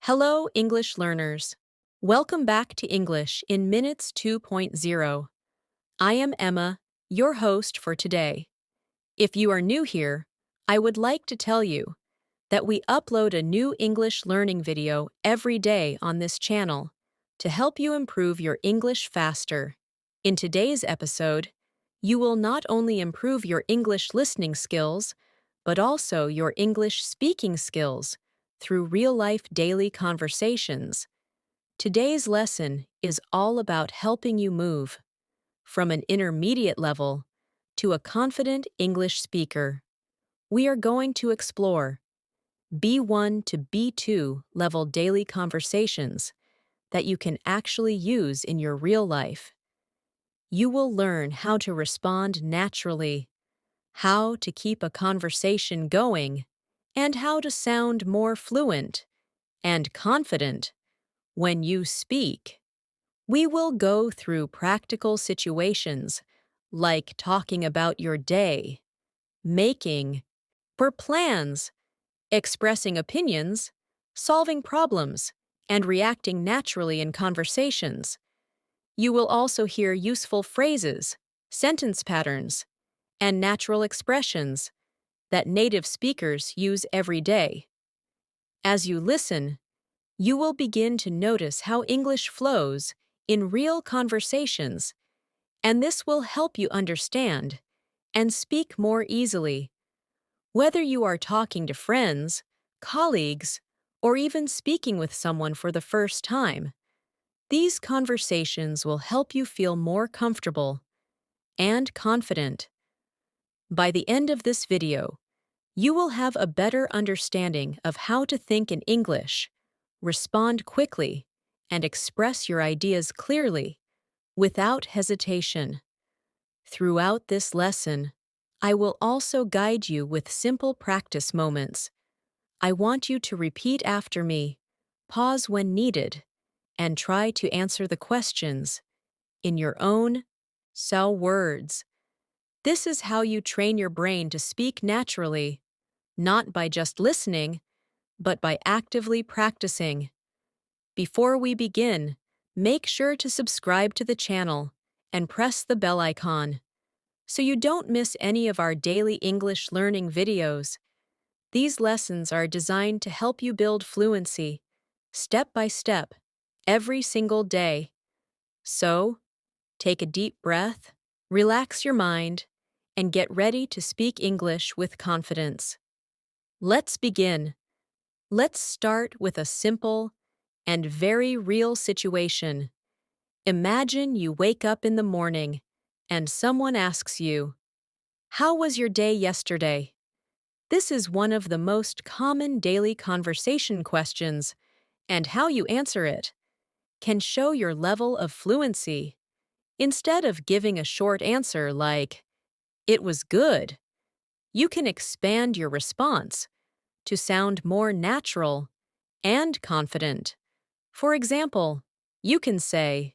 Hello, English learners. Welcome back to English in Minutes 2.0. I am Emma, your host for today. If you are new here, I would like to tell you that we upload a new English learning video every day on this channel to help you improve your English faster. In today's episode, you will not only improve your English listening skills, but also your English speaking skills through real-life daily conversations. Today's lesson is all about helping you move from an intermediate level to a confident English speaker. We are going to explore B1 to B2 level daily conversations that you can actually use in your real life. You will learn how to respond naturally, how to keep a conversation going, and how to sound more fluent and confident when you speak. We will go through practical situations like talking about your day, making for plans, expressing opinions, solving problems, and reacting naturally in conversations. You will also hear useful phrases, sentence patterns, and natural expressions that native speakers use every day. As you listen, you will begin to notice how English flows in real conversations, and this will help you understand and speak more easily. Whether you are talking to friends, colleagues, or even speaking with someone for the first time, these conversations will help you feel more comfortable and confident. By the end of this video, you will have a better understanding of how to think in English, respond quickly, and express your ideas clearly, without hesitation. Throughout this lesson, I will also guide you with simple practice moments. I want you to repeat after me, pause when needed, and try to answer the questions in your own words. This is how you train your brain to speak naturally, not by just listening, but by actively practicing. Before we begin, make sure to subscribe to the channel and press the bell icon so you don't miss any of our daily English learning videos. These lessons are designed to help you build fluency, step by step, every single day. So, take a deep breath, relax your mind, and get ready to speak English with confidence. Let's begin. Let's start with a simple and very real situation. Imagine you wake up in the morning and someone asks you, "How was your day yesterday?" This is one of the most common daily conversation questions, and how you answer it can show your level of fluency. Instead of giving a short answer like, "It was good," you can expand your response to sound more natural and confident. For example, you can say,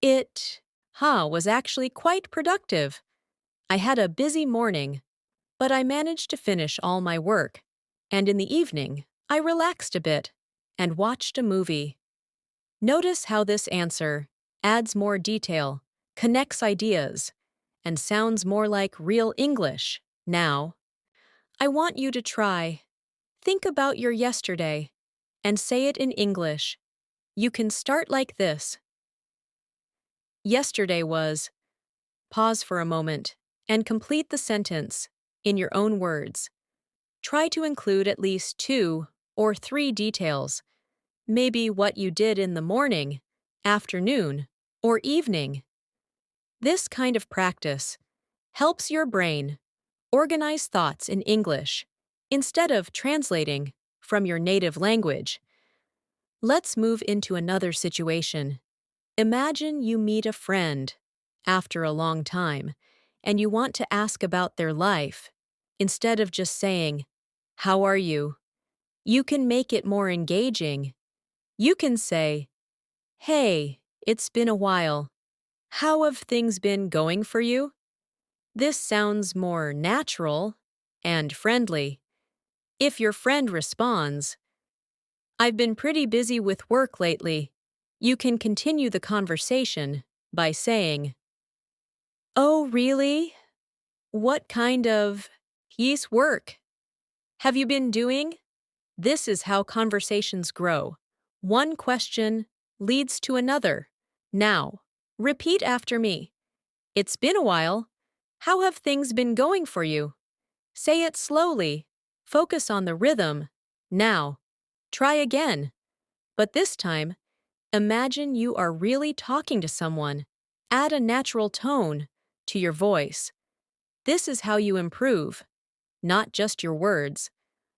"It was actually quite productive. I had a busy morning, but I managed to finish all my work, and in the evening, I relaxed a bit and watched a movie." Notice how this answer adds more detail, connects ideas, and sounds more like real English. Now, I want you to try. Think about your yesterday and say it in English. You can start like this. Yesterday was, pause for a moment, and complete the sentence in your own words. Try to include at least 2 or 3 details, maybe what you did in the morning, afternoon, or evening. This kind of practice helps your brain organize thoughts in English instead of translating from your native language. Let's move into another situation. Imagine you meet a friend after a long time and you want to ask about their life. Instead of just saying, "How are you?" you can make it more engaging. You can say, "Hey, it's been a while. How have things been going for you?" This sounds more natural and friendly. If your friend responds, I've been pretty busy with work lately. You can continue the conversation by saying, "Oh, really? What kind of piece work have you been doing?" This is how conversations grow. One question leads to another. Now, repeat after me. It's been a while. How have things been going for you? Say it slowly. Focus on the rhythm. Now, try again. But this time, imagine you are really talking to someone. Add a natural tone to your voice. This is how you improve, not just your words,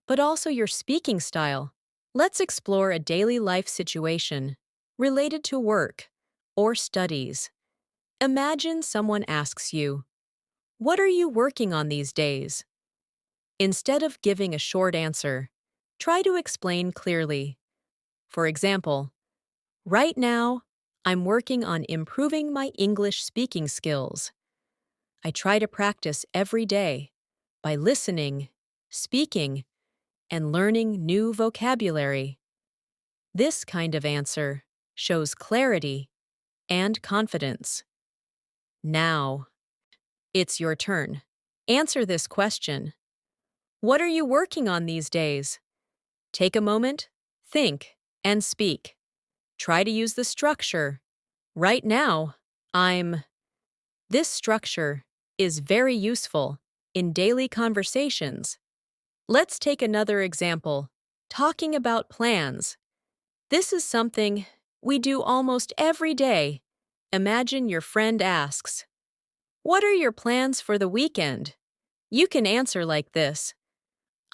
but also your speaking style. Let's explore a daily life situation related to work or studies. Imagine someone asks you, "What are you working on these days?" Instead of giving a short answer, try to explain clearly. For example, "Right now, I'm working on improving my English speaking skills. I try to practice every day by listening, speaking, and learning new vocabulary." This kind of answer shows clarity and confidence. Now, it's your turn. Answer this question. What are you working on these days? Take a moment, think, and speak. Try to use the structure. Right now, I'm. This structure is very useful in daily conversations. Let's take another example. Talking about plans. This is something we do almost every day. Imagine your friend asks, "What are your plans for the weekend?" You can answer like this.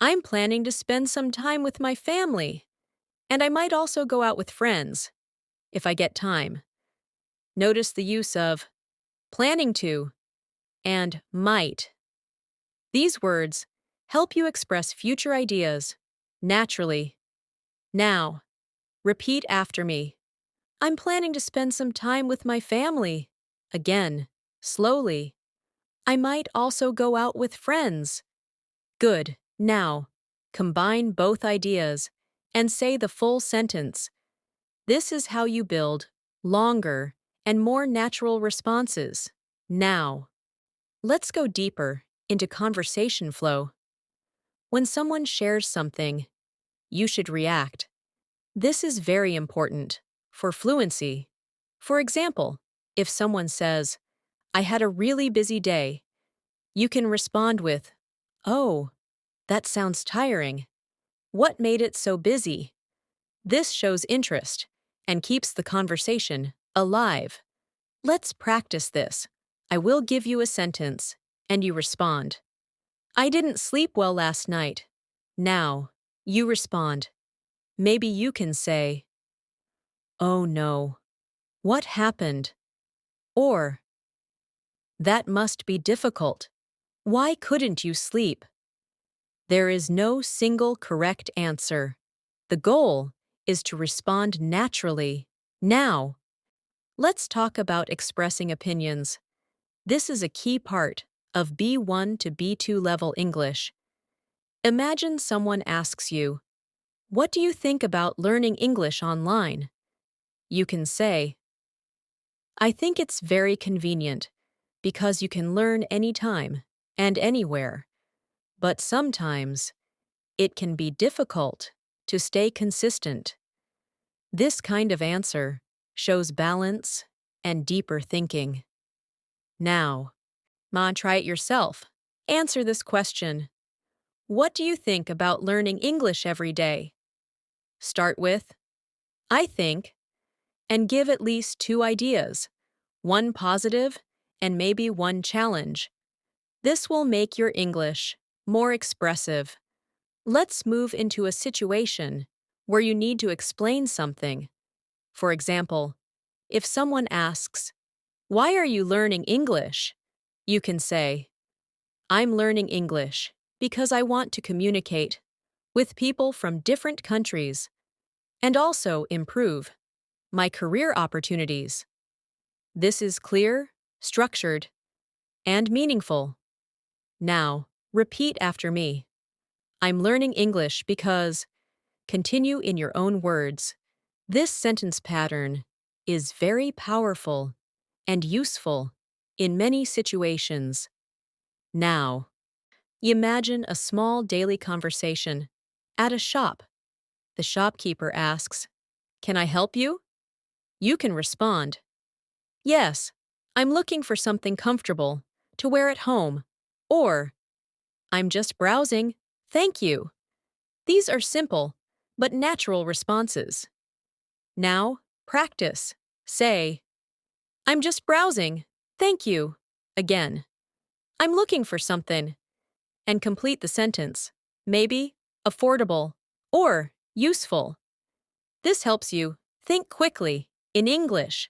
"I'm planning to spend some time with my family, and I might also go out with friends, if I get time." Notice the use of planning to and might. These words help you express future ideas naturally. Now, repeat after me. I'm planning to spend some time with my family. Again, slowly. I might also go out with friends. Good. Now, combine both ideas and say the full sentence. This is how you build longer and more natural responses. Now, let's go deeper into conversation flow. When someone shares something, you should react. This is very important for fluency. For example, if someone says, "I had a really busy day," you can respond with, "Oh, that sounds tiring. What made it so busy?" This shows interest and keeps the conversation alive. Let's practice this. I will give you a sentence, and you respond. "I didn't sleep well last night." Now, you respond. Maybe you can say, "Oh no, what happened?" Or, "That must be difficult. Why couldn't you sleep?" There is no single correct answer. The goal is to respond naturally. Now, let's talk about expressing opinions. This is a key part of B1 to B2 level English. Imagine someone asks you, "What do you think about learning English online?" You can say, "I think it's very convenient because you can learn anytime and anywhere. But sometimes it can be difficult to stay consistent." This kind of answer shows balance and deeper thinking. Now, try it yourself. Answer this question. What do you think about learning English every day? Start with, "I think," and give at least two ideas, one positive and maybe one challenge. This will make your English more expressive. Let's move into a situation where you need to explain something. For example, if someone asks, "Why are you learning English?" You can say, "I'm learning English because I want to communicate with people from different countries and also improve my career opportunities." This is clear, structured, and meaningful. Now, repeat after me. I'm learning English because Continue in your own words. This sentence pattern is very powerful and useful in many situations. Now, imagine a small daily conversation at a shop. The shopkeeper asks, "Can I help you?" You can respond, "Yes, I'm looking for something comfortable to wear at home," or "I'm just browsing, thank you." These are simple but natural responses. Now, practice. Say, "I'm just browsing, thank you." Again, "I'm looking for something," and complete the sentence. Maybe, affordable, or useful. This helps you think quickly in English.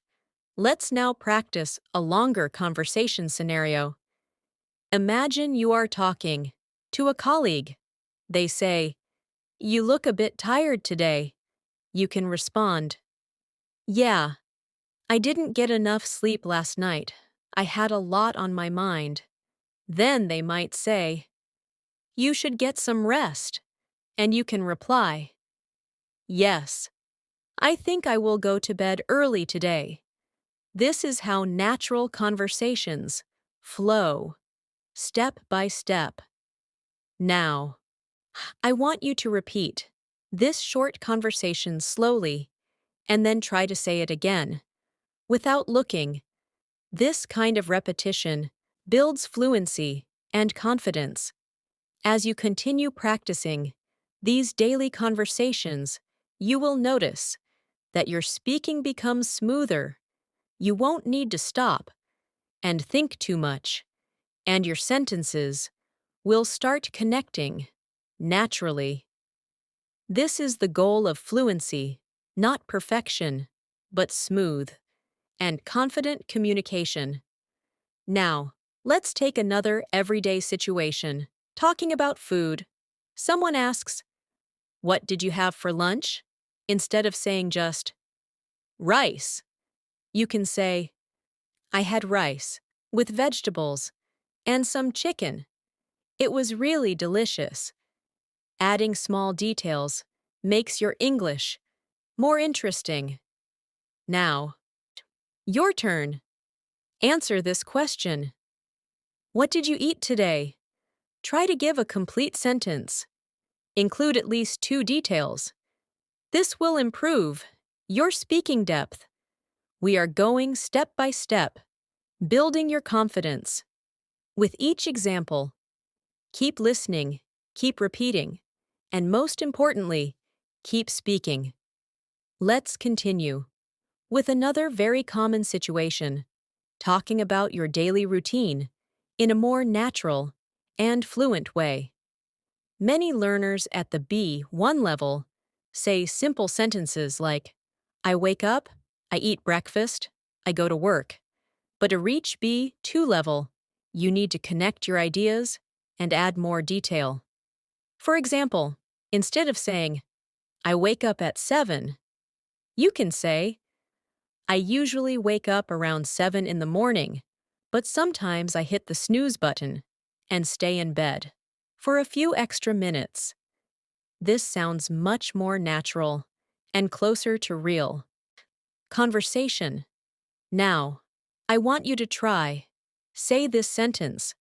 Let's now practice a longer conversation scenario. Imagine you are talking to a colleague. They say, "You look a bit tired today." You can respond, "Yeah, I didn't get enough sleep last night. I had a lot on my mind." Then they might say, "You should get some rest." And you can reply, "Yes, I think I will go to bed early today." This is how natural conversations flow, step by step. Now, I want you to repeat this short conversation slowly and then try to say it again, without looking. This kind of repetition builds fluency and confidence. As you continue practicing these daily conversations, you will notice that your speaking becomes smoother. You won't need to stop and think too much, and your sentences will start connecting naturally. This is the goal of fluency, not perfection, but smooth and confident communication. Now, let's take another everyday situation, talking about food. Someone asks, "What did you have for lunch?" Instead of saying just, "Rice," you can say, "I had rice with vegetables and some chicken. It was really delicious." Adding small details makes your English more interesting. Now, your turn. Answer this question. What did you eat today? Try to give a complete sentence. Include at least 2 details. This will improve your speaking depth. We are going step by step, building your confidence. With each example, keep listening, keep repeating, and most importantly, keep speaking. Let's continue with another very common situation, talking about your daily routine in a more natural and fluent way. Many learners at the B1 level say simple sentences like, "I wake up, I eat breakfast, I go to work." But to reach B2 level, you need to connect your ideas and add more detail. For example, instead of saying, "I wake up at 7, you can say, "I usually wake up around 7 in the morning, but sometimes I hit the snooze button and stay in bed for a few extra minutes." This sounds much more natural and closer to real conversation. Now, I want you to try. Say this sentence.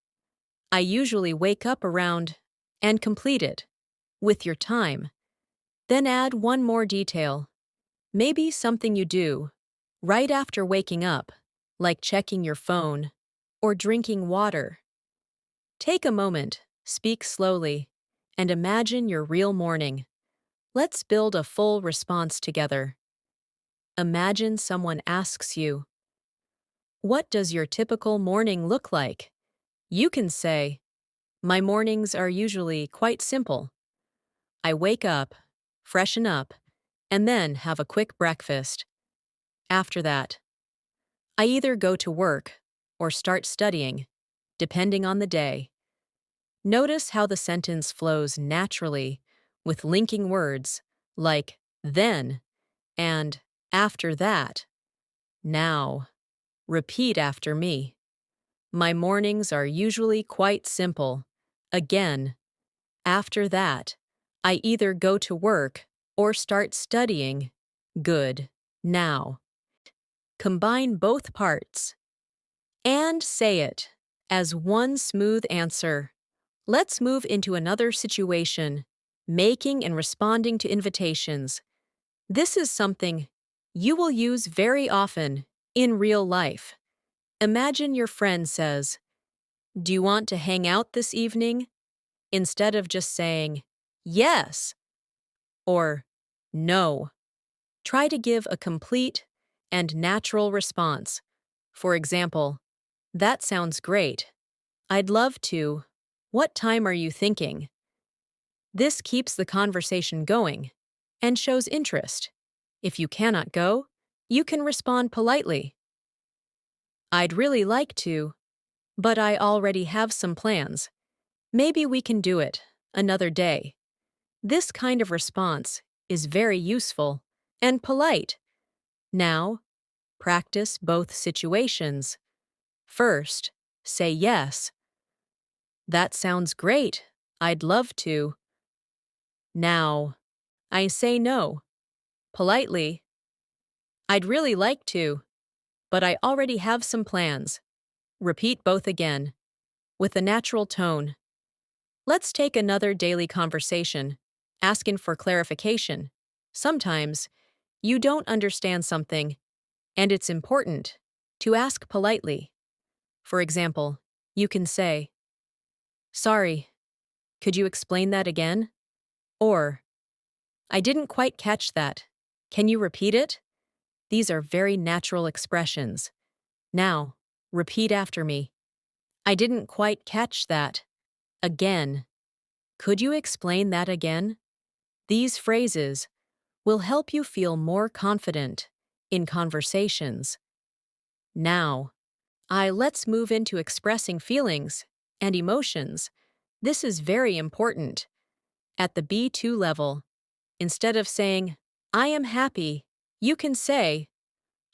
"I usually wake up around," and complete it with your time. Then add one more detail. Maybe something you do right after waking up, like checking your phone or drinking water. Take a moment, speak slowly, and imagine your real morning. Let's build a full response together. Imagine someone asks you, "What does your typical morning look like?" You can say, "My mornings are usually quite simple. I wake up, freshen up, and then have a quick breakfast. After that, I either go to work or start studying, depending on the day." Notice how the sentence flows naturally with linking words like "then" and "after that." Now, repeat after me. "My mornings are usually quite simple." Again, "After that, I either go to work or start studying. Good. Now, combine both parts and say it as one smooth answer. Let's move into another situation, making and responding to invitations. This is something you will use very often in real life. Imagine your friend says, "Do you want to hang out this evening?" Instead of just saying, "Yes," or "No." Try to give a complete and natural response. For example, "That sounds great. I'd love to. What time are you thinking?" This keeps the conversation going and shows interest. If you cannot go, you can respond politely. "I'd really like to, but I already have some plans. Maybe we can do it another day." This kind of response is very useful and polite. Now, practice both situations. First, say yes. "That sounds great. I'd love to." Now, I say no. Politely, "I'd really like to, but I already have some plans." Repeat both again, with a natural tone. Let's take another daily conversation, asking for clarification. Sometimes, you don't understand something, and it's important to ask politely. For example, you can say, "Sorry, could you explain that again?" Or, "I didn't quite catch that. Can you repeat it?" These are very natural expressions. Now, repeat after me. "I didn't quite catch that. Again. Could you explain that again?" These phrases will help you feel more confident in conversations. Now, let's move into expressing feelings and emotions. This is very important. At the B2 level, instead of saying, "I am happy," you can say,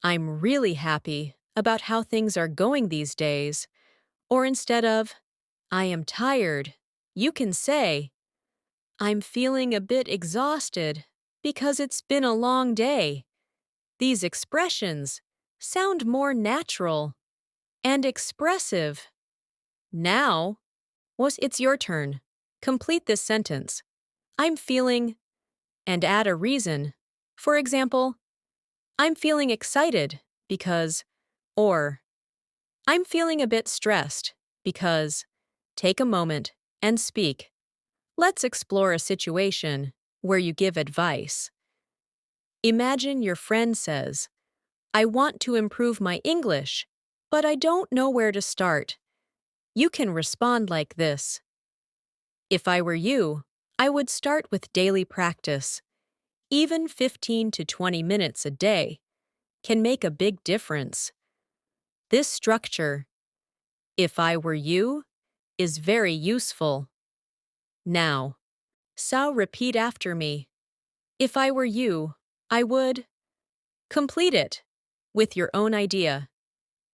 "I'm really happy about how things are going these days." Or instead of, "I am tired," you can say, "I'm feeling a bit exhausted because it's been a long day." These expressions sound more natural and expressive. Now, it's your turn. Complete this sentence. "I'm feeling," and add a reason. For example, "I'm feeling excited because," or "I'm feeling a bit stressed because." Take a moment and speak. Let's explore a situation where you give advice. Imagine your friend says, "I want to improve my English, but I don't know where to start." You can respond like this: "If I were you, I would start with daily practice. Even 15 to 20 minutes a day can make a big difference." This structure, "if I were you," is very useful. Now, repeat after me. "If I were you, I would." Complete it with your own idea,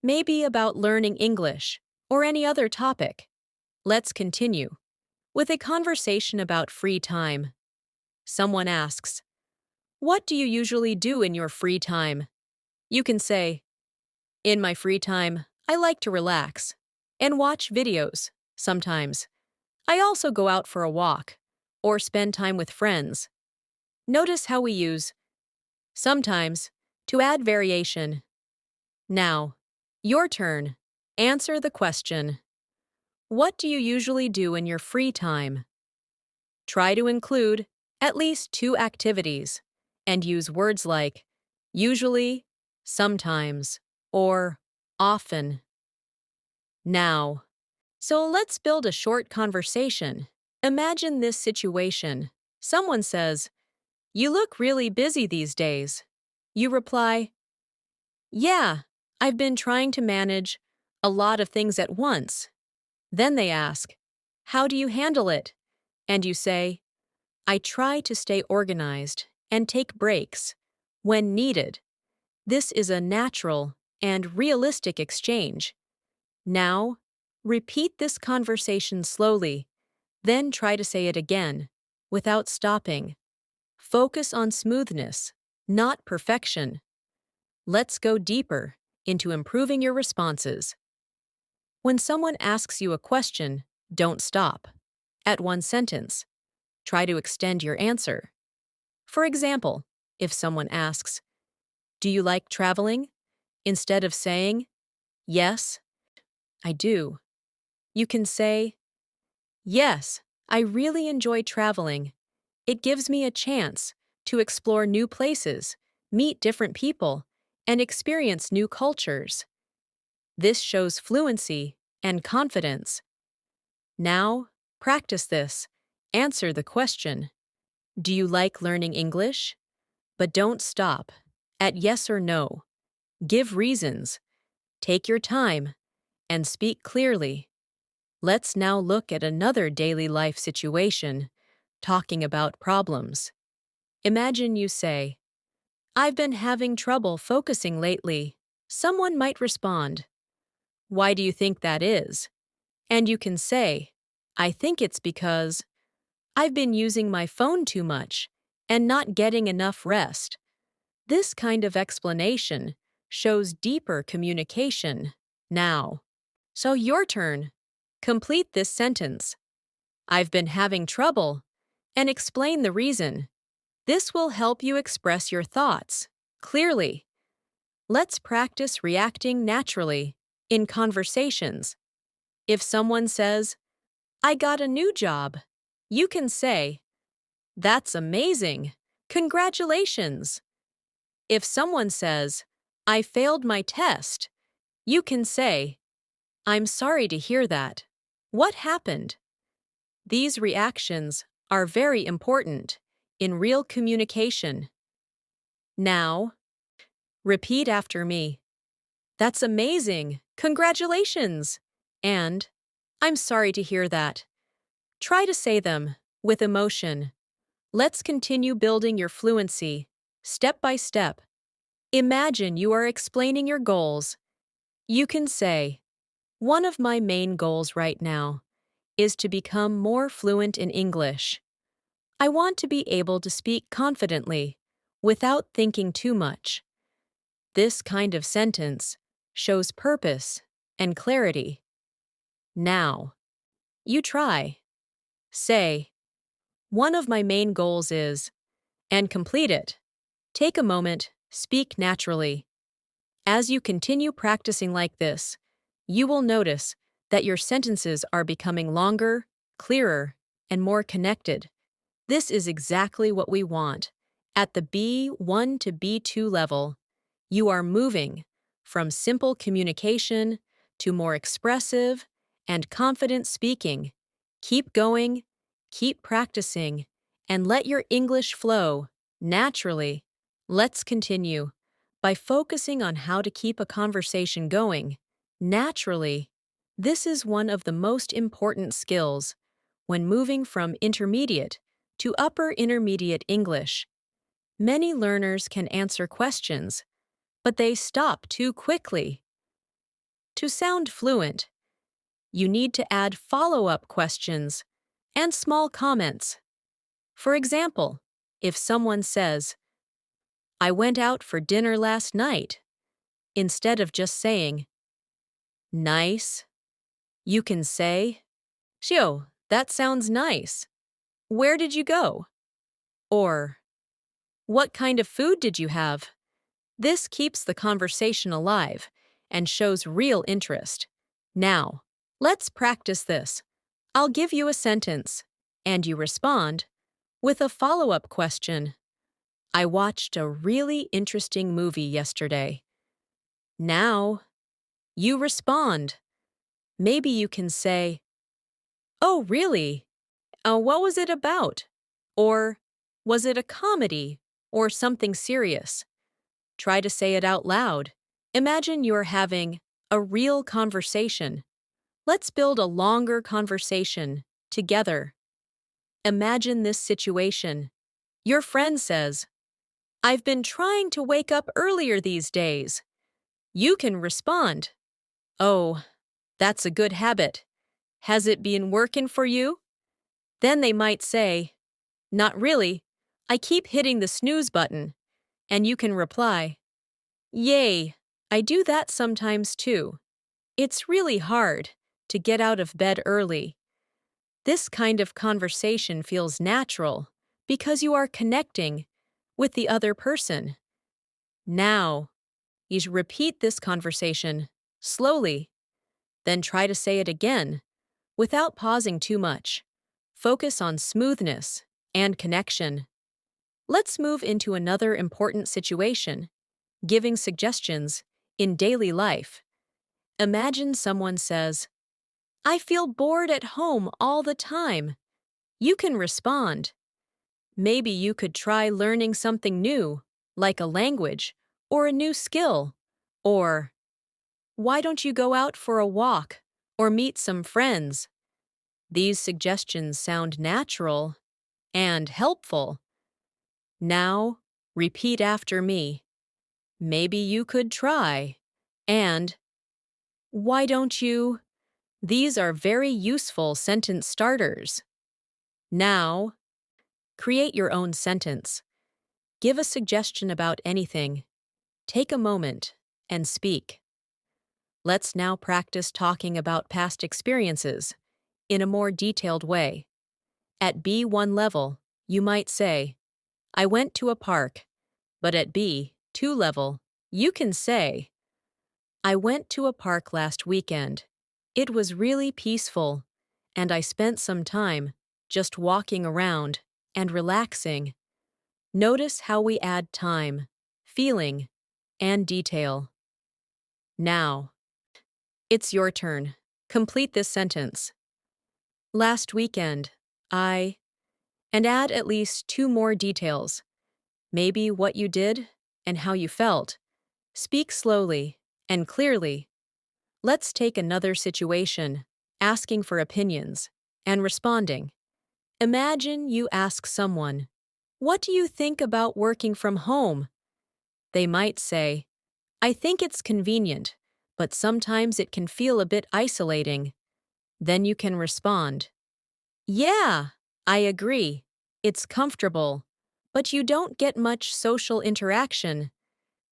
maybe about learning English or any other topic. Let's continue with a conversation about free time. Someone asks, "What do you usually do in your free time?" You can say, "In my free time, I like to relax and watch videos sometimes. I also go out for a walk or spend time with friends." Notice how we use sometimes to add variation. Now, your turn. Answer the question. What do you usually do in your free time? Try to include at least two activities and use words like usually, sometimes, or often. Now, let's build a short conversation. Imagine this situation. Someone says, "You look really busy these days." You reply, "Yeah, I've been trying to manage a lot of things at once." Then they ask, "How do you handle it?" And you say, "I try to stay organized and take breaks when needed." This is a natural and realistic exchange. Now, repeat this conversation slowly, then try to say it again without stopping. Focus on smoothness, not perfection. Let's go deeper into improving your responses. When someone asks you a question, don't stop at one sentence. Try to extend your answer. For example, if someone asks, "Do you like traveling?" instead of saying, "Yes, I do," you can say, "Yes, I really enjoy traveling. It gives me a chance to explore new places, meet different people, and experience new cultures." This shows fluency and confidence. Now, practice this. Answer the question, "Do you like learning English?" But don't stop at yes or no. Give reasons. Take your time and speak clearly. Let's now look at another daily life situation, talking about problems. Imagine you say, "I've been having trouble focusing lately." Someone might respond, "Why do you think that is?" And you can say, "I think it's because I've been using my phone too much and not getting enough rest." This kind of explanation shows deeper communication. Now, so your turn. Complete this sentence. "I've been having trouble," and explain the reason. This will help you express your thoughts clearly. Let's practice reacting naturally in conversations. If someone says, "I got a new job," you can say, "That's amazing. Congratulations." If someone says, "I failed my test," you can say, "I'm sorry to hear that. What happened?" These reactions are very important in real communication. Now, repeat after me. "That's amazing. Congratulations." And, "I'm sorry to hear that." Try to say them with emotion. Let's continue building your fluency, step by step. Imagine you are explaining your goals. You can say, "One of my main goals right now is to become more fluent in English. I want to be able to speak confidently without thinking too much." This kind of sentence shows purpose and clarity. Now, you try. Say, "One of my main goals is," and complete it. Take a moment, speak naturally. As you continue practicing like this, you will notice that your sentences are becoming longer, clearer, and more connected. This is exactly what we want. At the B1 to B2 level, you are moving from simple communication to more expressive and confident speaking. Keep going, keep practicing, and let your English flow naturally. Let's continue by focusing on how to keep a conversation going naturally. This is one of the most important skills when moving from intermediate to upper intermediate English. Many learners can answer questions, but they stop too quickly. To sound fluent, you need to add follow-up questions and small comments. For example, if someone says, "I went out for dinner last night," instead of just saying, "Nice," you can say, "Shio, that sounds nice. Where did you go?" Or, "What kind of food did you have?" This keeps the conversation alive and shows real interest. Now, let's practice this. I'll give you a sentence, and you respond with a follow-up question. "I watched a really interesting movie yesterday." Now, you respond. Maybe you can say, "Oh, really? What was it about?" Or, "Was it a comedy or something serious?" Try to say it out loud. Imagine you're having a real conversation. Let's build a longer conversation together. Imagine this situation. Your friend says, "I've been trying to wake up earlier these days." You can respond, "Oh, that's a good habit. Has it been working for you?" Then they might say, "Not really. I keep hitting the snooze button. And you can reply, Yay, I do that sometimes too. It's really hard to get out of bed early. This kind of conversation feels natural because you are connecting with the other person. Now, you should repeat this conversation slowly, then try to say it again without pausing too much. Focus on smoothness and connection. Let's move into another important situation, giving suggestions in daily life. Imagine someone says, I feel bored at home all the time. You can respond, maybe you could try learning something new, like a language or a new skill. Or, why don't you go out for a walk or meet some friends? These suggestions sound natural and helpful. Now, repeat after me. Maybe you could try. And, why don't you? These are very useful sentence starters. Now, create your own sentence. Give a suggestion about anything. Take a moment and speak. Let's now practice talking about past experiences in a more detailed way. At B1 level, you might say, I went to a park. But at B2 level, you can say, I went to a park last weekend. It was really peaceful, and I spent some time just walking around and relaxing. Notice how we add time, feeling, and detail. Now, it's your turn. Complete this sentence. Last weekend, and add at least 2 more details. Maybe what you did and how you felt. Speak slowly and clearly. Let's take another situation, asking for opinions and responding. Imagine you ask someone, what do you think about working from home? They might say, I think it's convenient, but sometimes it can feel a bit isolating. Then you can respond, yeah, I agree. It's comfortable, but you don't get much social interaction.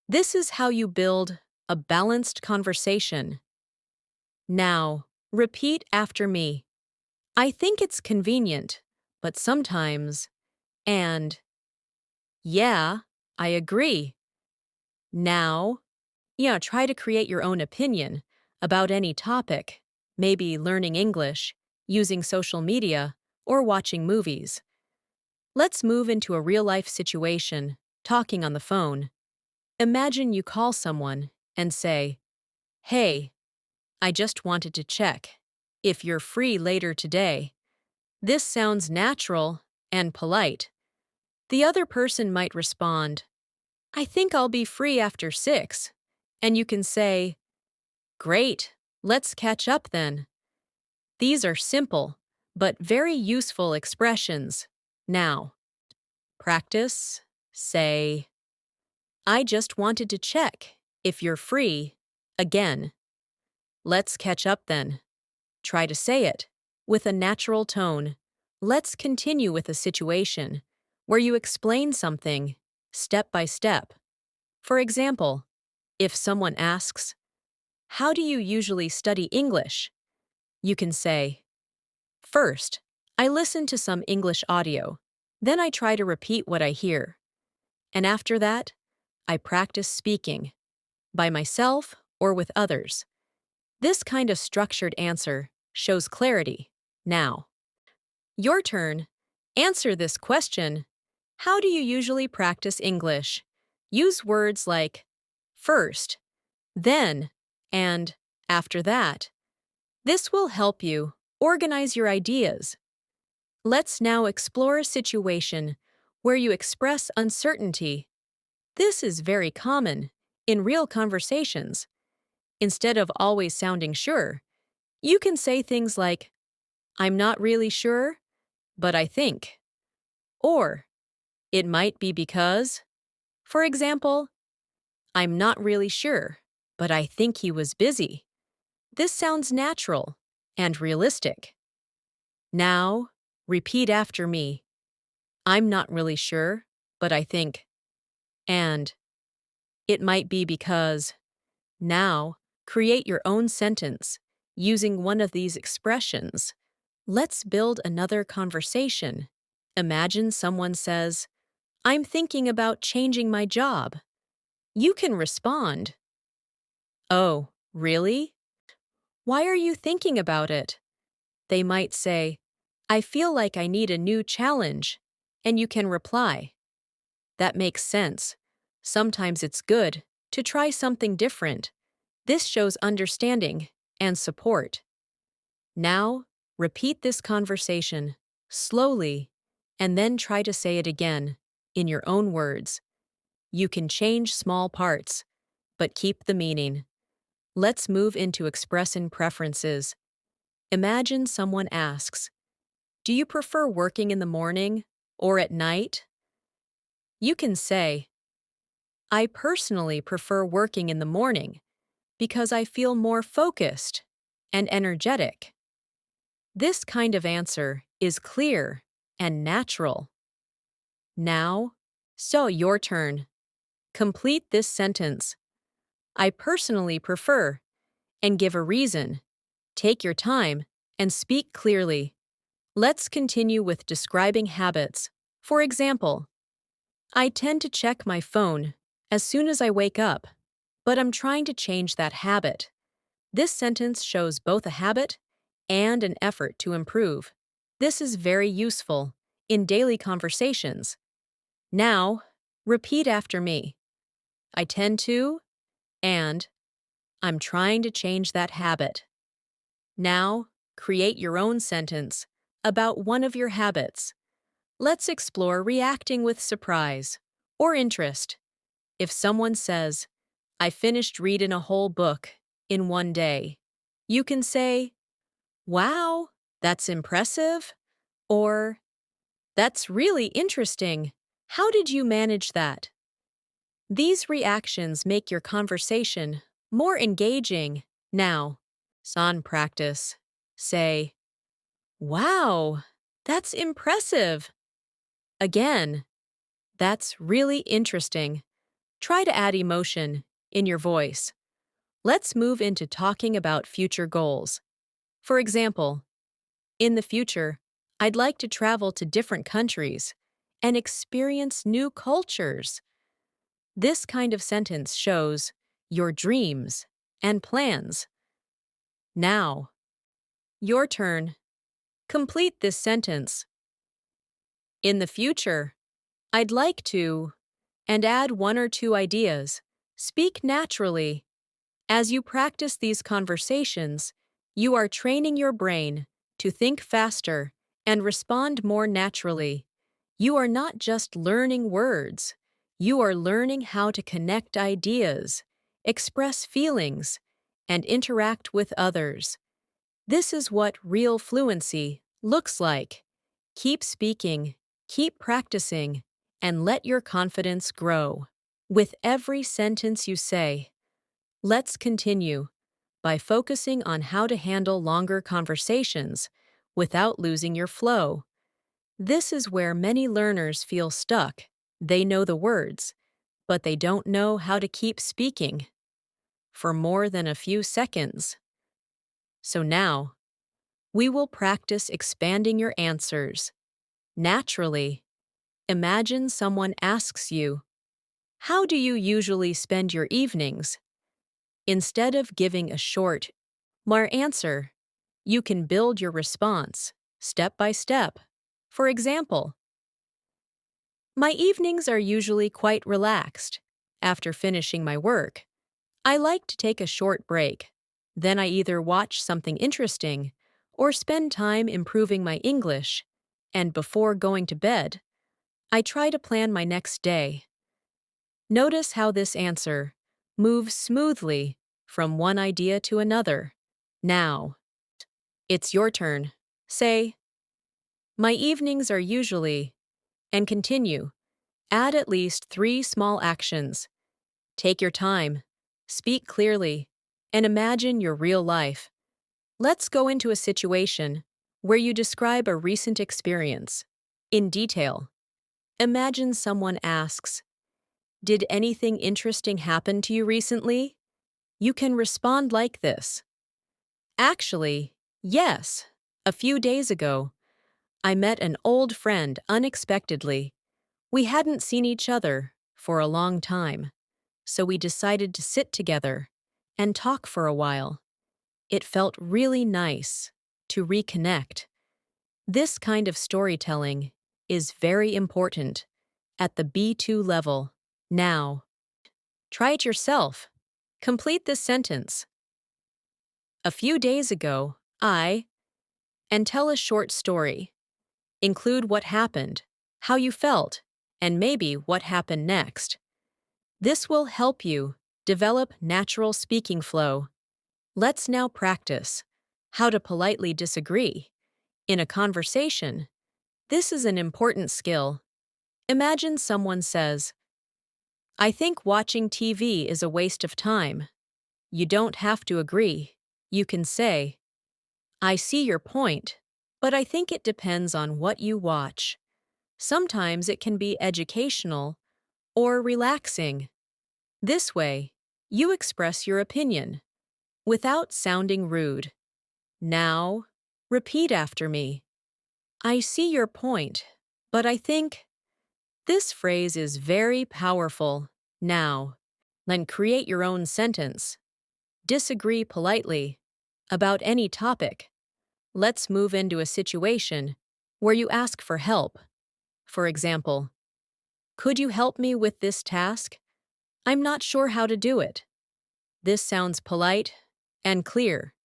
This is how you build a balanced conversation. Now, repeat after me. I think it's convenient, but sometimes, and, yeah, I agree. Now, try to create your own opinion about any topic, maybe learning English, using social media, or watching movies. Let's move into a real-life situation, talking on the phone. Imagine you call someone and say, Hey, I just wanted to check if you're free later today. This sounds natural and polite. The other person might respond, I think I'll be free after 6. And you can say, Great, let's catch up then. These are simple, but very useful expressions. Now, practice, say, I just wanted to check if you're free. Again, let's catch up then. Try to say it with a natural tone. Let's continue with a situation where you explain something step by step. For example, if someone asks, How do you usually study English? You can say, First, I listen to some English audio. Then I try to repeat what I hear. And after that, I practice speaking, by myself or with others. This kind of structured answer shows clarity. Now, your turn. Answer this question. How do you usually practice English? Use words like first, then, and after that. This will help you organize your ideas. Let's now explore a situation where you express uncertainty. This is very common in real conversations. Instead of always sounding sure, you can say things like, I'm not really sure, but I think. Or, it might be because. For example, I'm not really sure, but I think he was busy. This sounds natural and realistic. Now, repeat after me. I'm not really sure, but I think, and it might be because. Now, create your own sentence using one of these expressions. Let's build another conversation. Imagine someone says, I'm thinking about changing my job. You can respond, Oh, really? Why are you thinking about it? They might say, I feel like I need a new challenge. And you can reply, That makes sense. Sometimes it's good to try something different. This shows understanding and support. Now, repeat this conversation slowly and then try to say it again in your own words. You can change small parts, but keep the meaning. Let's move into expressing preferences. Imagine someone asks, Do you prefer working in the morning or at night? You can say, I personally prefer working in the morning because I feel more focused and energetic. This kind of answer is clear and natural. Now, so your turn. Complete this sentence. I personally prefer, and give a reason. Take your time and speak clearly. Let's continue with describing habits. For example, I tend to check my phone as soon as I wake up, but I'm trying to change that habit. This sentence shows both a habit and an effort to improve. This is very useful in daily conversations. Now, repeat after me. I tend to, and I'm trying to change that habit. Now, create your own sentence about one of your habits. Let's explore reacting with surprise or interest. If someone says, I finished reading a whole book in one day, you can say, Wow, that's impressive, or That's really interesting. How did you manage that? These reactions make your conversation more engaging. Now, son practice. Say, Wow, that's impressive. Again, that's really interesting. Try to add emotion in your voice. Let's move into talking about future goals. For example, in the future, I'd like to travel to different countries and experience new cultures. This kind of sentence shows your dreams and plans. Now, your turn. Complete this sentence. In the future, I'd like to, and add one or two ideas. Speak naturally. As you practice these conversations, you are training your brain to think faster and respond more naturally. You are not just learning words, you are learning how to connect ideas, express feelings, and interact with others. This is what real fluency looks like. Keep speaking, keep practicing, and let your confidence grow. With every sentence you say, let's continue by focusing on how to handle longer conversations without losing your flow. This is where many learners feel stuck. They know the words, but they don't know how to keep speaking for more than a few seconds. So now, we will practice expanding your answers. Naturally, imagine someone asks you, How do you usually spend your evenings? Instead of giving a short, more answer, you can build your response step by step. For example, my evenings are usually quite relaxed. After finishing my work, I like to take a short break. Then I either watch something interesting or spend time improving my English. And before going to bed, I try to plan my next day. Notice how this answer moves smoothly from one idea to another. Now, it's your turn. Say, My evenings are usually, and continue. Add at least 3 small actions. Take your time, speak clearly, and imagine your real life. Let's go into a situation where you describe a recent experience in detail. Imagine someone asks, "Did anything interesting happen to you recently?" You can respond like this. Actually, yes. A few days ago, I met an old friend unexpectedly. We hadn't seen each other for a long time, so we decided to sit together and talk for a while. It felt really nice to reconnect. This kind of storytelling is very important at the B2 level. Now, try it yourself. Complete this sentence. A few days ago, and tell a short story. Include what happened, how you felt, and maybe what happened next. This will help you develop natural speaking flow. Let's now practice how to politely disagree. In a conversation, this is an important skill. Imagine someone says, "I think watching TV is a waste of time." You don't have to agree. You can say, "I see your point, but I think it depends on what you watch." Sometimes it can be educational or relaxing. This way, you express your opinion without sounding rude. Now, repeat after me. I see your point, but I think this phrase is very powerful. Now, then create your own sentence. Disagree politely about any topic. Let's move into a situation where you ask for help. For example, "Could you help me with this task? I'm not sure how to do it." This sounds polite and clear.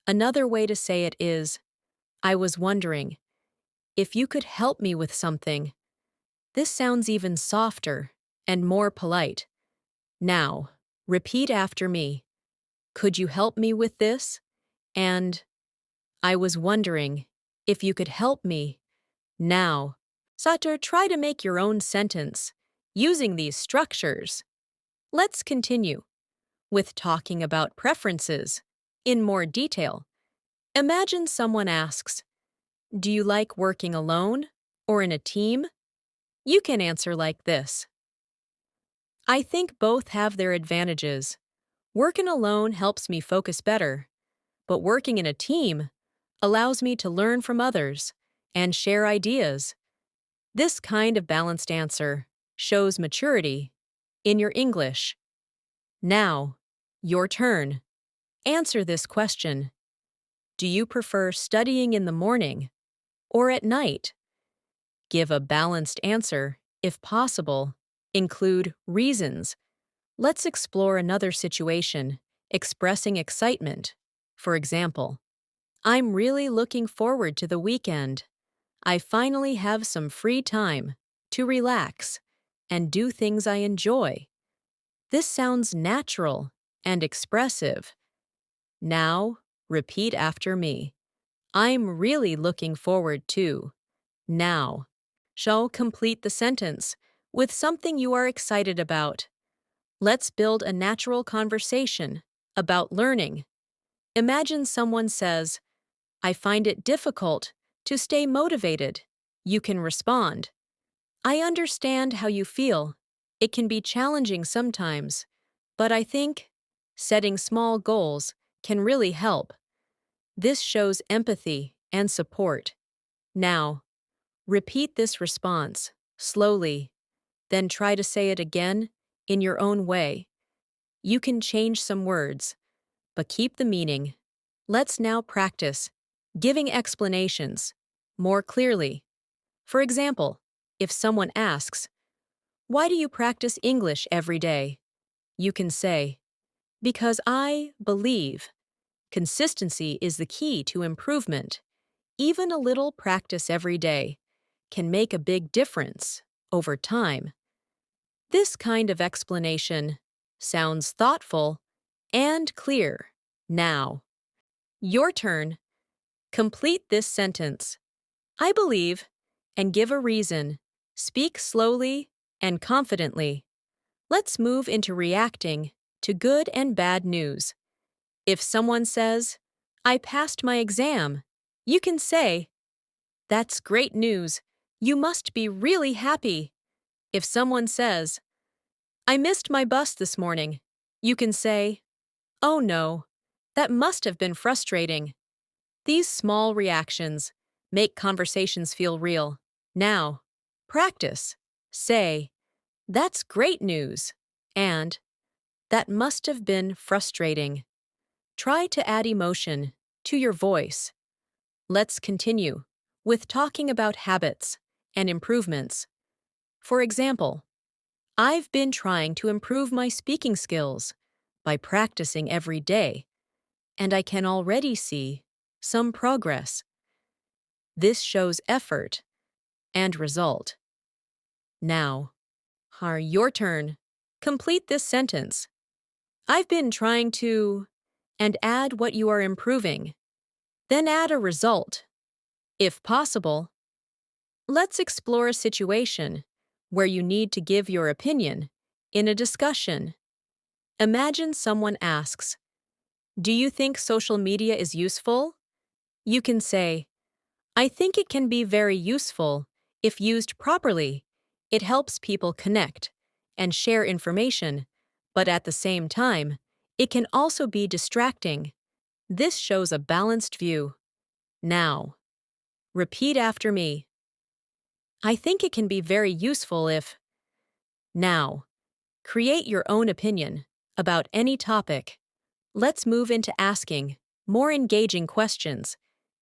Another way to say it is, "I was wondering if you could help me with something." This sounds even softer and more polite. Now, repeat after me. Could you help me with this? And I was wondering if you could help me. Now, Satur, try to make your own sentence using these structures. Let's continue with talking about preferences in more detail. Imagine someone asks, "Do you like working alone or in a team?" You can answer like this. I think both have their advantages. Working alone helps me focus better, but working in a team allows me to learn from others and share ideas. This kind of balanced answer shows maturity in your English. Now, your turn. Answer this question. Do you prefer studying in the morning or at night? Give a balanced answer, if possible. Include reasons. Let's explore another situation, expressing excitement. For example, I'm really looking forward to the weekend. I finally have some free time to relax and do things I enjoy. This sounds natural and expressive. Now, repeat after me. I'm really looking forward to. Now, shall complete the sentence with something you are excited about. Let's build a natural conversation about learning. Imagine someone says, "I find it difficult to stay motivated." You can respond, "I understand how you feel. It can be challenging sometimes, but I think setting small goals can really help." This shows empathy and support. Now, repeat this response slowly, then try to say it again in your own way. You can change some words, but keep the meaning. Let's now practice giving explanations more clearly. For example, if someone asks, "Why do you practice English every day?" You can say, "Because I believe consistency is the key to improvement. Even a little practice every day can make a big difference over time." This kind of explanation sounds thoughtful and clear. Now, your turn. Complete this sentence. I believe, and give a reason. Speak slowly and confidently. Let's move into reacting to good and bad news. If someone says, "I passed my exam," you can say, "That's great news. You must be really happy." If someone says, I missed my bus this morning, you can say, oh no, that must have been frustrating. These small reactions make conversations feel real. Now, practice. Say, that's great news. And, that must have been frustrating. Try to add emotion to your voice. Let's continue with talking about habits and improvements. For example, I've been trying to improve my speaking skills by practicing every day, and I can already see some progress. This shows effort and result. Now, your turn. Complete this sentence. I've been trying to, and add what you are improving. Then add a result. If possible, let's explore a situation where you need to give your opinion in a discussion. Imagine someone asks, do you think social media is useful? You can say, I think it can be very useful if used properly. It helps people connect and share information, but at the same time, it can also be distracting. This shows a balanced view. Now, repeat after me. I think it can be very useful if. Now, create your own opinion about any topic. Let's move into asking more engaging questions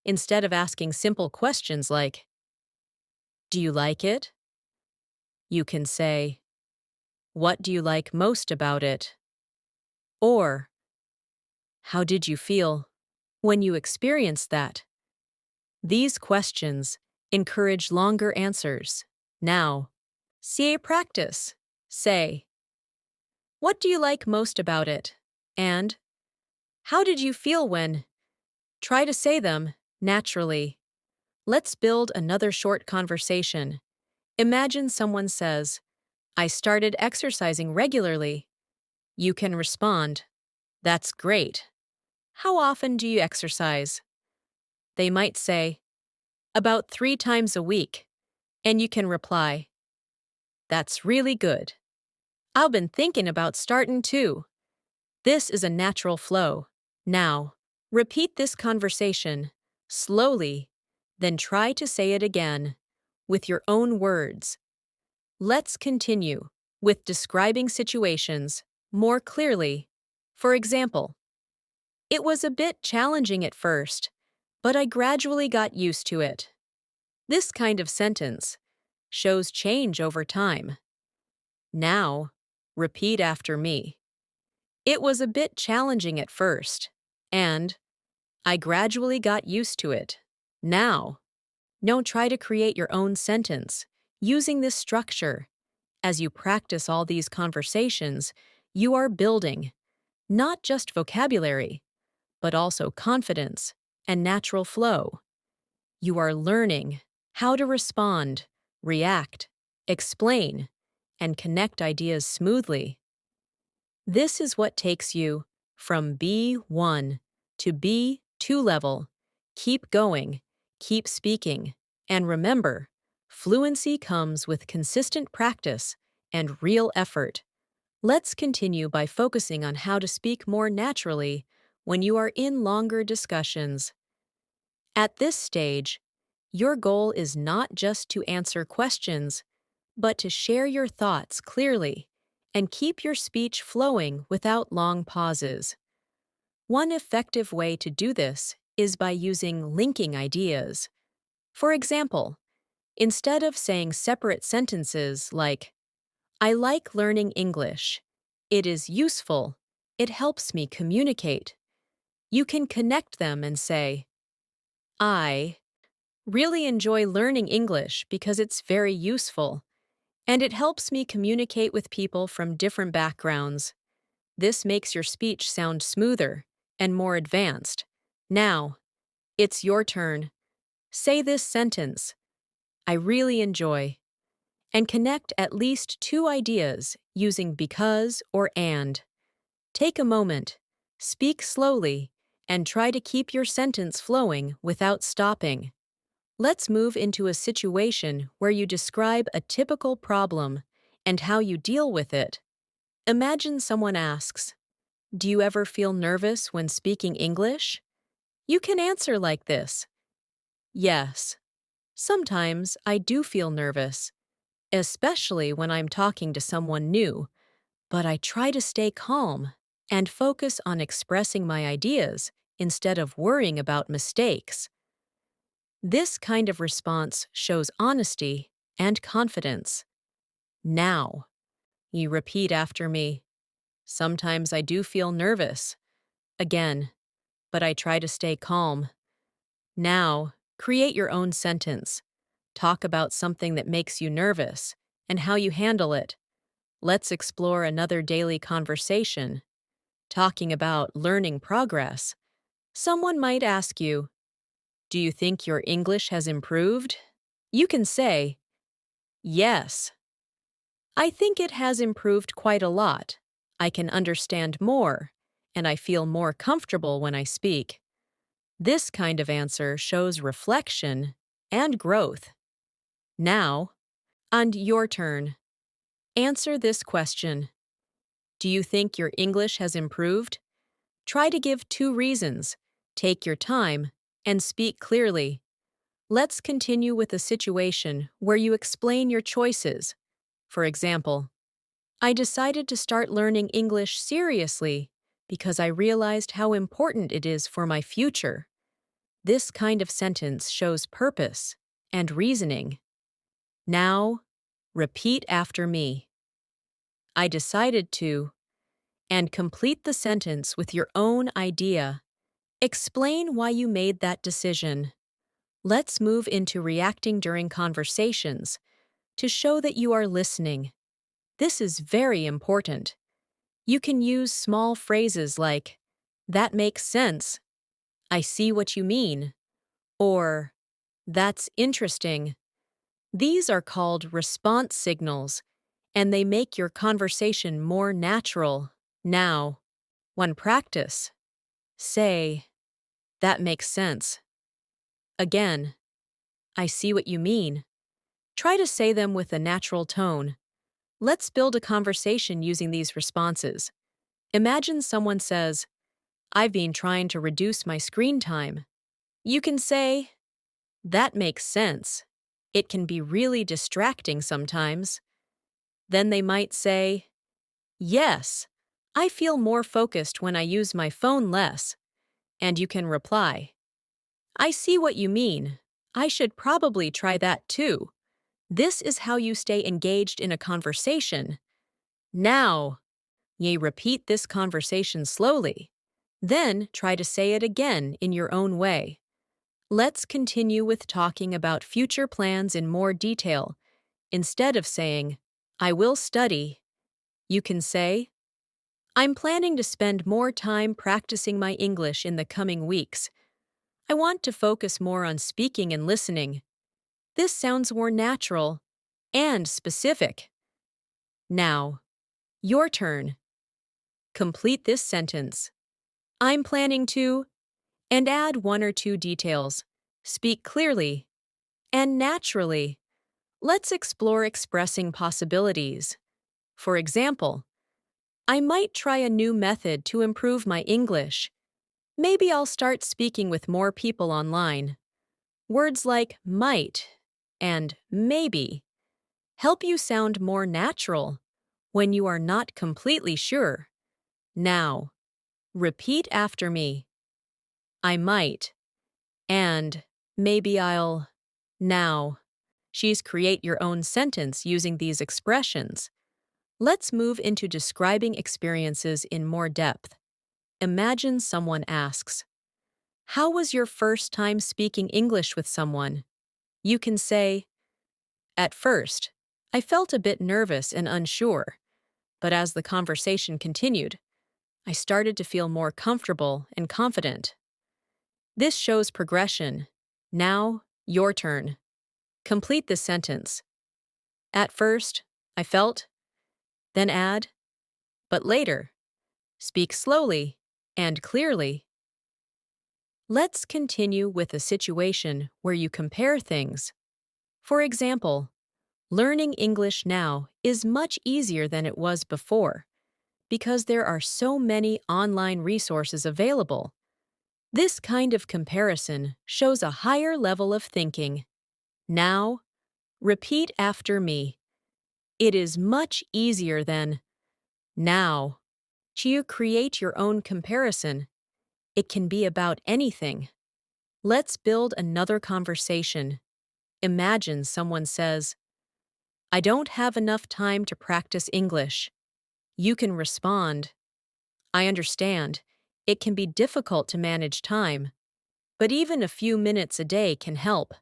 instead of asking simple questions like, do you like it? You can say, what do you like most about it? Or, how did you feel when you experienced that? These questions encourage longer answers. Now, CA practice. Say, what do you like most about it? And, how did you feel when? Try to say them naturally. Let's build another short conversation. Imagine someone says, I started exercising regularly. You can respond, that's great. How often do you exercise? They might say, about 3 times a week. And you can reply, that's really good. I've been thinking about starting too. This is a natural flow. Now, repeat this conversation slowly, then try to say it again with your own words. Let's continue with describing situations more clearly. For example, it was a bit challenging at first, but I gradually got used to it. This kind of sentence shows change over time. Now, repeat after me. It was a bit challenging at first, and I gradually got used to it. Now, don't try to create your own sentence using this structure. As you practice all these conversations, you are building not just vocabulary, but also confidence and natural flow. You are learning how to respond, react, explain, and connect ideas smoothly. This is what takes you from B1 to B2 level. Keep going, keep speaking, and remember, fluency comes with consistent practice and real effort. Let's continue by focusing on how to speak more naturally when you are in longer discussions. At this stage, your goal is not just to answer questions, but to share your thoughts clearly and keep your speech flowing without long pauses. One effective way to do this is by using linking ideas. For example, instead of saying separate sentences like, I like learning English, it is useful, it helps me communicate, you can connect them and say, I really enjoy learning English because it's very useful, and it helps me communicate with people from different backgrounds. This makes your speech sound smoother and more advanced. Now, it's your turn. Say this sentence, I really enjoy, and connect at least 2 ideas using because or and. Take a moment, speak slowly, and try to keep your sentence flowing without stopping. Let's move into a situation where you describe a typical problem and how you deal with it. Imagine someone asks, "Do you ever feel nervous when speaking English?" You can answer like this: "Yes, sometimes I do feel nervous, especially when I'm talking to someone new, but I try to stay calm and focus on expressing my ideas instead of worrying about mistakes." This kind of response shows honesty and confidence. Now, you repeat after me. "Sometimes I do feel nervous." Again, but I try to stay calm. Now, create your own sentence. Talk about something that makes you nervous and how you handle it. Let's explore another daily conversation. Talking about learning progress. Someone might ask you, "Do you think your English has improved?" You can say, "Yes, I think it has improved quite a lot. I can understand more, and I feel more comfortable when I speak." This kind of answer shows reflection and growth. Now, on your turn, answer this question. Do you think your English has improved? Try to give 2 reasons. Take your time and speak clearly. Let's continue with a situation where you explain your choices. For example, "I decided to start learning English seriously because I realized how important it is for my future." This kind of sentence shows purpose and reasoning. Now, repeat after me. "I decided to," and complete the sentence with your own idea. Explain why you made that decision. Let's move into reacting during conversations to show that you are listening. This is very important. You can use small phrases like, "That makes sense," "I see what you mean," or "That's interesting." These are called response signals, and they make your conversation more natural. Now, when practice, say, "That makes sense." Again, "I see what you mean." Try to say them with a natural tone. Let's build a conversation using these responses. Imagine someone says, "I've been trying to reduce my screen time." You can say, "That makes sense. It can be really distracting sometimes." Then they might say, "Yes, I feel more focused when I use my phone less." And you can reply, "I see what you mean. I should probably try that too." This is how you stay engaged in a conversation. Now, ye repeat this conversation slowly. Then try to say it again in your own way. Let's continue with talking about future plans in more detail. Instead of saying, "I will study," you can say, "I'm planning to spend more time practicing my English in the coming weeks. I want to focus more on speaking and listening." This sounds more natural and specific. Now, your turn. Complete this sentence. "I'm planning to," and add 1 or 2 details. Speak clearly and naturally. Let's explore expressing possibilities. For example, "I might try a new method to improve my English. Maybe I'll start speaking with more people online." Words like might and maybe help you sound more natural when you are not completely sure. Now, repeat after me. "I might," and "maybe I'll." Now, she's create your own sentence using these expressions. Let's move into describing experiences in more depth. Imagine someone asks, "How was your first time speaking English with someone?" You can say, "At first, I felt a bit nervous and unsure, but as the conversation continued, I started to feel more comfortable and confident." This shows progression. Now, your turn. Complete this sentence. "At first, I felt," then add, "but later." Speak slowly and clearly. Let's continue with a situation where you compare things. For example, Learning English now is much easier than it was before because there are so many online resources available. This kind of comparison shows a higher level of thinking. Now, repeat after me. It is much easier than now. You create your own comparison. It can be about anything. Let's build another conversation. Imagine someone says, I don't have enough time to practice English. You can respond, I understand. It can be difficult to manage time, but even a few minutes a day can help.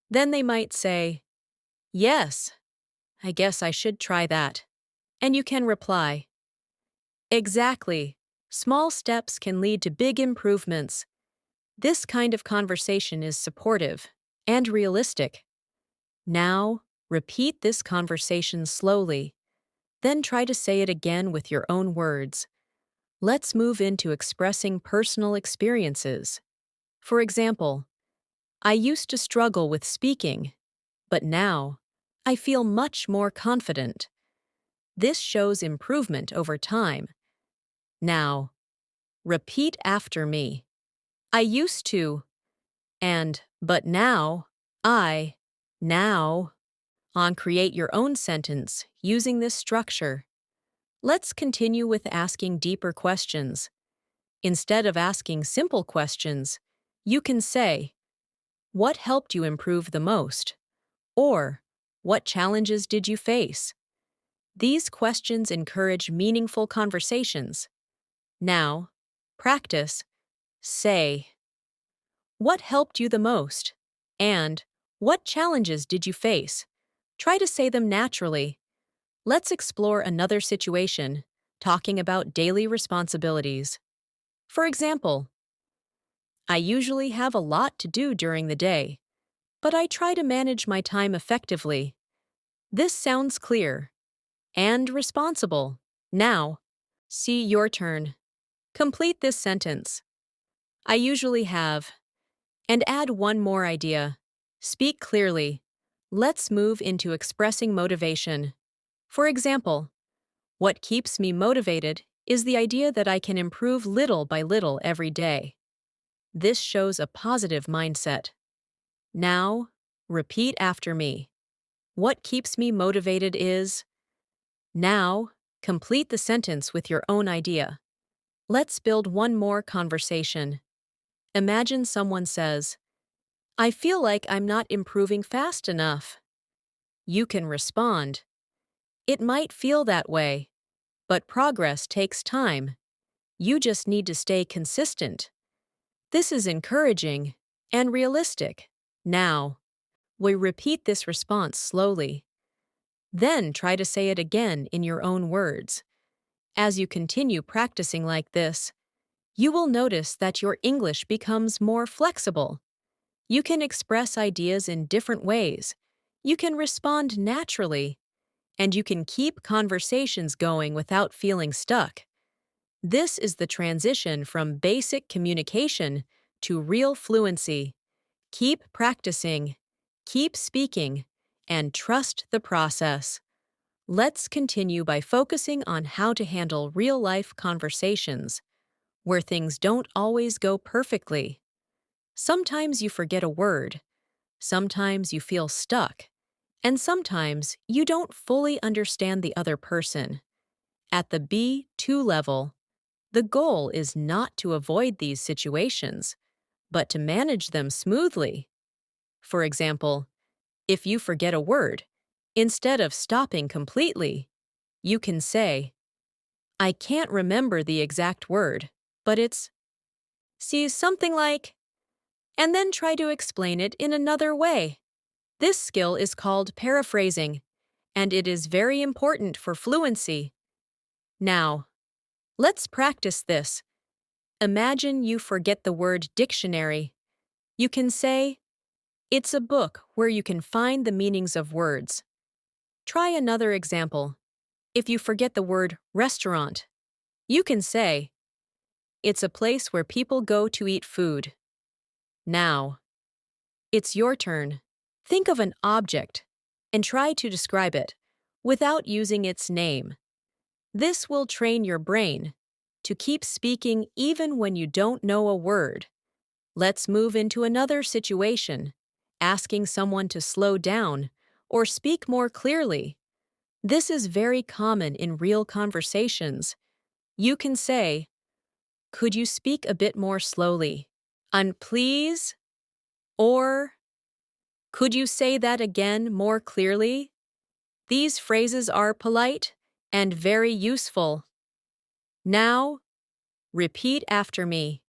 Then they might say, yes, I guess I should try that. And you can reply, exactly. Small steps can lead to big improvements. This kind of conversation is supportive and realistic. Now, repeat this conversation slowly. Then try to say it again with your own words. Let's move into expressing personal experiences. For example, I used to struggle with speaking, but now I feel much more confident. This shows improvement over time. Now, repeat after me. I used to, and but now, now. Create your own sentence using this structure. Let's continue with asking deeper questions. Instead of asking simple questions, you can say, what helped you improve the most? Or, what challenges did you face? These questions encourage meaningful conversations. Now, practice. Say, what helped you the most? And, what challenges did you face? Try to say them naturally. Let's explore another situation, talking about daily responsibilities. For example, I usually have a lot to do during the day, but I try to manage my time effectively. This sounds clear and responsible. Now, see your turn. Complete this sentence. I usually have. And add one more idea. Speak clearly. Let's move into expressing motivation. For example, what keeps me motivated is the idea that I can improve little by little every day. This shows a positive mindset. Now, repeat after me. What keeps me motivated is. Now, complete the sentence with your own idea. Let's build one more conversation. Imagine someone says, I feel like I'm not improving fast enough. You can respond, it might feel that way, but progress takes time. You just need to stay consistent. This is encouraging and realistic. Now, we repeat this response slowly. Then try to say it again in your own words. As you continue practicing like this, you will notice that your English becomes more flexible. You can express ideas in different ways. You can respond naturally. And you can keep conversations going without feeling stuck. This is the transition from basic communication to real fluency. Keep practicing, keep speaking, and trust the process. Let's continue by focusing on how to handle real-life conversations, where things don't always go perfectly. Sometimes you forget a word, sometimes you feel stuck, and sometimes you don't fully understand the other person. At the B2 level, the goal is not to avoid these situations, but to manage them smoothly. For example, if you forget a word, instead of stopping completely, you can say, I can't remember the exact word, but it's see something like, and then try to explain it in another way. This skill is called paraphrasing, and it is very important for fluency. Now, let's practice this. Imagine you forget the word dictionary. You can say, it's a book where you can find the meanings of words. Try another example. If you forget the word restaurant, you can say, it's a place where people go to eat food. Now, it's your turn. Think of an object. and try to describe it without using its name. This will train your brain to keep speaking even when you don't know a word. Let's move into another situation, asking someone to slow down or speak more clearly. This is very common in real conversations. You can say, "Could you speak a bit more slowly? And please?" Or, "Could you say that again more clearly?" These phrases are polite and very useful. Now, repeat after me.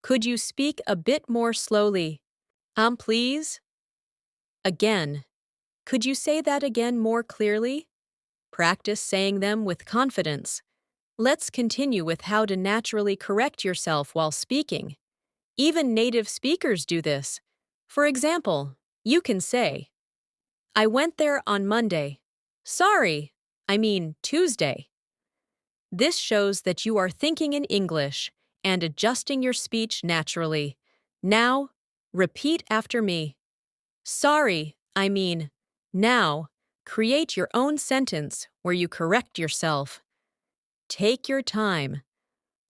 Could you speak a bit more slowly? Please? Again, could you say that again more clearly? Practice saying them with confidence. Let's continue with how to naturally correct yourself while speaking. Even native speakers do this. For example, you can say, "I went there on Monday." Sorry, I mean Tuesday. This shows that you are thinking in English and adjusting your speech naturally. Now, repeat after me. Sorry, I mean. Now, create your own sentence where you correct yourself. Take your time.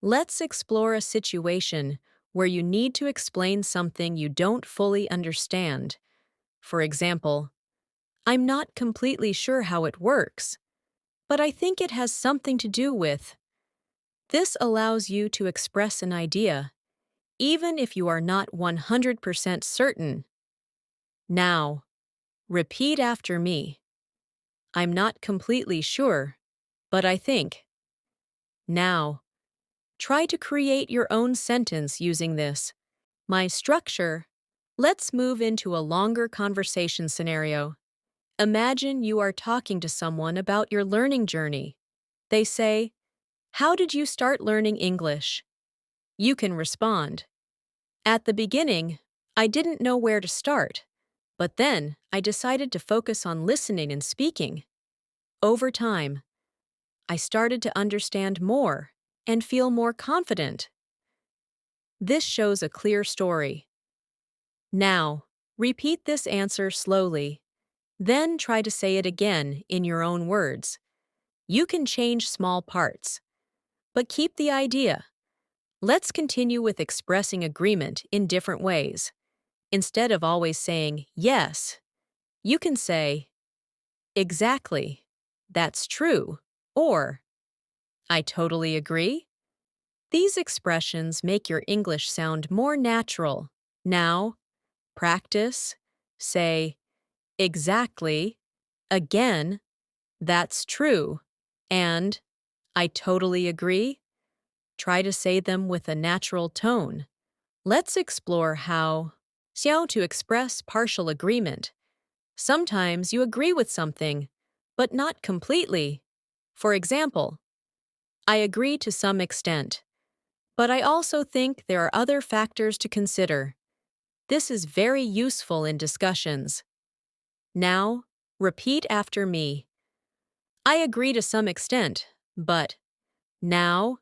Let's explore a situation where you need to explain something you don't fully understand. For example, "I'm not completely sure how it works, but I think it has something to do with." This allows you to express an idea, even if you are not 100% certain. Now, repeat after me. "I'm not completely sure, but I think." Now, try to create your own sentence using this. My structure. Let's move into a longer conversation scenario. Imagine you are talking to someone about your learning journey. They say, "How did you start learning English?" You can respond, "At the beginning, I didn't know where to start, but then I decided to focus on listening and speaking. Over time, I started to understand more and feel more confident." This shows a clear story. Now, repeat this answer slowly. Then try to say it again in your own words. You can change small parts, but keep the idea. Let's continue with expressing agreement in different ways. Instead of always saying yes, you can say, "Exactly, that's true," or "I totally agree." These expressions make your English sound more natural. Now, practice. Say, "Exactly," again, "That's true," and "I totally agree." Try to say them with a natural tone. Let's explore how to express partial agreement. Sometimes you agree with something, but not completely. For example, "I agree to some extent, but I also think there are other factors to consider." This is very useful in discussions. Now, repeat after me. "I agree to some extent, but." Now,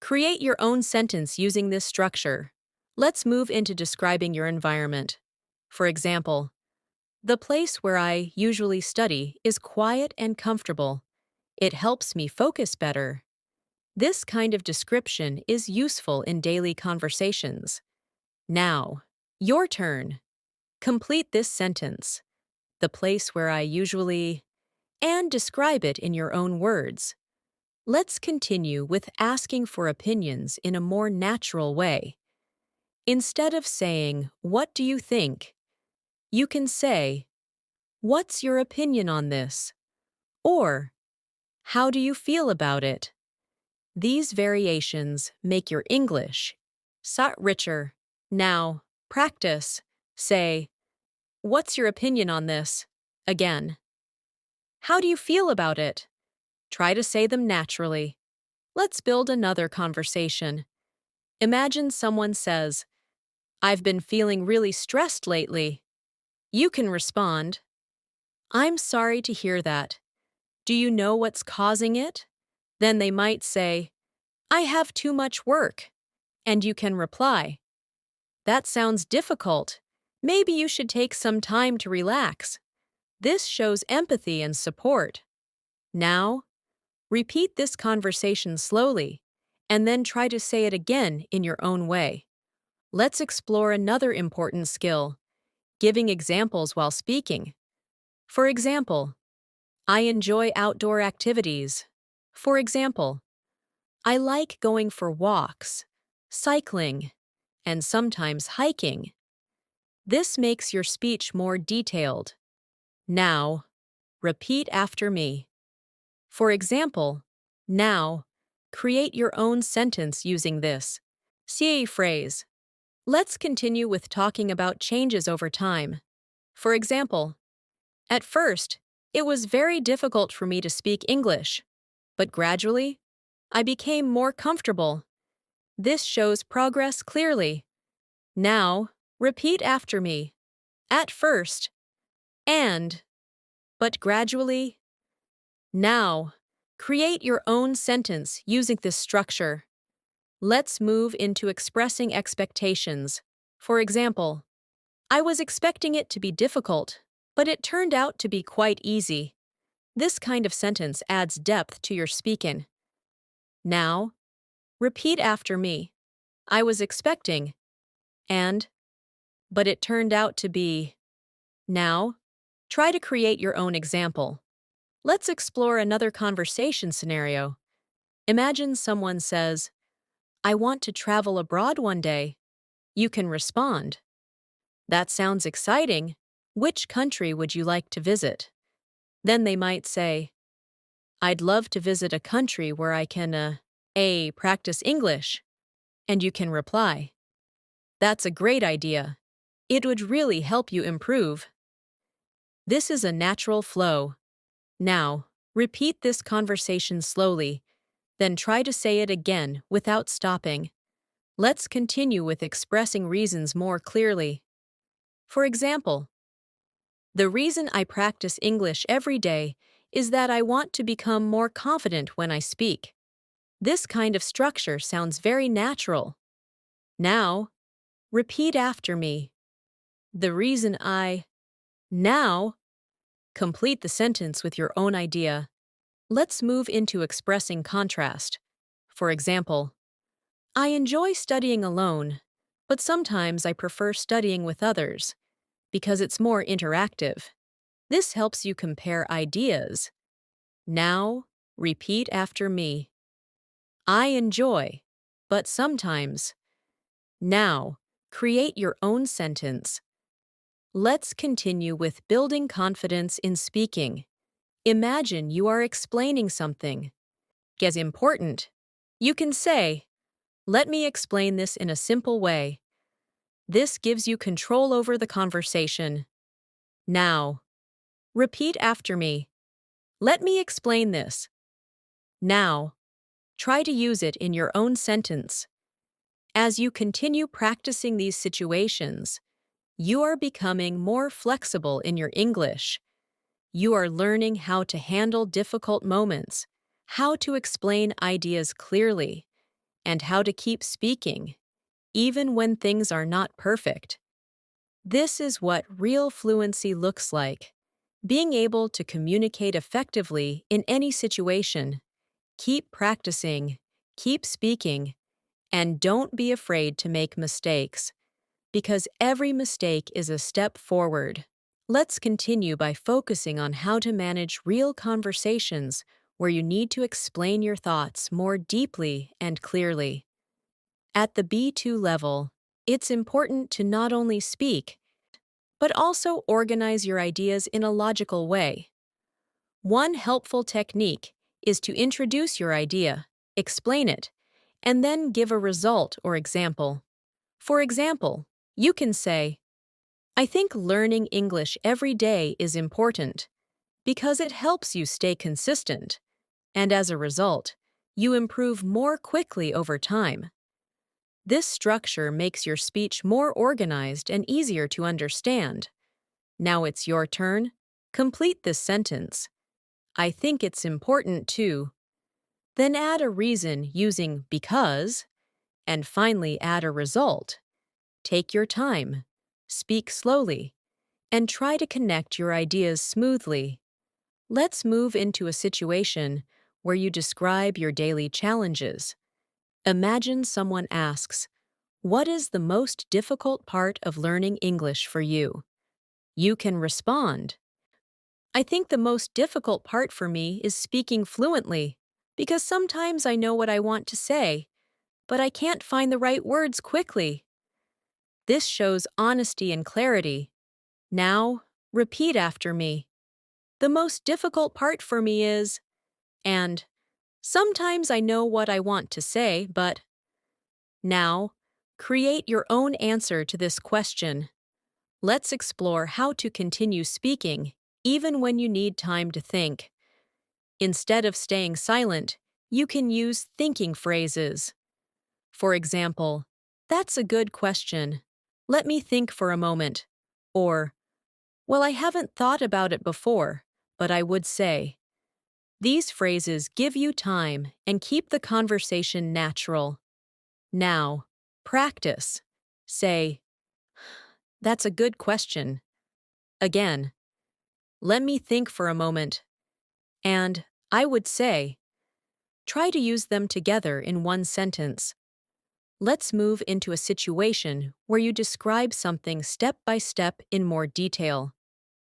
create your own sentence using this structure. Let's move into describing your environment. For example, "The place where I usually study is quiet and comfortable. It helps me focus better." This kind of description is useful in daily conversations. Now, your turn. Complete this sentence. "The place where I usually," and describe it in your own words. Let's continue with asking for opinions in a more natural way. Instead of saying, "What do you think?" you can say, "What's your opinion on this?" or "How do you feel about it?" These variations make your English richer. Now, practice. Say, "What's your opinion on this?" again. "How do you feel about it?" Try to say them naturally. Let's build another conversation. Imagine someone says, "I've been feeling really stressed lately." You can respond, "I'm sorry to hear that. Do you know what's causing it?" Then they might say, "I have too much work." And you can reply, "That sounds difficult. Maybe you should take some time to relax." This shows empathy and support. Now, repeat this conversation slowly, and then try to say it again in your own way. Let's explore another important skill, giving examples while speaking. For example, I enjoy outdoor activities. For example, I like going for walks, cycling, and sometimes hiking. This makes your speech more detailed. Now, repeat after me. For example, now, create your own sentence using this. See a phrase. Let's continue with talking about changes over time. For example, at first, it was very difficult for me to speak English, but gradually, I became more comfortable. This shows progress clearly. Now, repeat after me. At first, and, but gradually. Now, create your own sentence using this structure. Let's move into expressing expectations. For example, I was expecting it to be difficult, but it turned out to be quite easy. This kind of sentence adds depth to your speaking. Now, repeat after me. I was expecting, and, but it turned out to be. Now, try to create your own example. Let's explore another conversation scenario. Imagine someone says, I want to travel abroad one day. You can respond, that sounds exciting. Which country would you like to visit? Then they might say, I'd love to visit a country where I can, practice English. And you can reply, that's a great idea. It would really help you improve. This is a natural flow. Now, repeat this conversation slowly, then try to say it again without stopping. Let's continue with expressing reasons more clearly. For example, the reason I practice English every day is that I want to become more confident when I speak. This kind of structure sounds very natural. Now, repeat after me. The reason I. Now, complete the sentence with your own idea. Let's move into expressing contrast. For example, I enjoy studying alone, but sometimes I prefer studying with others because it's more interactive. This helps you compare ideas. Now, repeat after me. I enjoy, but sometimes. Now, create your own sentence. Let's continue with building confidence in speaking. Imagine you are explaining something. Guess important. You can say, let me explain this in a simple way. This gives you control over the conversation. Now, repeat after me. Let me explain this. Now, try to use it in your own sentence. As you continue practicing these situations, you are becoming more flexible in your English. You are learning how to handle difficult moments, how to explain ideas clearly, and how to keep speaking, even when things are not perfect. This is what real fluency looks like. Being able to communicate effectively in any situation. Keep practicing, keep speaking, and don't be afraid to make mistakes, because every mistake is a step forward. Let's continue by focusing on how to manage real conversations where you need to explain your thoughts more deeply and clearly. At the B2 level, it's important to not only speak, but also organize your ideas in a logical way. One helpful technique is to introduce your idea, explain it, and then give a result or example. For example, you can say, I think learning English every day is important because it helps you stay consistent, and as a result, you improve more quickly over time. This structure makes your speech more organized and easier to understand. Now it's your turn. Complete this sentence. I think it's important too. Then add a reason using because, and finally add a result. Take your time. Speak slowly. and try to connect your ideas smoothly. Let's move into a situation where you describe your daily challenges. Imagine someone asks, "What is the most difficult part of learning English for you?" You can respond, "I think the most difficult part for me is speaking fluently, because sometimes I know what I want to say, but I can't find the right words quickly." This shows honesty and clarity. Now, repeat after me. "The most difficult part for me is," and "sometimes I know what I want to say, but." Now, create your own answer to this question. Let's explore how to continue speaking, even when you need time to think. Instead of staying silent, you can use thinking phrases. For example, "That's a good question. Let me think for a moment." Or, "Well, I haven't thought about it before, but I would say." These phrases give you time and keep the conversation natural. Now, practice. Say, "That's a good question." Again, "Let me think for a moment." And "I would say." Try to use them together in one sentence. Let's move into a situation where you describe something step by step in more detail.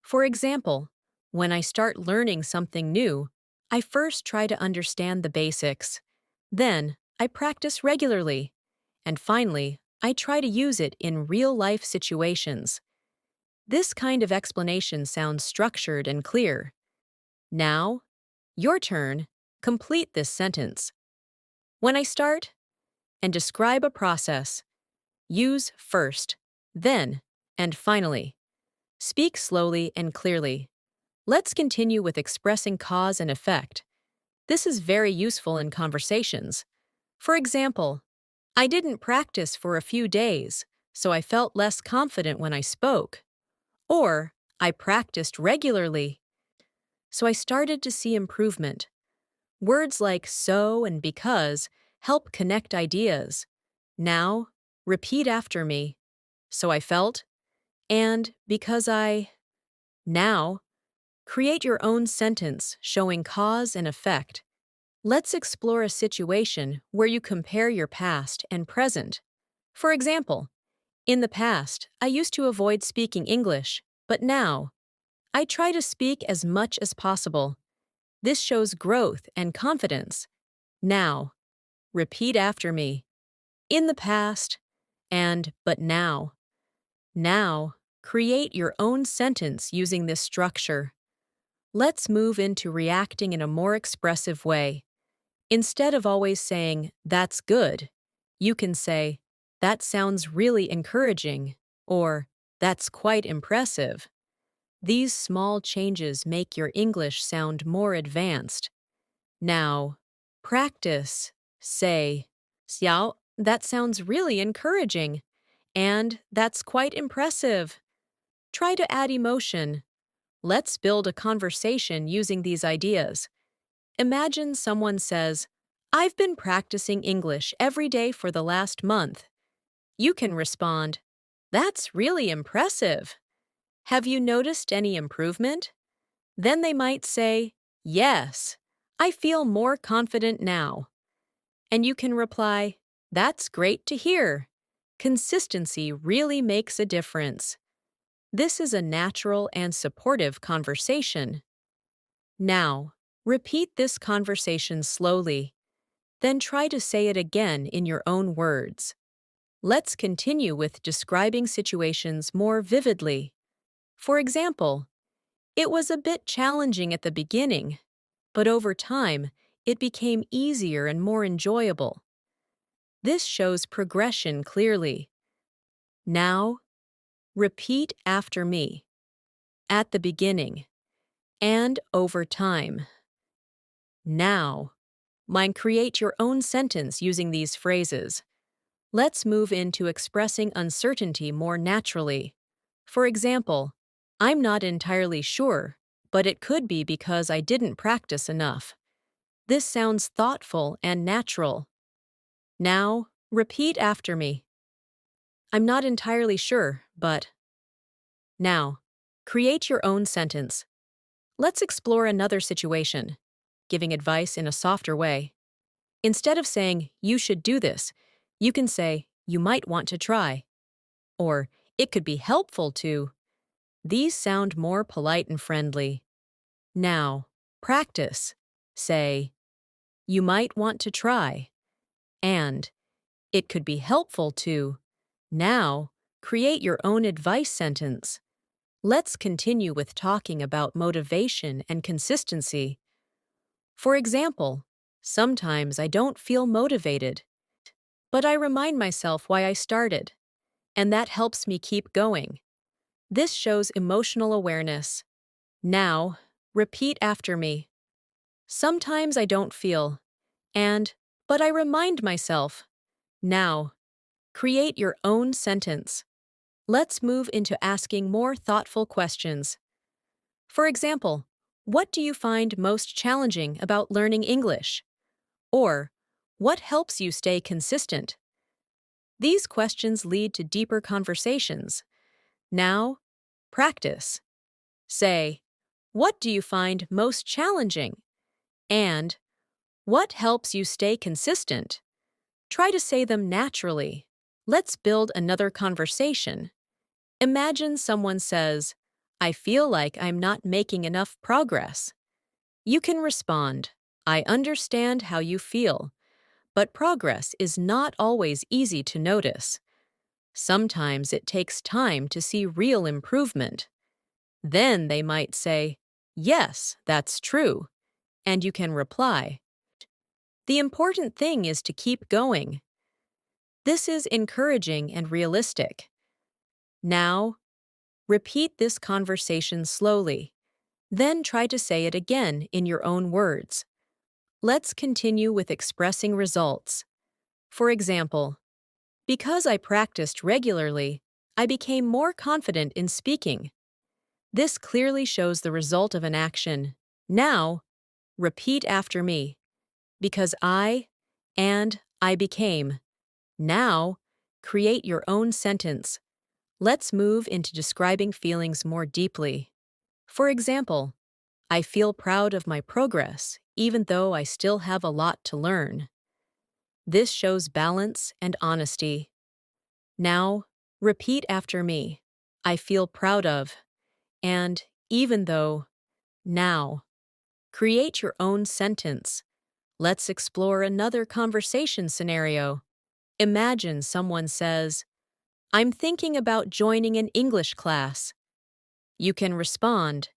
For example, when I start learning something new, I first try to understand the basics. Then, I practice regularly. And finally, I try to use it in real-life situations. This kind of explanation sounds structured and clear. Now, your turn. Complete this sentence. When I start, and describe a process. Use first, then, and finally. Speak slowly and clearly. Let's continue with expressing cause and effect. This is very useful in conversations. For example, "I didn't practice for a few days, so I felt less confident when I spoke." Or, "I practiced regularly, so I started to see improvement." Words like "so" and "because" help connect ideas. Now, repeat after me. "So I felt," and "because I." Now, create your own sentence showing cause and effect. Let's explore a situation where you compare your past and present. For example, "In the past, I used to avoid speaking English, but now, I try to speak as much as possible." This shows growth and confidence. Now, repeat after me. "In the past," and "but now." Now, create your own sentence using this structure. Let's move into reacting in a more expressive way. Instead of always saying, "That's good," you can say, "That sounds really encouraging," or "That's quite impressive." These small changes make your English sound more advanced. Now, practice. Say, "Xiao, that sounds really encouraging," and "That's quite impressive." Try to add emotion. Let's build a conversation using these ideas. Imagine someone says, "I've been practicing English every day for the last month." You can respond, "That's really impressive. Have you noticed any improvement?" Then they might say, "Yes, I feel more confident now." And you can reply, "That's great to hear. Consistency really makes a difference." This is a natural and supportive conversation. Now, repeat this conversation slowly. Then try to say it again in your own words. Let's continue with describing situations more vividly. For example, "It was a bit challenging at the beginning, but over time, it became easier and more enjoyable." This shows progression clearly. Now, repeat after me. "At the beginning," and "over time." Now, create your own sentence using these phrases. Let's move into expressing uncertainty more naturally. For example, "I'm not entirely sure, but it could be because I didn't practice enough." This sounds thoughtful and natural. Now, repeat after me. "I'm not entirely sure, but." Now, create your own sentence. Let's explore another situation, giving advice in a softer way. Instead of saying, you should do this, you can say, you might want to try. Or, it could be helpful to. These sound more polite and friendly. Now, practice. Say, you might want to try. And, it could be helpful to. Now, create your own advice sentence. Let's continue with talking about motivation and consistency. For example, sometimes I don't feel motivated, but I remind myself why I started, and that helps me keep going. This shows emotional awareness. Now, repeat after me. Sometimes I don't feel, but I remind myself. Now, create your own sentence. Let's move into asking more thoughtful questions. For example, what do you find most challenging about learning English? Or, what helps you stay consistent? These questions lead to deeper conversations. Now, practice. Say, what do you find most challenging? And, what helps you stay consistent? Try to say them naturally. Let's build another conversation. Imagine someone says, I feel like I'm not making enough progress. You can respond, I understand how you feel, but progress is not always easy to notice. Sometimes it takes time to see real improvement. Then they might say, yes, that's true, and you can reply, the important thing is to keep going. This is encouraging and realistic. Now, repeat this conversation slowly. Then try to say it again in your own words. Let's continue with expressing results. For example, because I practiced regularly, I became more confident in speaking. This clearly shows the result of an action. Now, repeat after me. Because I became. Now, create your own sentence. Let's move into describing feelings more deeply. For example, I feel proud of my progress, even though I still have a lot to learn. This shows balance and honesty. Now, repeat after me. I feel proud of, and even though. Now, create your own sentence. Let's explore another conversation scenario. Imagine someone says, I'm thinking about joining an English class. You can respond,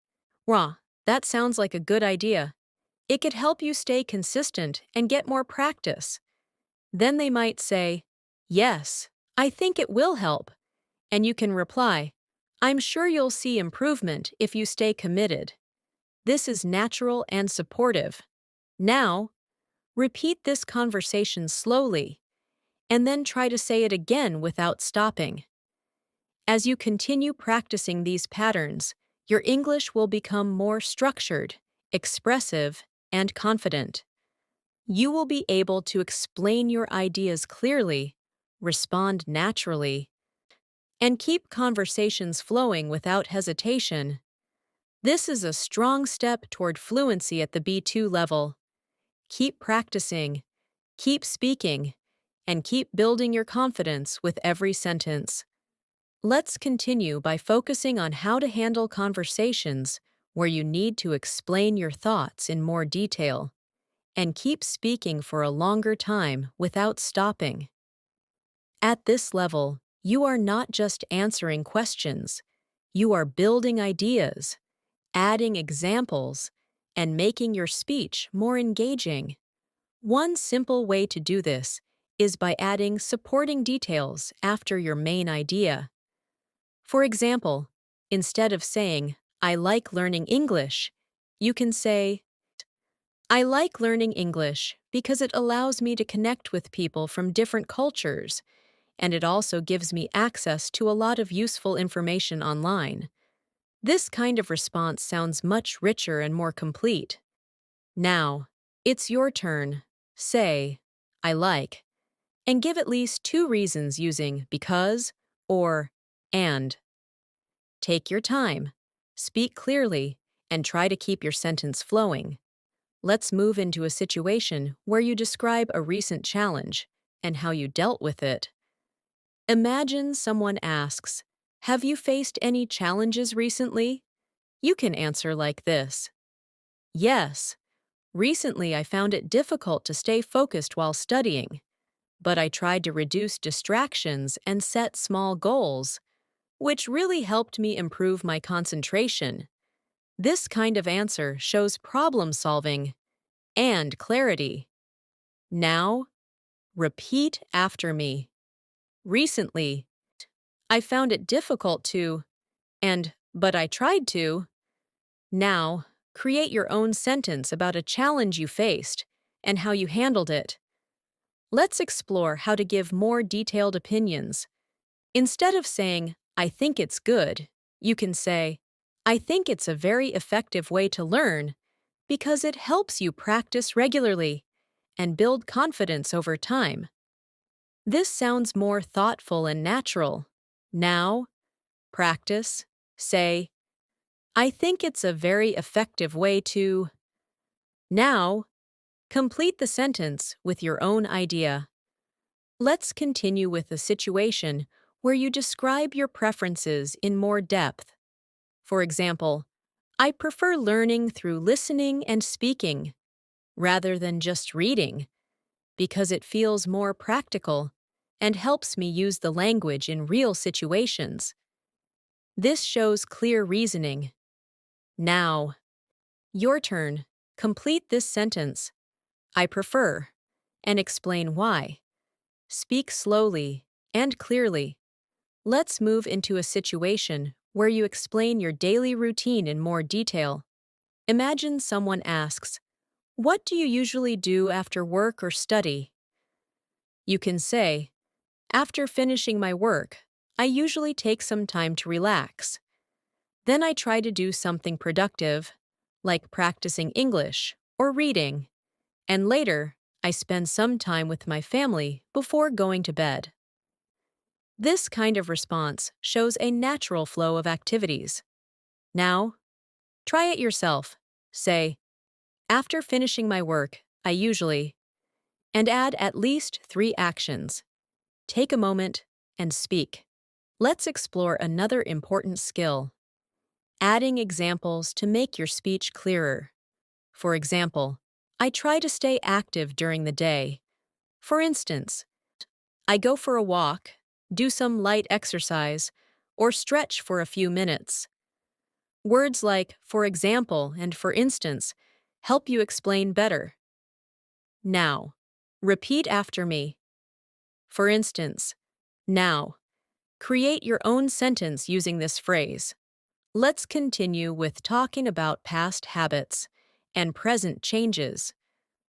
Wah, that sounds like a good idea. It could help you stay consistent and get more practice. Then they might say, yes, I think it will help. And you can reply, I'm sure you'll see improvement if you stay committed. This is natural and supportive. Now, repeat this conversation slowly, and then try to say it again without stopping. As you continue practicing these patterns, your English will become more structured, expressive, and confident. You will be able to explain your ideas clearly, respond naturally, and keep conversations flowing without hesitation. This is a strong step toward fluency at the B2 level. Keep practicing, keep speaking, and keep building your confidence with every sentence. Let's continue by focusing on how to handle conversations where you need to explain your thoughts in more detail, and keep speaking for a longer time without stopping. At this level, you are not just answering questions, you are building ideas, adding examples, and making your speech more engaging. One simple way to do this is by adding supporting details after your main idea. For example, instead of saying, I like learning English, you can say, I like learning English because it allows me to connect with people from different cultures, and it also gives me access to a lot of useful information online. This kind of response sounds much richer and more complete. Now, it's your turn. Say, I like, and give at least 2 reasons using because or and. Take your time. Speak clearly and try to keep your sentence flowing. Let's move into a situation where you describe a recent challenge and how you dealt with it. Imagine someone asks, "Have you faced any challenges recently?" You can answer like this: "Yes, recently I found it difficult to stay focused while studying, but I tried to reduce distractions and set small goals, which really helped me improve my concentration." This kind of answer shows problem solving and clarity. Now, repeat after me. Recently, I found it difficult to, but I tried to. Now, create your own sentence about a challenge you faced and how you handled it. Let's explore how to give more detailed opinions. Instead of saying, "I think it's good," you can say, "I think it's a very effective way to learn because it helps you practice regularly and build confidence over time." This sounds more thoughtful and natural. Now, practice. Say, "I think it's a very effective way to." Now, complete the sentence with your own idea. Let's continue with a situation where you describe your preferences in more depth. For example, "I prefer learning through listening and speaking rather than just reading because it feels more practical and helps me use the language in real situations." This shows clear reasoning. Now, your turn. Complete this sentence. "I prefer," and explain why. Speak slowly and clearly. Let's move into a situation where you explain your daily routine in more detail. Imagine someone asks, "What do you usually do after work or study?" You can say, "After finishing my work, I usually take some time to relax. Then I try to do something productive, like practicing English or reading. And later, I spend some time with my family before going to bed." This kind of response shows a natural flow of activities. Now, try it yourself. Say, "After finishing my work, I usually," and add at least 3 actions. Take a moment and speak. Let's explore another important skill: adding examples to make your speech clearer. For example, "I try to stay active during the day." For instance, "I go for a walk, do some light exercise, or stretch for a few minutes." Words like "for example" and "for instance" help you explain better. Now, repeat after me. For instance, now, create your own sentence using this phrase. Let's continue with talking about past habits and present changes.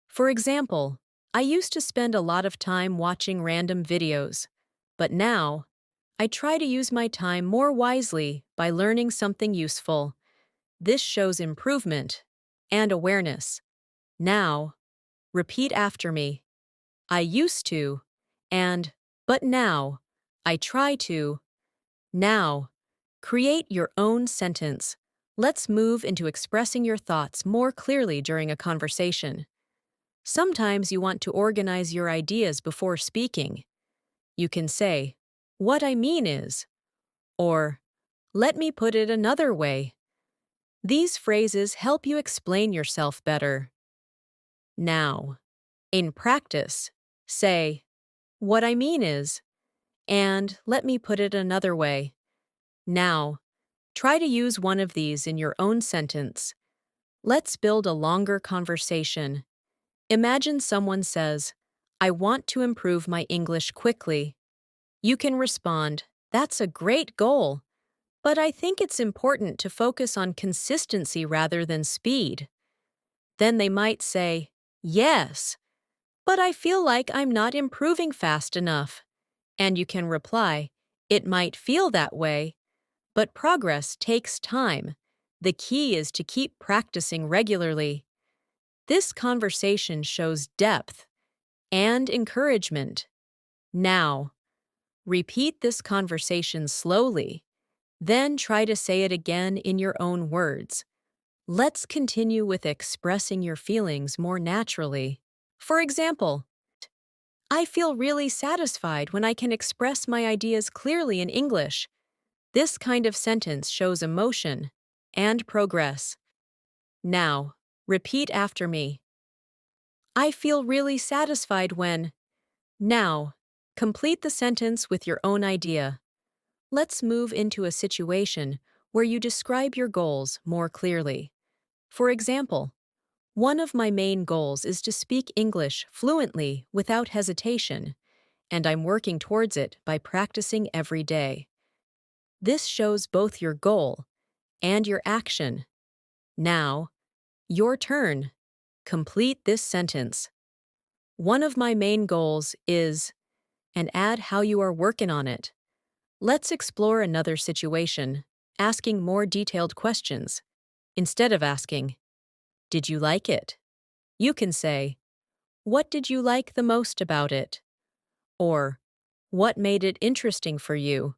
For example, "I used to spend a lot of time watching random videos, but now I try to use my time more wisely by learning something useful." This shows improvement and awareness. Now, repeat after me. "I used to," but now, "I try to." Now, create your own sentence. Let's move into expressing your thoughts more clearly during a conversation. Sometimes you want to organize your ideas before speaking. You can say, "What I mean is," or "Let me put it another way." These phrases help you explain yourself better. Now, in practice, say, "What I mean is," and "Let me put it another way." Now, try to use one of these in your own sentence. Let's build a longer conversation. Imagine someone says, "I want to improve my English quickly." You can respond, "That's a great goal, but I think it's important to focus on consistency rather than speed." Then they might say, "Yes, but I feel like I'm not improving fast enough." And you can reply, "It might feel that way, but progress takes time. The key is to keep practicing regularly." This conversation shows depth and encouragement. Now, repeat this conversation slowly. Then try to say it again in your own words. Let's continue with expressing your feelings more naturally. For example, I feel really satisfied when I can express my ideas clearly in English. This kind of sentence shows emotion and progress. Now, repeat after me. I feel really satisfied when. Now, complete the sentence with your own idea. Let's move into a situation where you describe your goals more clearly. For example, one of my main goals is to speak English fluently without hesitation, and I'm working towards it by practicing every day. This shows both your goal and your action. Now, your turn. Complete this sentence. One of my main goals is, and add how you are working on it. Let's explore another situation, asking more detailed questions. Instead of asking, did you like it? You can say, what did you like the most about it? Or, what made it interesting for you?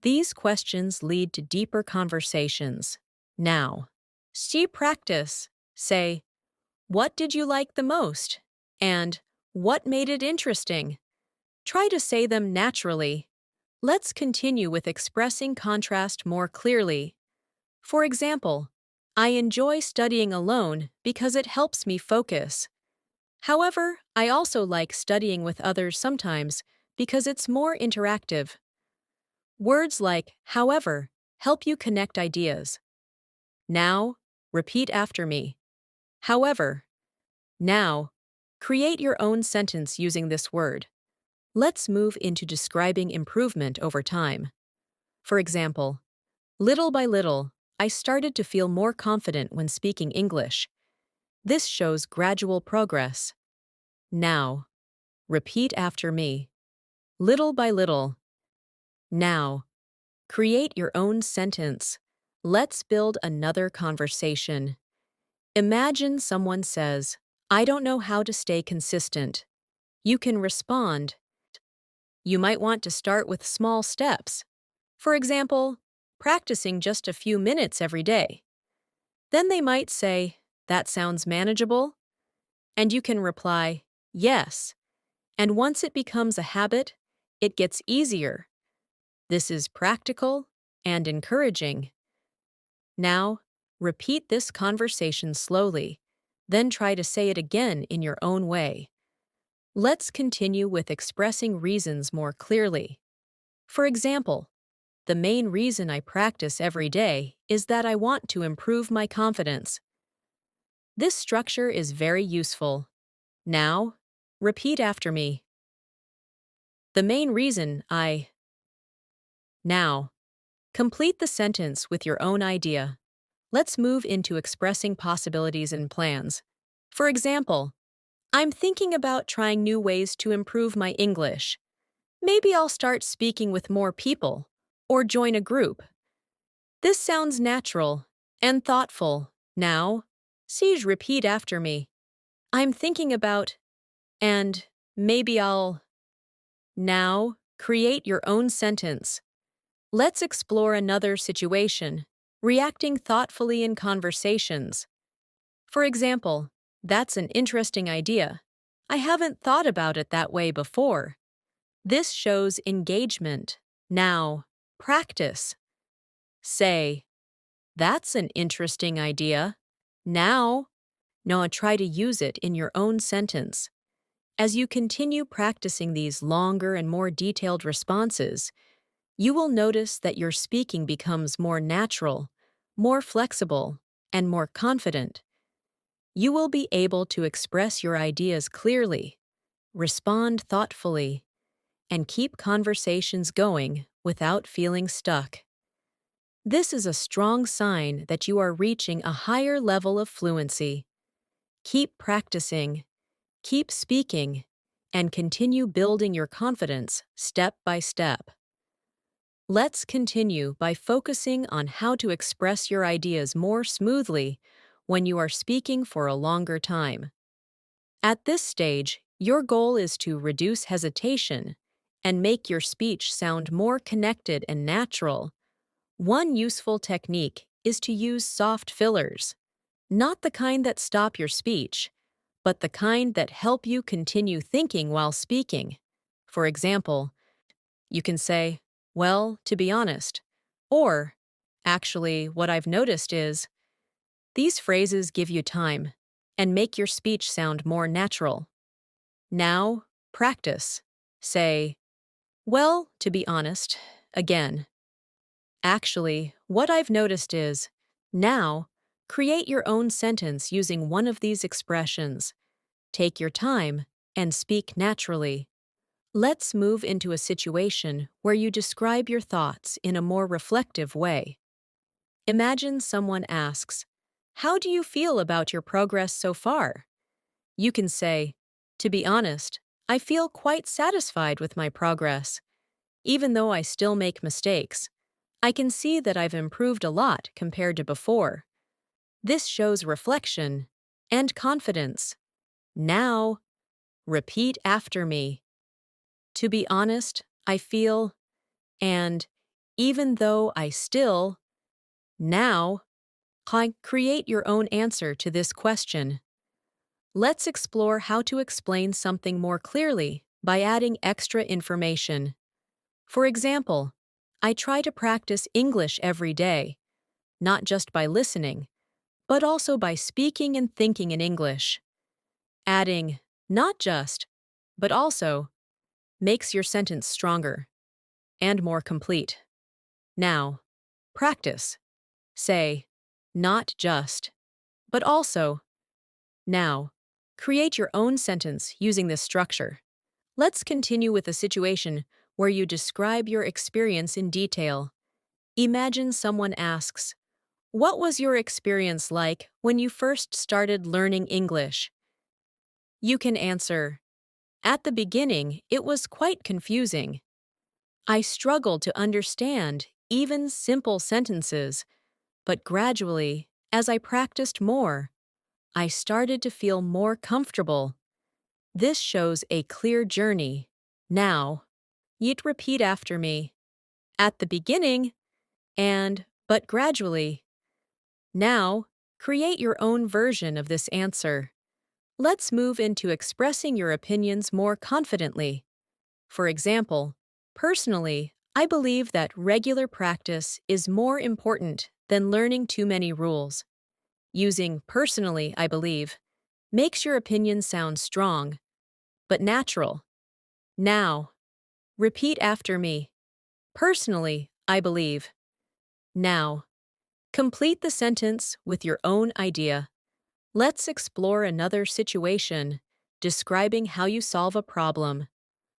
These questions lead to deeper conversations. Now, see practice. Say, what did you like the most? And, what made it interesting? Try to say them naturally. Let's continue with expressing contrast more clearly. For example, I enjoy studying alone because it helps me focus. However, I also like studying with others sometimes because it's more interactive. Words like however help you connect ideas. Now, repeat after me. However. Now, create your own sentence using this word. Let's move into describing improvement over time. For example, little by little, I started to feel more confident when speaking English. This shows gradual progress. Now, repeat after me. Little by little. Now, create your own sentence. Let's build another conversation. Imagine someone says, I don't know how to stay consistent. You can respond. You might want to start with small steps. For example, practicing just a few minutes every day. Then they might say, that sounds manageable? And you can reply, yes. And once it becomes a habit, it gets easier. This is practical and encouraging. Now, repeat this conversation slowly, then try to say it again in your own way. Let's continue with expressing reasons more clearly. For example, the main reason I practice every day is that I want to improve my confidence. This structure is very useful. Now, repeat after me. The main reason I. Now, complete the sentence with your own idea. Let's move into expressing possibilities and plans. For example, I'm thinking about trying new ways to improve my English. Maybe I'll start speaking with more people or join a group. This sounds natural and thoughtful. Now, Siege, repeat after me. I'm thinking about, and maybe I'll. Now, create your own sentence. Let's explore another situation, reacting thoughtfully in conversations. For example, that's an interesting idea. I haven't thought about it that way before. This shows engagement. Now, practice. Say, that's an interesting idea. Now, try to use it in your own sentence. As you continue practicing these longer and more detailed responses, you will notice that your speaking becomes more natural, more flexible, and more confident. You will be able to express your ideas clearly, respond thoughtfully, and keep conversations going without feeling stuck. This is a strong sign that you are reaching a higher level of fluency. Keep practicing, keep speaking, and continue building your confidence step by step. Let's continue by focusing on how to express your ideas more smoothly when you are speaking for a longer time. At this stage, your goal is to reduce hesitation and make your speech sound more connected and natural. One useful technique is to use soft fillers, not the kind that stop your speech, but the kind that help you continue thinking while speaking. For example, you can say, "Well, to be honest," or, "Actually, what I've noticed is," these phrases give you time and make your speech sound more natural. Now, practice. Say, "Well, to be honest," again. "Actually, what I've noticed is," now, create your own sentence using one of these expressions. Take your time and speak naturally. Let's move into a situation where you describe your thoughts in a more reflective way. Imagine someone asks, "How do you feel about your progress so far?" You can say, "To be honest, I feel quite satisfied with my progress. Even though I still make mistakes, I can see that I've improved a lot compared to before." This shows reflection and confidence. Now, repeat after me. To be honest, I feel, and even though I still, now, create your own answer to this question. Let's explore how to explain something more clearly by adding extra information. For example, I try to practice English every day, not just by listening, but also by speaking and thinking in English. Adding not just, but also makes your sentence stronger and more complete. Now, practice. Say, not just, but also. Now, create your own sentence using this structure. Let's continue with a situation where you describe your experience in detail. Imagine someone asks, "What was your experience like when you first started learning English?" You can answer, "At the beginning, it was quite confusing. I struggled to understand even simple sentences, but gradually, as I practiced more, I started to feel more comfortable." This shows a clear journey. Now, you'd repeat after me. At the beginning, and but gradually. Now, create your own version of this answer. Let's move into expressing your opinions more confidently. For example, personally, I believe that regular practice is more important than learning too many rules. Using "personally, I believe" makes your opinion sound strong, but natural. Now, repeat after me. Personally, I believe. Now, complete the sentence with your own idea. Let's explore another situation, describing how you solve a problem.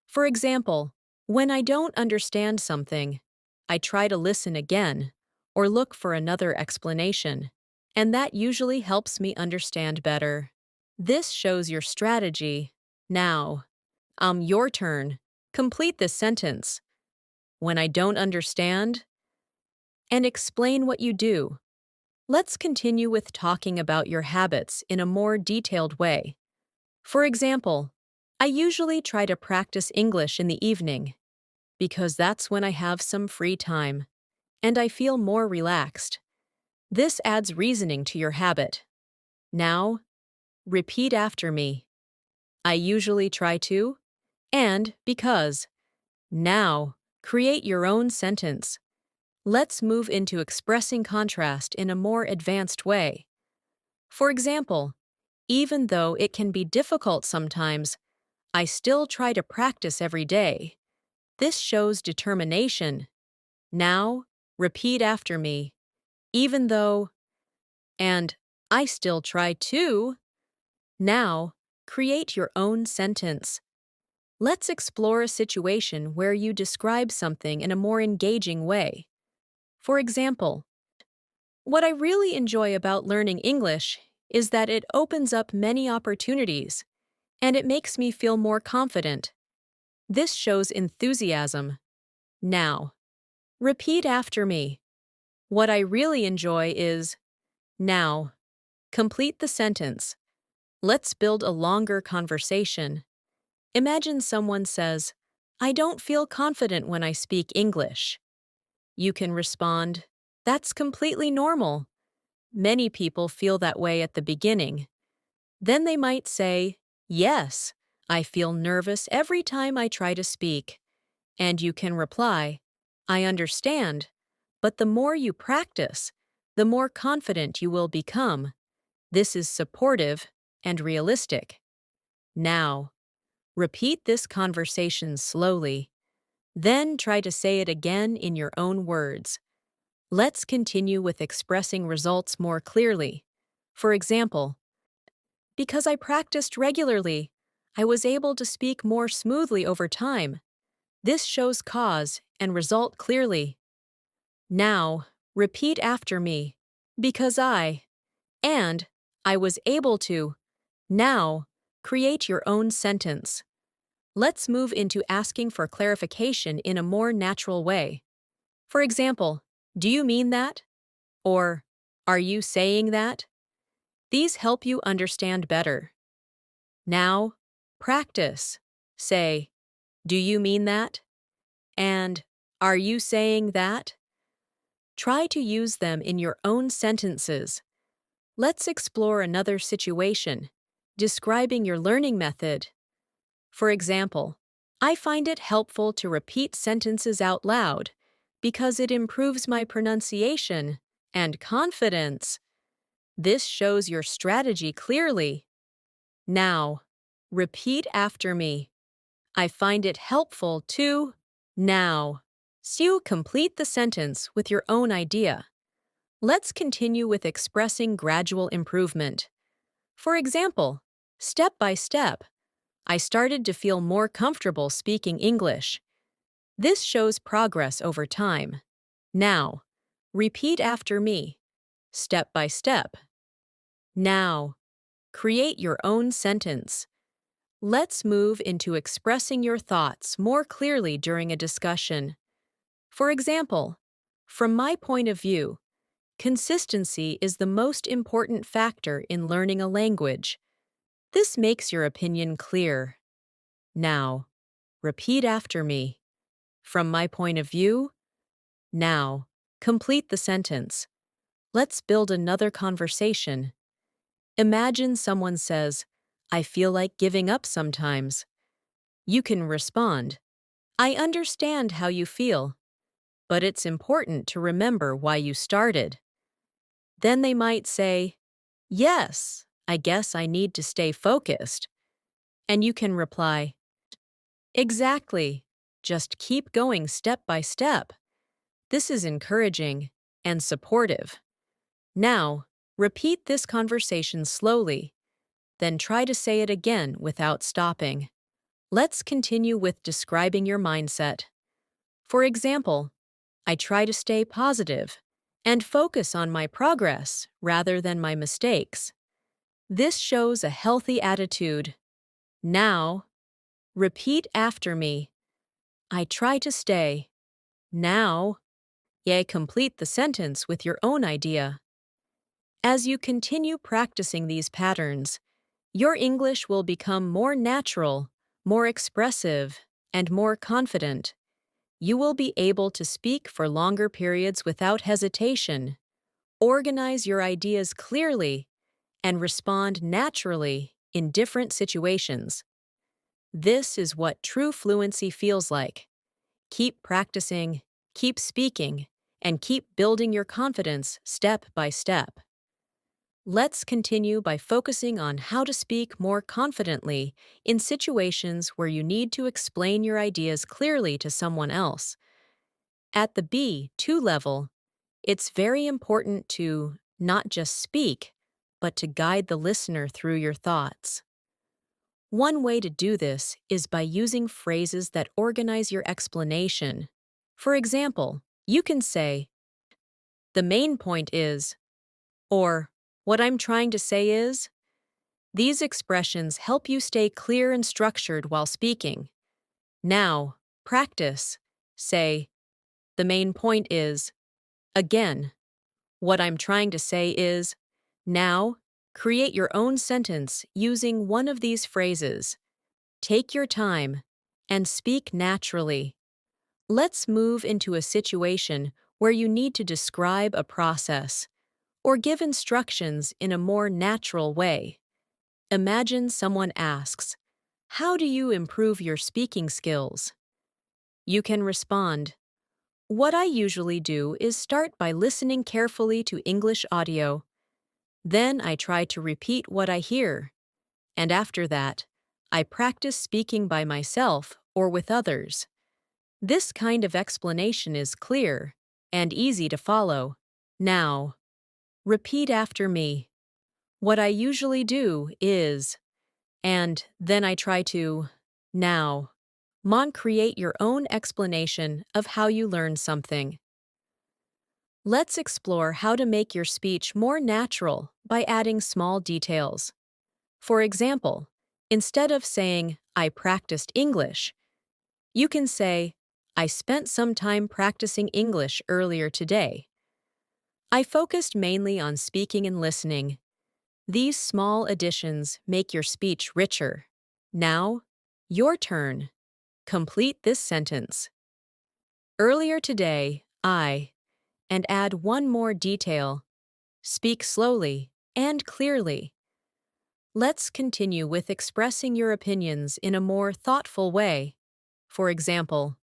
For example, when I don't understand something, I try to listen again or look for another explanation, and that usually helps me understand better. This shows your strategy. Now, your turn. Complete this sentence. When I don't understand, and explain what you do. Let's continue with talking about your habits in a more detailed way. For example, I usually try to practice English in the evening because that's when I have some free time and I feel more relaxed. This adds reasoning to your habit. Now, repeat after me. I usually try to, and because. Now, create your own sentence. Let's move into expressing contrast in a more advanced way. For example, even though it can be difficult sometimes, I still try to practice every day. This shows determination. Now, repeat after me. Even though, and I still try to. Now, create your own sentence. Let's explore a situation where you describe something in a more engaging way. For example, what I really enjoy about learning English is that it opens up many opportunities, and it makes me feel more confident. This shows enthusiasm. Now, repeat after me. What I really enjoy is. Now, complete the sentence. Let's build a longer conversation. Imagine someone says, "I don't feel confident when I speak English." You can respond, "That's completely normal." Many people feel that way at the beginning. Then they might say, "Yes, I feel nervous every time I try to speak." And you can reply, "I understand, but the more you practice, the more confident you will become." This is supportive and realistic. Now, repeat this conversation slowly. Then try to say it again in your own words. Let's continue with expressing results more clearly. For example, because I practiced regularly, I was able to speak more smoothly over time. This shows cause and result clearly. Now, repeat after me. Because and I was able to. Now, create your own sentence. Let's move into asking for clarification in a more natural way. For example, do you mean that? Or, are you saying that? These help you understand better. Now, practice. Say, do you mean that? And, are you saying that? Try to use them in your own sentences. Let's explore another situation, describing your learning method. For example, I find it helpful to repeat sentences out loud because it improves my pronunciation and confidence. This shows your strategy clearly. Now, repeat after me. I find it helpful to. Now, so you complete the sentence with your own idea. Let's continue with expressing gradual improvement. For example, step by step, I started to feel more comfortable speaking English. This shows progress over time. Now, repeat after me, step by step. Now, create your own sentence. Let's move into expressing your thoughts more clearly during a discussion. For example, from my point of view, consistency is the most important factor in learning a language. This makes your opinion clear. Now, repeat after me. From my point of view. Now, complete the sentence. Let's build another conversation. Imagine someone says, "I feel like giving up sometimes." You can respond, "I understand how you feel, but it's important to remember why you started." Then they might say, "Yes, I guess I need to stay focused." And you can reply, "Exactly. Just keep going step by step." This is encouraging and supportive. Now, repeat this conversation slowly, then try to say it again without stopping. Let's continue with describing your mindset. For example, I try to stay positive and focus on my progress rather than my mistakes. This shows a healthy attitude. Now, repeat after me. I try to stay. Now, complete the sentence with your own idea. As you continue practicing these patterns, your English will become more natural, more expressive, and more confident. You will be able to speak for longer periods without hesitation, organize your ideas clearly, and respond naturally in different situations. This is what true fluency feels like. Keep practicing, keep speaking, and keep building your confidence step by step. Let's continue by focusing on how to speak more confidently in situations where you need to explain your ideas clearly to someone else. At the B2 level, it's very important to not just speak, but to guide the listener through your thoughts. One way to do this is by using phrases that organize your explanation. For example, you can say, "The main point is," or "What I'm trying to say is." These expressions help you stay clear and structured while speaking. Now, practice. Say, "The main point is," again. "What I'm trying to say is." Now, create your own sentence using one of these phrases. Take your time and speak naturally. Let's move into a situation where you need to describe a process or give instructions in a more natural way. Imagine someone asks, "How do you improve your speaking skills?" You can respond, "What I usually do is start by listening carefully to English audio. Then I try to repeat what I hear. And after that, I practice speaking by myself or with others." This kind of explanation is clear and easy to follow. Now, repeat after me. What I usually do is, and then I try to, now. Create your own explanation of how you learn something. Let's explore how to make your speech more natural by adding small details. For example, instead of saying, "I practiced English," you can say, "I spent some time practicing English earlier today. I focused mainly on speaking and listening." These small additions make your speech richer. Now, your turn. Complete this sentence. Earlier today, and add one more detail. Speak slowly and clearly. Let's continue with expressing your opinions in a more thoughtful way. For example,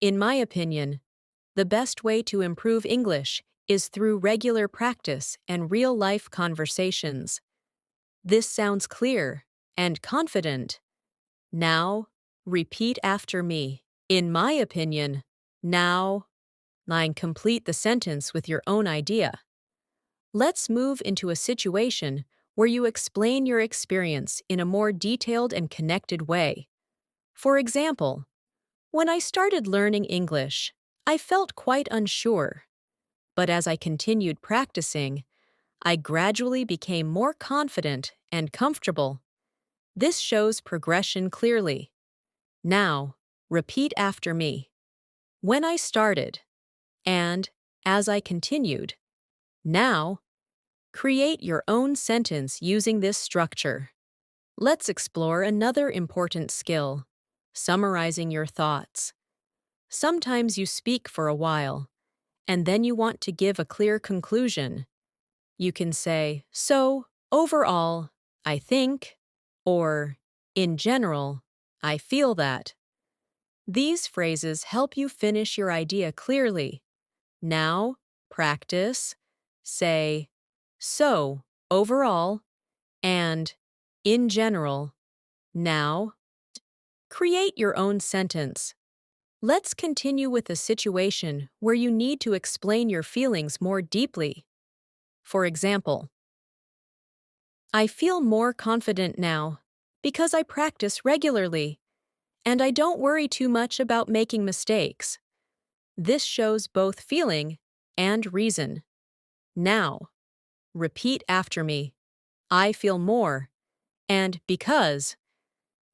in my opinion, the best way to improve English is through regular practice and real-life conversations. This sounds clear and confident. Now, repeat after me. In my opinion, now. Complete the sentence with your own idea. Let's move into a situation where you explain your experience in a more detailed and connected way. For example, when I started learning English, I felt quite unsure. But as I continued practicing, I gradually became more confident and comfortable. This shows progression clearly. Now, repeat after me. When I started, and as I continued. Now, create your own sentence using this structure. Let's explore another important skill, summarizing your thoughts. Sometimes you speak for a while, and then you want to give a clear conclusion. You can say, "So, overall, I think," or, "In general, I feel that." These phrases help you finish your idea clearly. Now, practice. Say, "So, overall," and "in general." Now, create your own sentence. Let's continue with a situation where you need to explain your feelings more deeply. For example, I feel more confident now because I practice regularly, and I don't worry too much about making mistakes. This shows both feeling and reason. Now, repeat after me. I feel more, and because.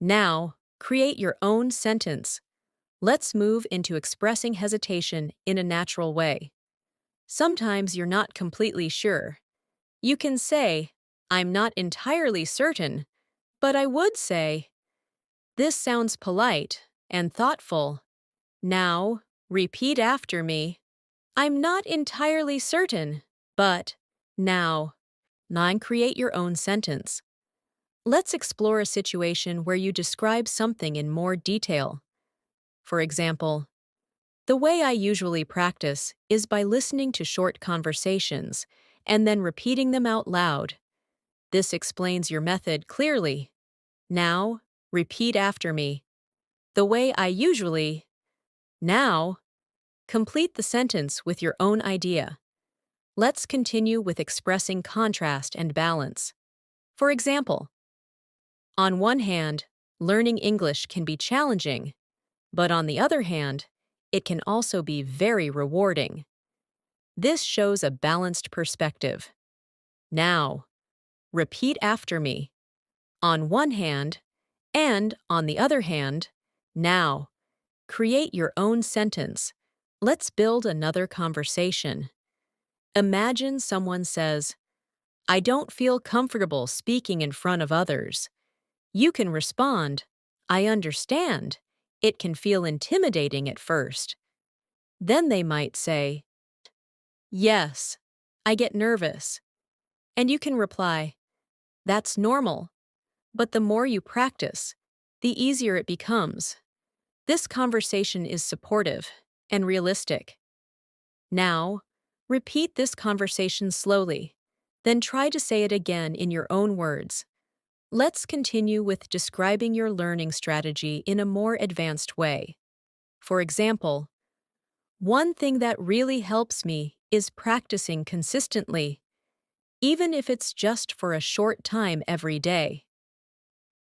Now, create your own sentence. Let's move into expressing hesitation in a natural way. Sometimes you're not completely sure. You can say, "I'm not entirely certain," but I would say, "This sounds polite and thoughtful." Now, repeat after me. I'm not entirely certain, but. Now, create your own sentence. Let's explore a situation where you describe something in more detail. For example, the way I usually practice is by listening to short conversations and then repeating them out loud. This explains your method clearly. Now, repeat after me. The way I usually. Now, complete the sentence with your own idea. Let's continue with expressing contrast and balance. For example, on one hand, learning English can be challenging, but on the other hand, it can also be very rewarding. This shows a balanced perspective. Now, repeat after me. On one hand, and on the other hand, now. Create your own sentence. Let's build another conversation. Imagine someone says, "I don't feel comfortable speaking in front of others." You can respond, "I understand. It can feel intimidating at first." Then they might say, yes, I get nervous. And you can reply, that's normal. But the more you practice, the easier it becomes. This conversation is supportive and realistic. Now, repeat this conversation slowly. Then try to say it again in your own words. Let's continue with describing your learning strategy in a more advanced way. For example, one thing that really helps me is practicing consistently, even if it's just for a short time every day.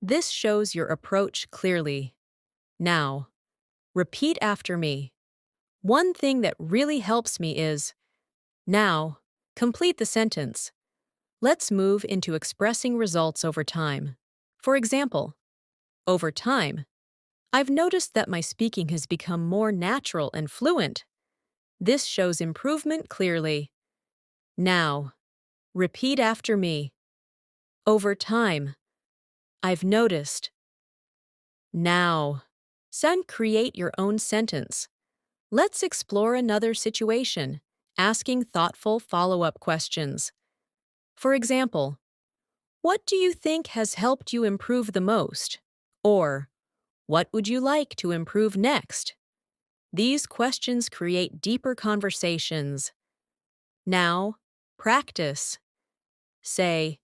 This shows your approach clearly. Now, repeat after me. One thing that really helps me is, now, complete the sentence. Let's move into expressing results over time. For example, over time, I've noticed that my speaking has become more natural and fluent. This shows improvement clearly. Now, repeat after me. Over time, I've noticed. Now, son, create your own sentence. Let's explore another situation, asking thoughtful follow-up questions. For example, what do you think has helped you improve the most? Or, what would you like to improve next? These questions create deeper conversations. Now, practice. Say,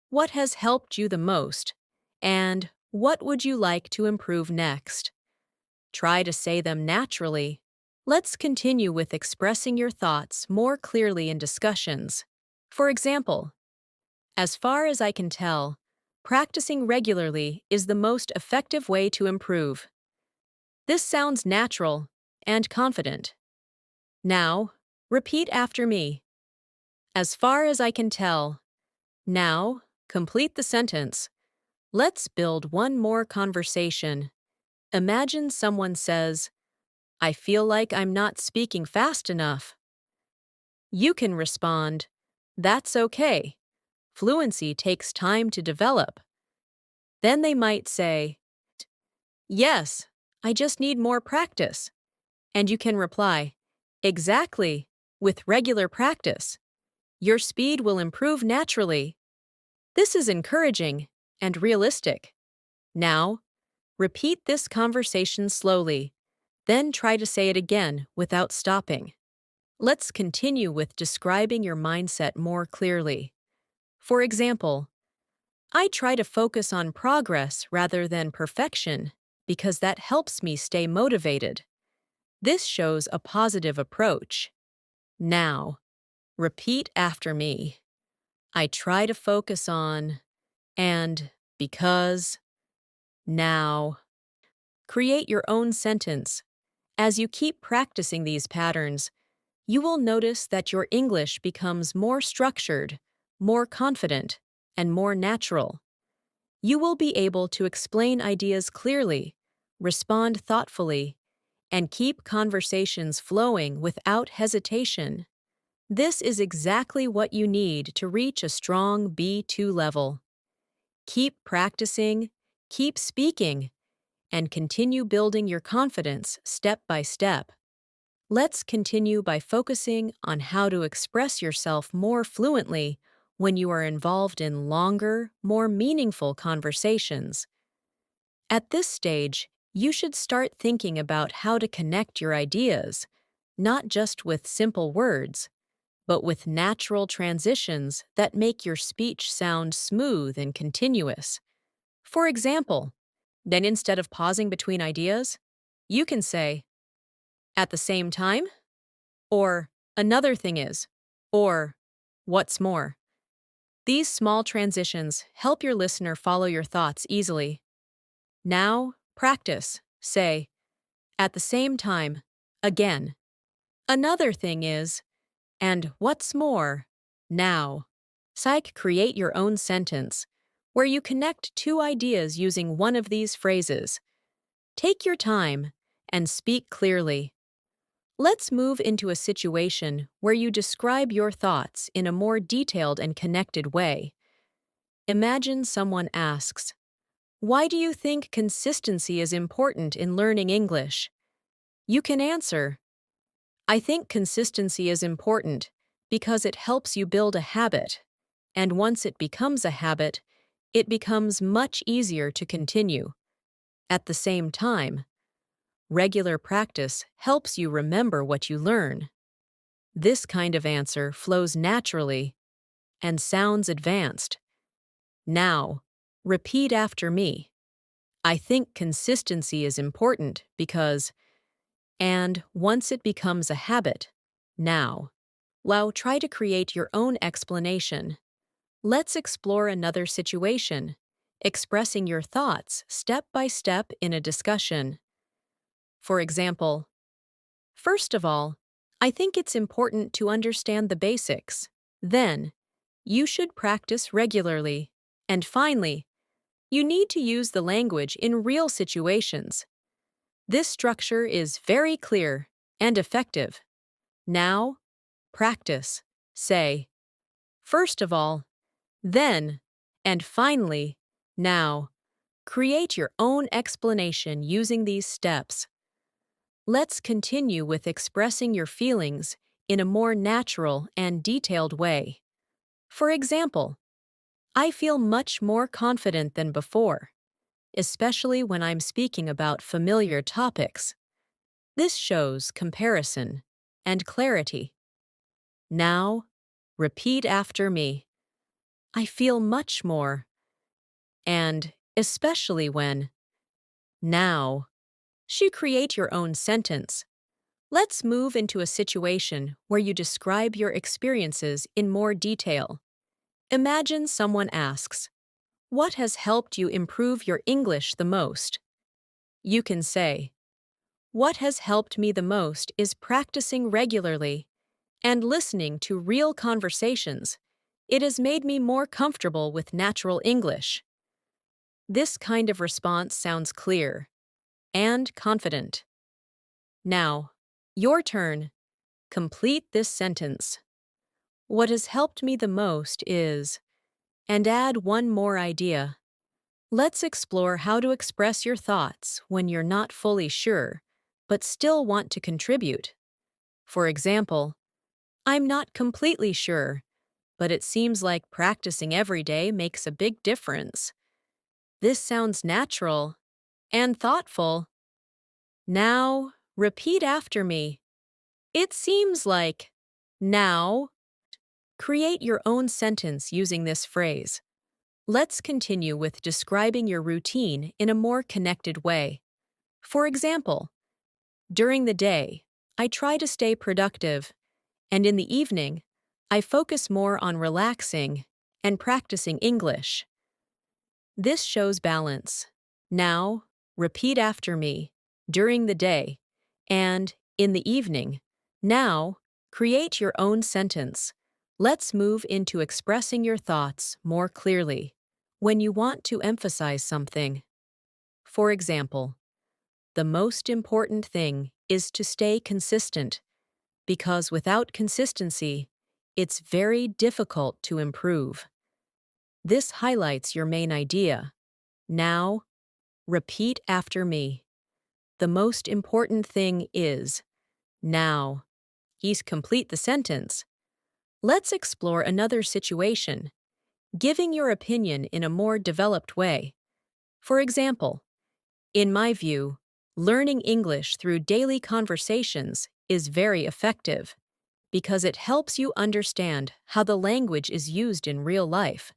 what has helped you the most? And what would you like to improve next? Try to say them naturally. Let's continue with expressing your thoughts more clearly in discussions. For example, as far as I can tell, practicing regularly is the most effective way to improve. This sounds natural and confident. Now, repeat after me. As far as I can tell. Now, complete the sentence. Let's build one more conversation. Imagine someone says, I feel like I'm not speaking fast enough. You can respond, that's okay. Fluency takes time to develop. Then they might say, yes, I just need more practice. And you can reply, exactly, with regular practice. Your speed will improve naturally. This is encouraging and realistic. Now, repeat this conversation slowly, then try to say it again without stopping. Let's continue with describing your mindset more clearly. For example, I try to focus on progress rather than perfection because that helps me stay motivated. This shows a positive approach. Now, repeat after me. I try to focus on, and because, now. Create your own sentence. As you keep practicing these patterns, you will notice that your English becomes more structured, more confident, and more natural. You will be able to explain ideas clearly, respond thoughtfully, and keep conversations flowing without hesitation. This is exactly what you need to reach a strong B2 level. Keep practicing, keep speaking, and continue building your confidence step by step. Let's continue by focusing on how to express yourself more fluently when you are involved in longer, more meaningful conversations. At this stage, you should start thinking about how to connect your ideas, not just with simple words, but with natural transitions that make your speech sound smooth and continuous. For example, then instead of pausing between ideas, you can say, at the same time, or another thing is, or what's more. These small transitions help your listener follow your thoughts easily. Now, practice. Say, at the same time, again. Another thing is, and what's more, now. Create your own sentence, where you connect two ideas using one of these phrases. Take your time and speak clearly. Let's move into a situation where you describe your thoughts in a more detailed and connected way. Imagine someone asks, why do you think consistency is important in learning English? You can answer, I think consistency is important because it helps you build a habit, and once it becomes a habit, it becomes much easier to continue. At the same time, regular practice helps you remember what you learn. This kind of answer flows naturally and sounds advanced. Now, repeat after me. I think consistency is important because, and once it becomes a habit, now. Now try to create your own explanation. Let's explore another situation, expressing your thoughts step by step in a discussion. For example, first of all, I think it's important to understand the basics. Then, you should practice regularly. And finally, you need to use the language in real situations. This structure is very clear and effective. Now, practice. Say, first of all, then, and finally, now. Create your own explanation using these steps. Let's continue with expressing your feelings in a more natural and detailed way. For example, I feel much more confident than before, especially when I'm speaking about familiar topics. This shows comparison and clarity. Now, repeat after me. I feel much more, and especially when. Now, create your own sentence. Let's move into a situation where you describe your experiences in more detail. Imagine someone asks, "What has helped you improve your English the most?" You can say, "What has helped me the most is practicing regularly and listening to real conversations. It has made me more comfortable with natural English." This kind of response sounds clear and confident. Now, your turn. Complete this sentence. What has helped me the most is, and add one more idea. Let's explore how to express your thoughts when you're not fully sure, but still want to contribute. For example, I'm not completely sure, but it seems like practicing every day makes a big difference. This sounds natural and thoughtful. Now, repeat after me. It seems like. Now. Create your own sentence using this phrase. Let's continue with describing your routine in a more connected way. For example, during the day, I try to stay productive, and in the evening, I focus more on relaxing and practicing English. This shows balance. Now, repeat after me. During the day, and in the evening. Now, create your own sentence. Let's move into expressing your thoughts more clearly when you want to emphasize something. For example, the most important thing is to stay consistent, because without consistency, it's very difficult to improve. This highlights your main idea. Now, repeat after me. The most important thing is. Now. Complete the sentence. Let's explore another situation, giving your opinion in a more developed way. For example, in my view, learning English through daily conversations is very effective because it helps you understand how the language is used in real life.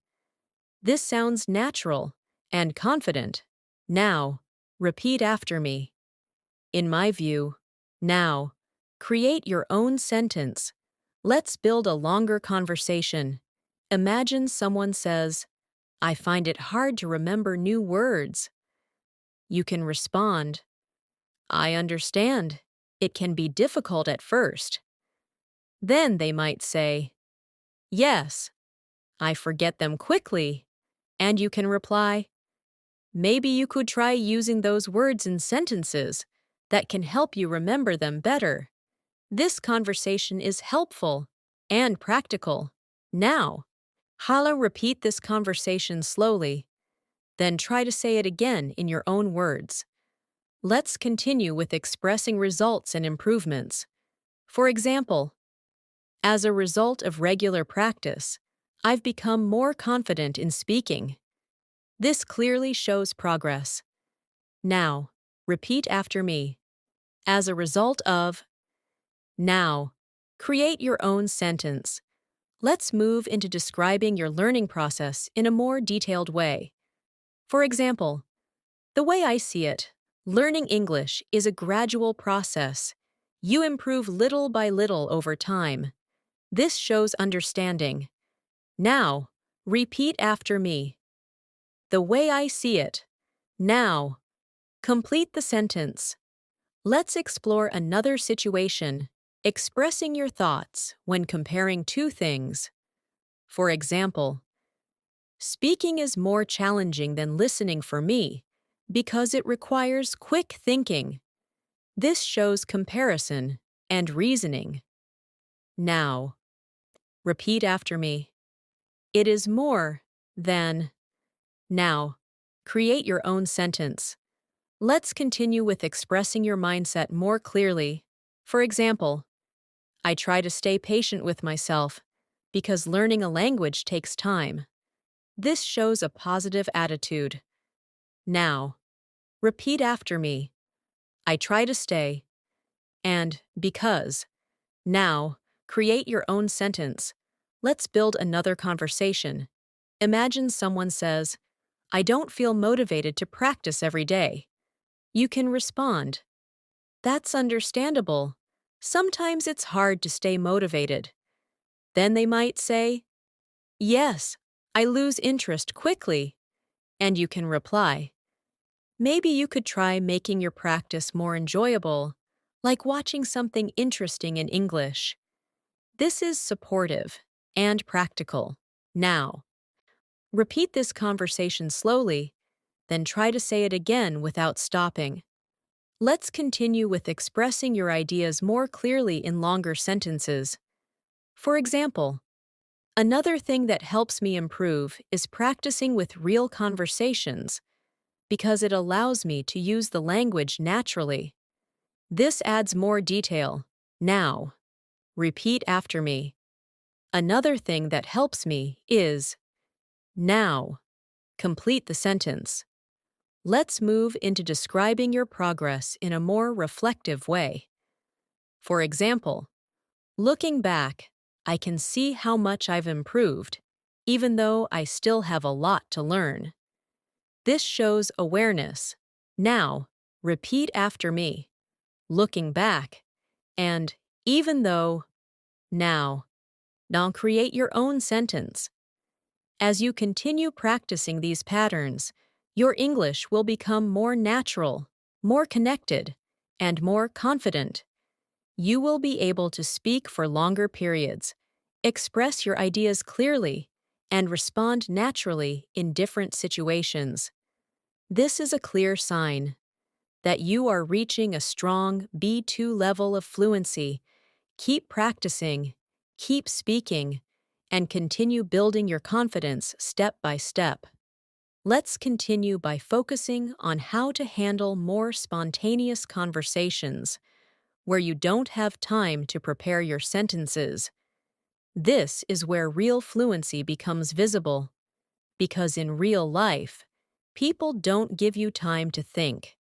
This sounds natural and confident. Now, repeat after me. In my view. Now, create your own sentence. Let's build a longer conversation. Imagine someone says, "I find it hard to remember new words." You can respond, "I understand. It can be difficult at first." Then they might say, "Yes, I forget them quickly." And you can reply, "Maybe you could try using those words in sentences that can help you remember them better." This conversation is helpful and practical. Now, repeat this conversation slowly, then try to say it again in your own words. Let's continue with expressing results and improvements. For example, as a result of regular practice, I've become more confident in speaking. This clearly shows progress. Now, repeat after me. As a result of. Now, create your own sentence. Let's move into describing your learning process in a more detailed way. For example, the way I see it, learning English is a gradual process. You improve little by little over time. This shows understanding. Now, repeat after me. The way I see it. Now, complete the sentence. Let's explore another situation, expressing your thoughts when comparing two things. For example, speaking is more challenging than listening for me because it requires quick thinking. This shows comparison and reasoning. Now, repeat after me. It is more than. Now, create your own sentence. Let's continue with expressing your mindset more clearly. For example, I try to stay patient with myself because learning a language takes time. This shows a positive attitude. Now, repeat after me. I try to stay. And because. Now, create your own sentence. Let's build another conversation. Imagine someone says, I don't feel motivated to practice every day. You can respond, that's understandable. Sometimes it's hard to stay motivated. Then they might say, yes, I lose interest quickly. And you can reply, maybe you could try making your practice more enjoyable, like watching something interesting in English. This is supportive and practical. Now, repeat this conversation slowly, then try to say it again without stopping. Let's continue with expressing your ideas more clearly in longer sentences. For example, another thing that helps me improve is practicing with real conversations because it allows me to use the language naturally. This adds more detail. Now, repeat after me. Another thing that helps me is. Now, complete the sentence. Let's move into describing your progress in a more reflective way. For example, looking back, I can see how much I've improved, even though I still have a lot to learn. This shows awareness. Now, repeat after me. Looking back, and even though. Now. Now create your own sentence. As you continue practicing these patterns, your English will become more natural, more connected, and more confident. You will be able to speak for longer periods, express your ideas clearly, and respond naturally in different situations. This is a clear sign that you are reaching a strong B2 level of fluency. Keep practicing, keep speaking, and continue building your confidence step by step. Let's continue by focusing on how to handle more spontaneous conversations where you don't have time to prepare your sentences. This is where real fluency becomes visible, because in real life, people don't give you time to think.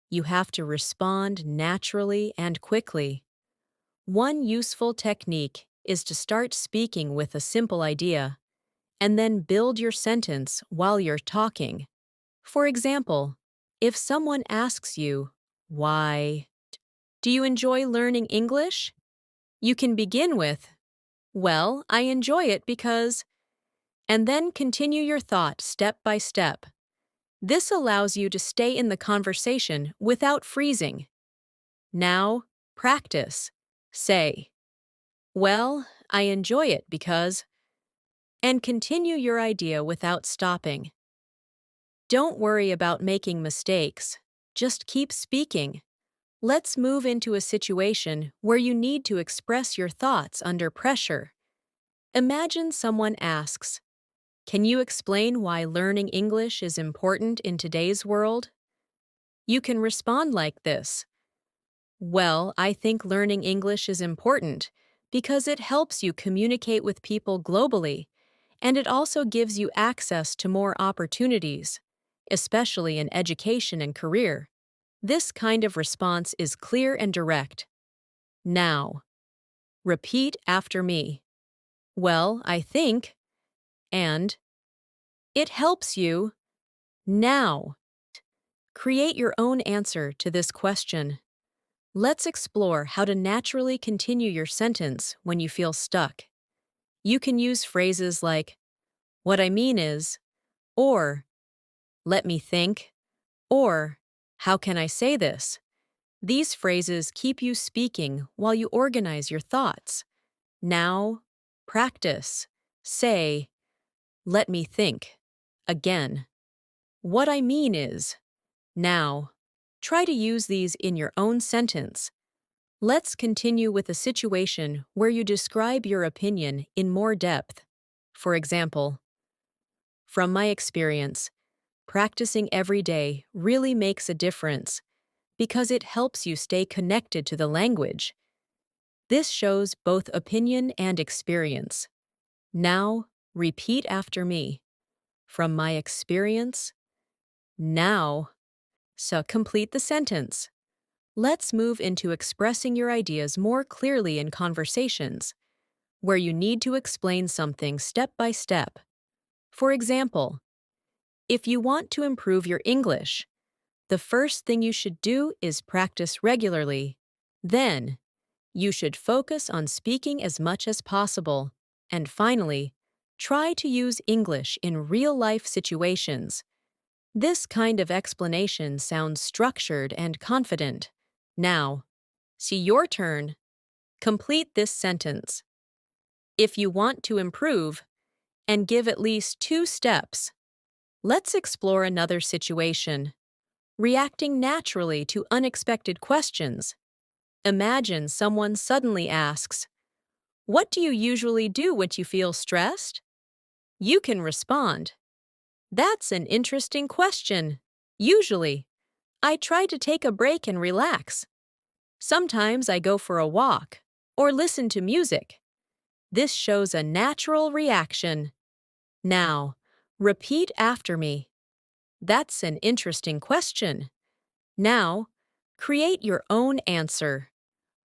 You have to respond naturally and quickly. One useful technique is to start speaking with a simple idea, and then build your sentence while you're talking. For example, if someone asks you, why do you enjoy learning English? You can begin with, well, I enjoy it because, and then continue your thought step by step. This allows you to stay in the conversation without freezing. Now, practice. Say, well, I enjoy it because, and continue your idea without stopping. Don't worry about making mistakes. Just keep speaking. Let's move into a situation where you need to express your thoughts under pressure. Imagine someone asks, can you explain why learning English is important in today's world? You can respond like this. Well, I think learning English is important because it helps you communicate with people globally, and it also gives you access to more opportunities, especially in education and career. This kind of response is clear and direct. Now, repeat after me. Well, I think, and it helps you now. Create your own answer to this question. Let's explore how to naturally continue your sentence when you feel stuck. You can use phrases like, what I mean is, or let me think, or how can I say this? These phrases keep you speaking while you organize your thoughts. Now, practice. Say, let me think. Again. What I mean is, now. Try to use these in your own sentence. Let's continue with a situation where you describe your opinion in more depth. For example, from my experience, practicing every day really makes a difference because it helps you stay connected to the language. This shows both opinion and experience. Now, repeat after me. From my experience, now. So complete the sentence. Let's move into expressing your ideas more clearly in conversations, where you need to explain something step by step. For example, if you want to improve your English, the first thing you should do is practice regularly. Then, you should focus on speaking as much as possible. And finally, try to use English in real-life situations. This kind of explanation sounds structured and confident. Now, see your turn. Complete this sentence. If you want to improve, and give at least 2 steps. Let's explore another situation. Reacting naturally to unexpected questions. Imagine someone suddenly asks, what do you usually do when you feel stressed? You can respond, that's an interesting question. Usually, I try to take a break and relax. Sometimes I go for a walk or listen to music. This shows a natural reaction. Now, repeat after me. That's an interesting question. Now, create your own answer.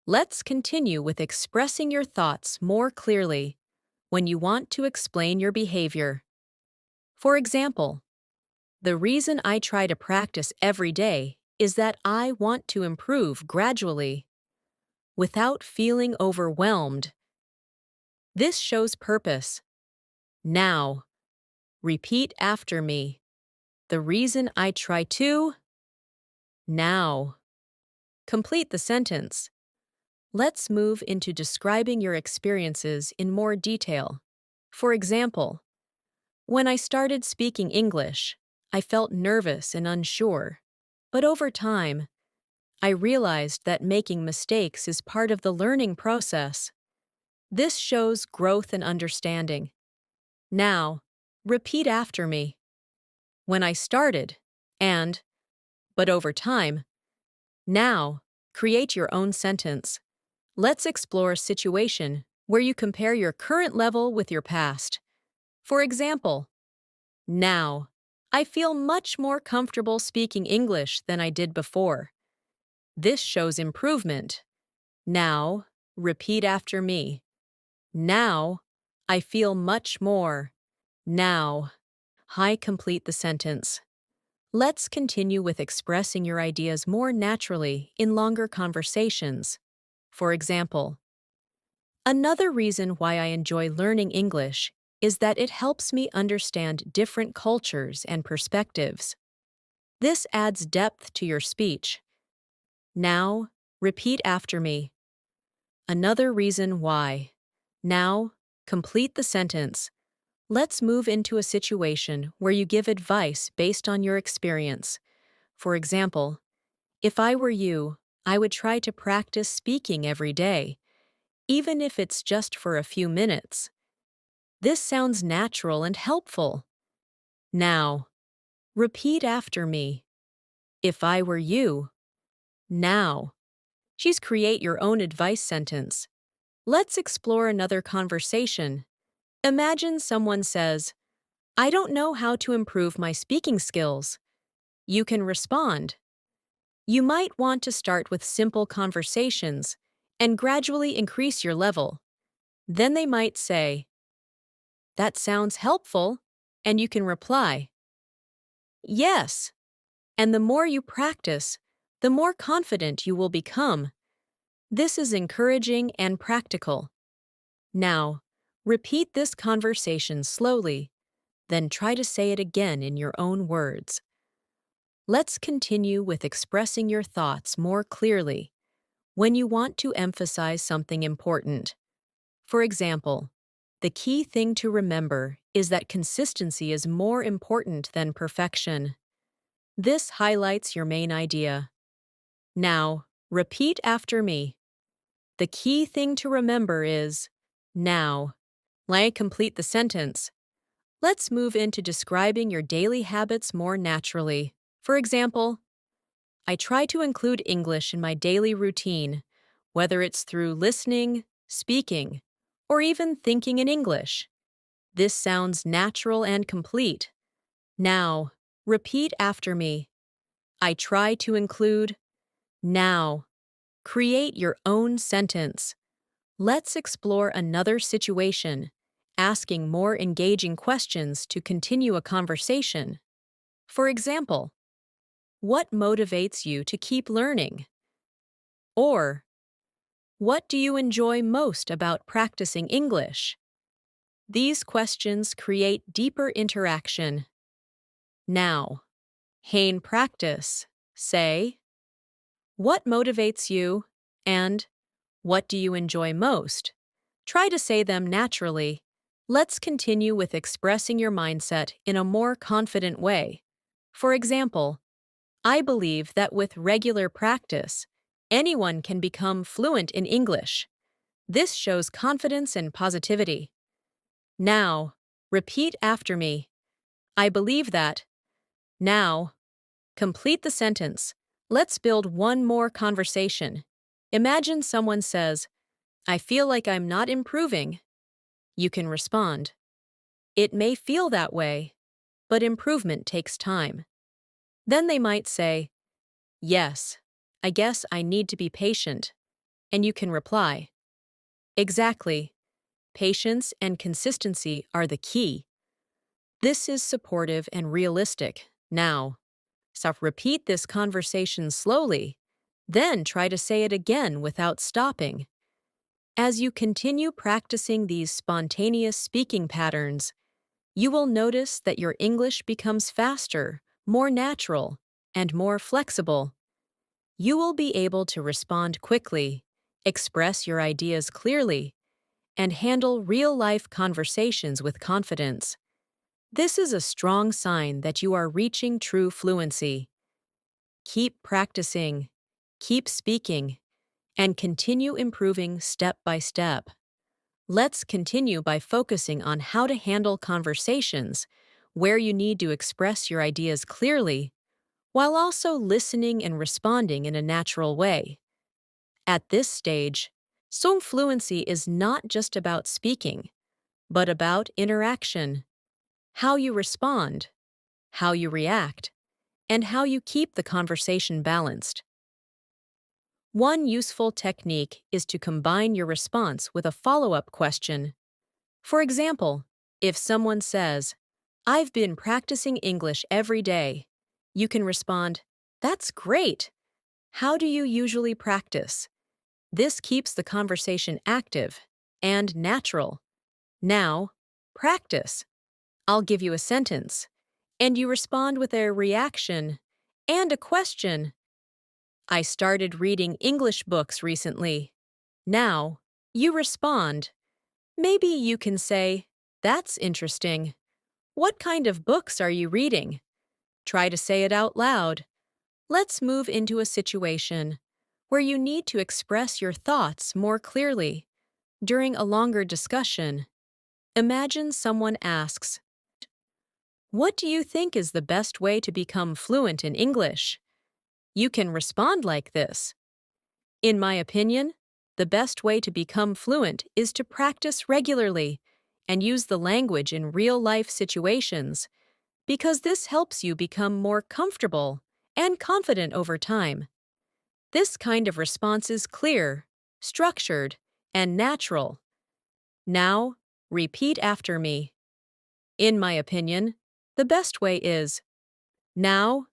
Let's continue with expressing your thoughts more clearly when you want to explain your behavior. For example, the reason I try to practice every day is that I want to improve gradually, without feeling overwhelmed. This shows purpose. Now, repeat after me. The reason I try to. Now. Complete the sentence. Let's move into describing your experiences in more detail. For example, when I started speaking English, I felt nervous and unsure. But over time, I realized that making mistakes is part of the learning process. This shows growth and understanding. Now, repeat after me. When I started, and, but over time. Now, create your own sentence. Let's explore a situation where you compare your current level with your past. For example, now, I feel much more comfortable speaking English than I did before. This shows improvement. Now, repeat after me. Now, I feel much more. Now, complete the sentence. Let's continue with expressing your ideas more naturally in longer conversations. For example, another reason why I enjoy learning English is that it helps me understand different cultures and perspectives. This adds depth to your speech. Now, repeat after me. Another reason why. Now, complete the sentence. Let's move into a situation where you give advice based on your experience. For example, if I were you, I would try to practice speaking every day, even if it's just for a few minutes. This sounds natural and helpful. Now, repeat after me. If I were you. Now. Choose create your own advice sentence. Let's explore another conversation. Imagine someone says, I don't know how to improve my speaking skills. You can respond. You might want to start with simple conversations and gradually increase your level. Then they might say, that sounds helpful, and you can reply, yes. And the more you practice, the more confident you will become. This is encouraging and practical. Now, repeat this conversation slowly, then try to say it again in your own words. Let's continue with expressing your thoughts more clearly when you want to emphasize something important. For example, the key thing to remember is that consistency is more important than perfection. This highlights your main idea. Now, repeat after me. The key thing to remember is now. Let me complete the sentence. Let's move into describing your daily habits more naturally. For example, I try to include English in my daily routine, whether it's through listening, speaking, or even thinking in English. This sounds natural and complete. Now, repeat after me. I try to include. Now, create your own sentence. Let's explore another situation, asking more engaging questions to continue a conversation. For example, what motivates you to keep learning? Or, what do you enjoy most about practicing English? These questions create deeper interaction. Now, in practice, say, what motivates you and what do you enjoy most? Try to say them naturally. Let's continue with expressing your mindset in a more confident way. For example, I believe that with regular practice, anyone can become fluent in English. This shows confidence and positivity. Now, repeat after me. I believe that. Now, complete the sentence. Let's build one more conversation. Imagine someone says, I feel like I'm not improving. You can respond, it may feel that way, but improvement takes time. Then they might say, yes, I guess I need to be patient. And you can reply, exactly. Patience and consistency are the key. This is supportive and realistic. Now, so repeat this conversation slowly, then try to say it again without stopping. As you continue practicing these spontaneous speaking patterns, you will notice that your English becomes faster, more natural, and more flexible. You will be able to respond quickly, express your ideas clearly, and handle real-life conversations with confidence. This is a strong sign that you are reaching true fluency. Keep practicing, keep speaking, and continue improving step by step. Let's continue by focusing on how to handle conversations where you need to express your ideas clearly while also listening and responding in a natural way. At this stage, Song fluency is not just about speaking, but about interaction, how you respond, how you react, and how you keep the conversation balanced. One useful technique is to combine your response with a follow-up question. For example, if someone says, I've been practicing English every day, you can respond, that's great. How do you usually practice? This keeps the conversation active and natural. Now, practice. I'll give you a sentence, and you respond with a reaction and a question. I started reading English books recently. Now, you respond. Maybe you can say, that's interesting. What kind of books are you reading? Try to say it out loud. Let's move into a situation where you need to express your thoughts more clearly. During a longer discussion, imagine someone asks, what do you think is the best way to become fluent in English? You can respond like this. In my opinion, the best way to become fluent is to practice regularly and use the language in real-life situations because this helps you become more comfortable and confident over time. This kind of response is clear, structured, and natural. Now, repeat after me. In my opinion, the best way is now,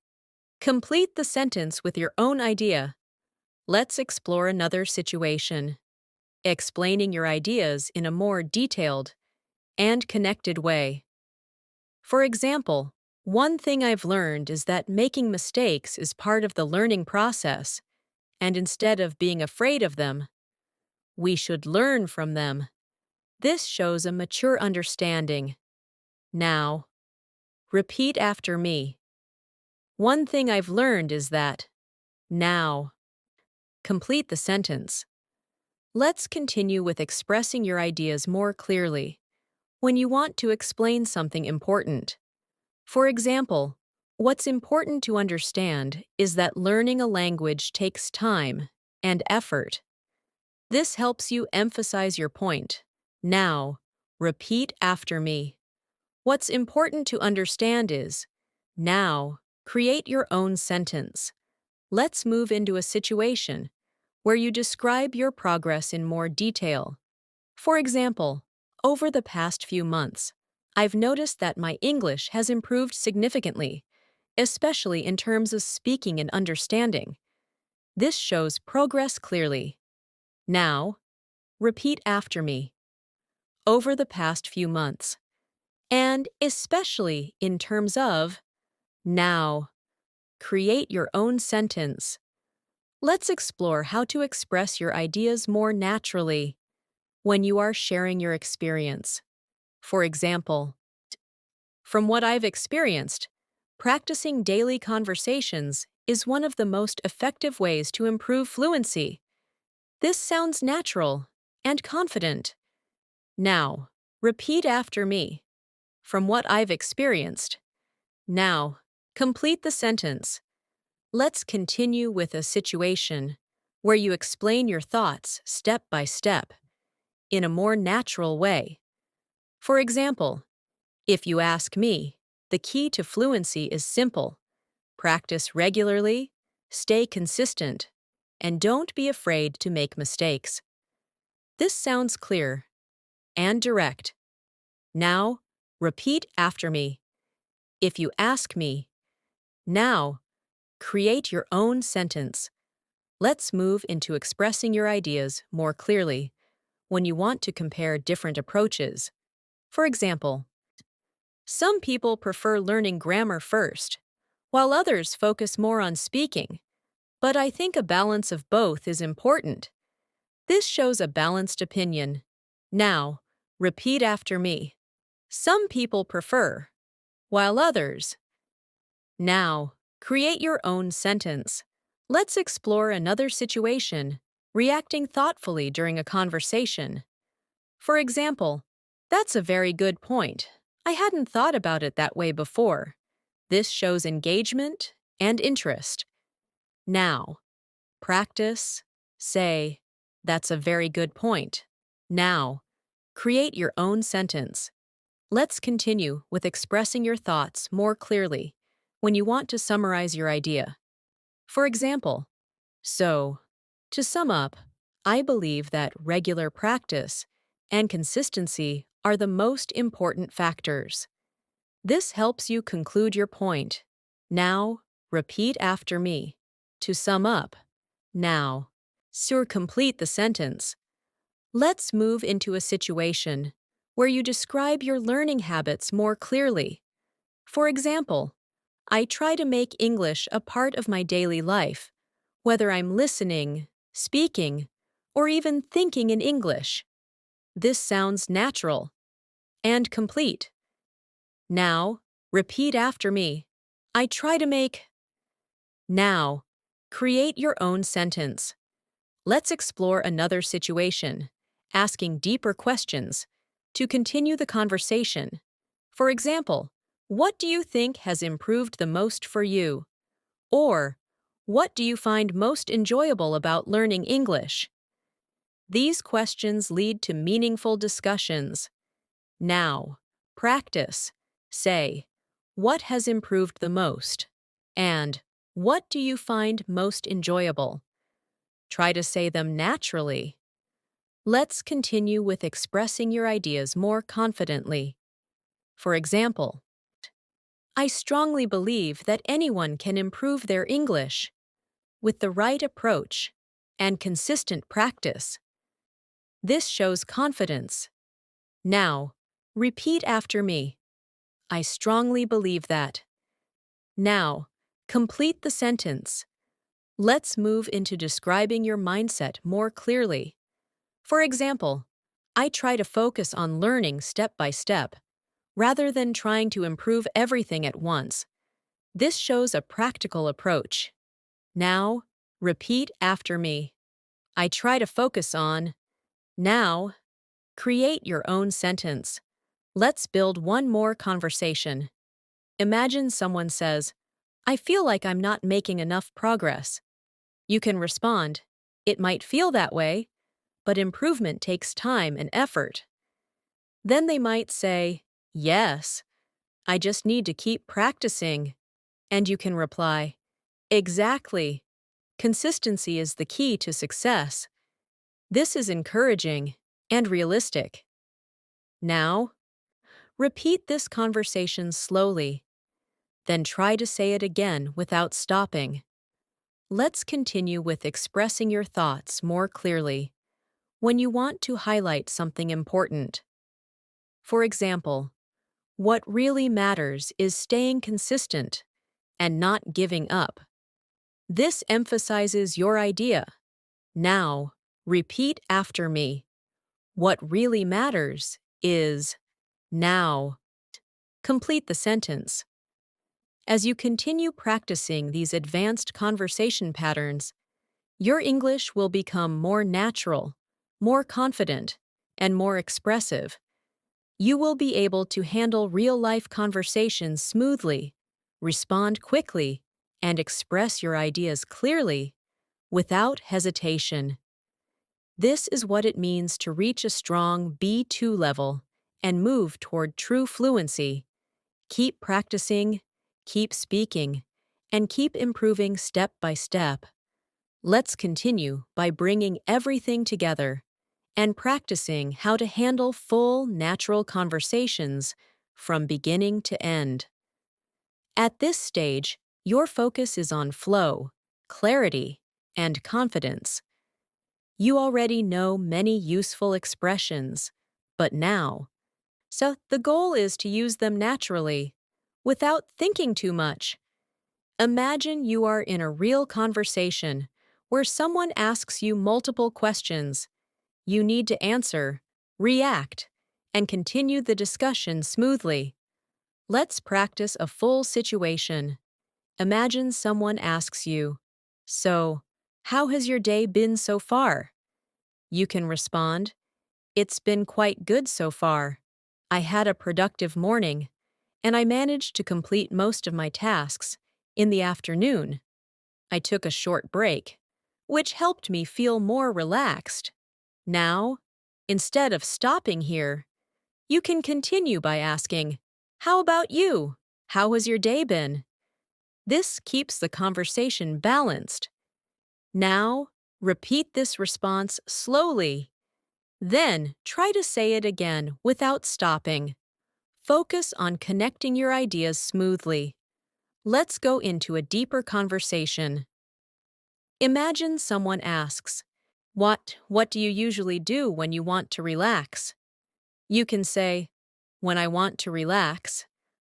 complete the sentence with your own idea. Let's explore another situation. Explaining your ideas in a more detailed and connected way. For example, one thing I've learned is that making mistakes is part of the learning process, and instead of being afraid of them, we should learn from them. This shows a mature understanding. Now, repeat after me. One thing I've learned is that. Now, complete the sentence. Let's continue with expressing your ideas more clearly when you want to explain something important. For example, what's important to understand is that learning a language takes time and effort. This helps you emphasize your point. Now, repeat after me. What's important to understand is, now, create your own sentence. Let's move into a situation where you describe your progress in more detail. For example, over the past few months, I've noticed that my English has improved significantly, especially in terms of speaking and understanding. This shows progress clearly. Now, repeat after me. Over the past few months, and especially in terms of. Now, create your own sentence. Let's explore how to express your ideas more naturally when you are sharing your experience. For example, from what I've experienced, practicing daily conversations is one of the most effective ways to improve fluency. This sounds natural and confident. Now, repeat after me. From what I've experienced. Now, complete the sentence. Let's continue with a situation where you explain your thoughts step by step in a more natural way. For example, if you ask me, the key to fluency is simple. Practice regularly, stay consistent, and don't be afraid to make mistakes. This sounds clear and direct. Now, repeat after me. If you ask me, now, create your own sentence. Let's move into expressing your ideas more clearly when you want to compare different approaches. For example, some people prefer learning grammar first, while others focus more on speaking. But I think a balance of both is important. This shows a balanced opinion. Now, repeat after me. Some people prefer, while others. Now, create your own sentence. Let's explore another situation, reacting thoughtfully during a conversation. For example, that's a very good point. I hadn't thought about it that way before. This shows engagement and interest. Now, practice, say, that's a very good point. Now, create your own sentence. Let's continue with expressing your thoughts more clearly when you want to summarize your idea. For example, so, to sum up, I believe that regular practice and consistency are the most important factors. This helps you conclude your point. Now, repeat after me. To sum up, now, complete the sentence. Let's move into a situation where you describe your learning habits more clearly. For example, I try to make English a part of my daily life, whether I'm listening, speaking, or even thinking in English. This sounds natural and complete. Now, repeat after me. I try to make. Now, create your own sentence. Let's explore another situation, asking deeper questions to continue the conversation. For example, what do you think has improved the most for you? Or, What do you find most enjoyable about learning English? These questions lead to meaningful discussions. Now, practice. Say, what has improved the most? And, what do you find most enjoyable? Try to say them naturally. Let's continue with expressing your ideas more confidently. For example, I strongly believe that anyone can improve their English with the right approach and consistent practice. This shows confidence. Now, repeat after me. I strongly believe that. Now, complete the sentence. Let's move into describing your mindset more clearly. For example, I try to focus on learning step by step, rather than trying to improve everything at once. This shows a practical approach. Now, repeat after me. I try to focus on. Now, create your own sentence. Let's build one more conversation. Imagine someone says, I feel like I'm not making enough progress. You can respond, it might feel that way, but improvement takes time and effort. Then they might say, yes, I just need to keep practicing. And you can reply, exactly. Consistency is the key to success. This is encouraging and realistic. Now, repeat this conversation slowly. Then try to say it again without stopping. Let's continue with expressing your thoughts more clearly when you want to highlight something important. For example, what really matters is staying consistent and not giving up. This emphasizes your idea. Now, repeat after me. What really matters is. Now, complete the sentence. As you continue practicing these advanced conversation patterns, your English will become more natural, more confident, and more expressive. You will be able to handle real-life conversations smoothly, respond quickly, and express your ideas clearly, without hesitation. This is what it means to reach a strong B2 level and move toward true fluency. Keep practicing, keep speaking, and keep improving step by step. Let's continue by bringing everything together and practicing how to handle full, natural conversations from beginning to end. At this stage, your focus is on flow, clarity, and confidence. You already know many useful expressions, but now, so the goal is to use them naturally, without thinking too much. Imagine you are in a real conversation where someone asks you multiple questions. You need to answer, react, and continue the discussion smoothly. Let's practice a full situation. Imagine someone asks you, so, how has your day been so far? You can respond, it's been quite good so far. I had a productive morning, and I managed to complete most of my tasks. In the afternoon, I took a short break, which helped me feel more relaxed. Now, instead of stopping here, you can continue by asking, how about you? How has your day been? This keeps the conversation balanced. Now, repeat this response slowly. Then, try to say it again without stopping. Focus on connecting your ideas smoothly. Let's go into a deeper conversation. Imagine someone asks, What do you usually do when you want to relax? You can say, when I want to relax,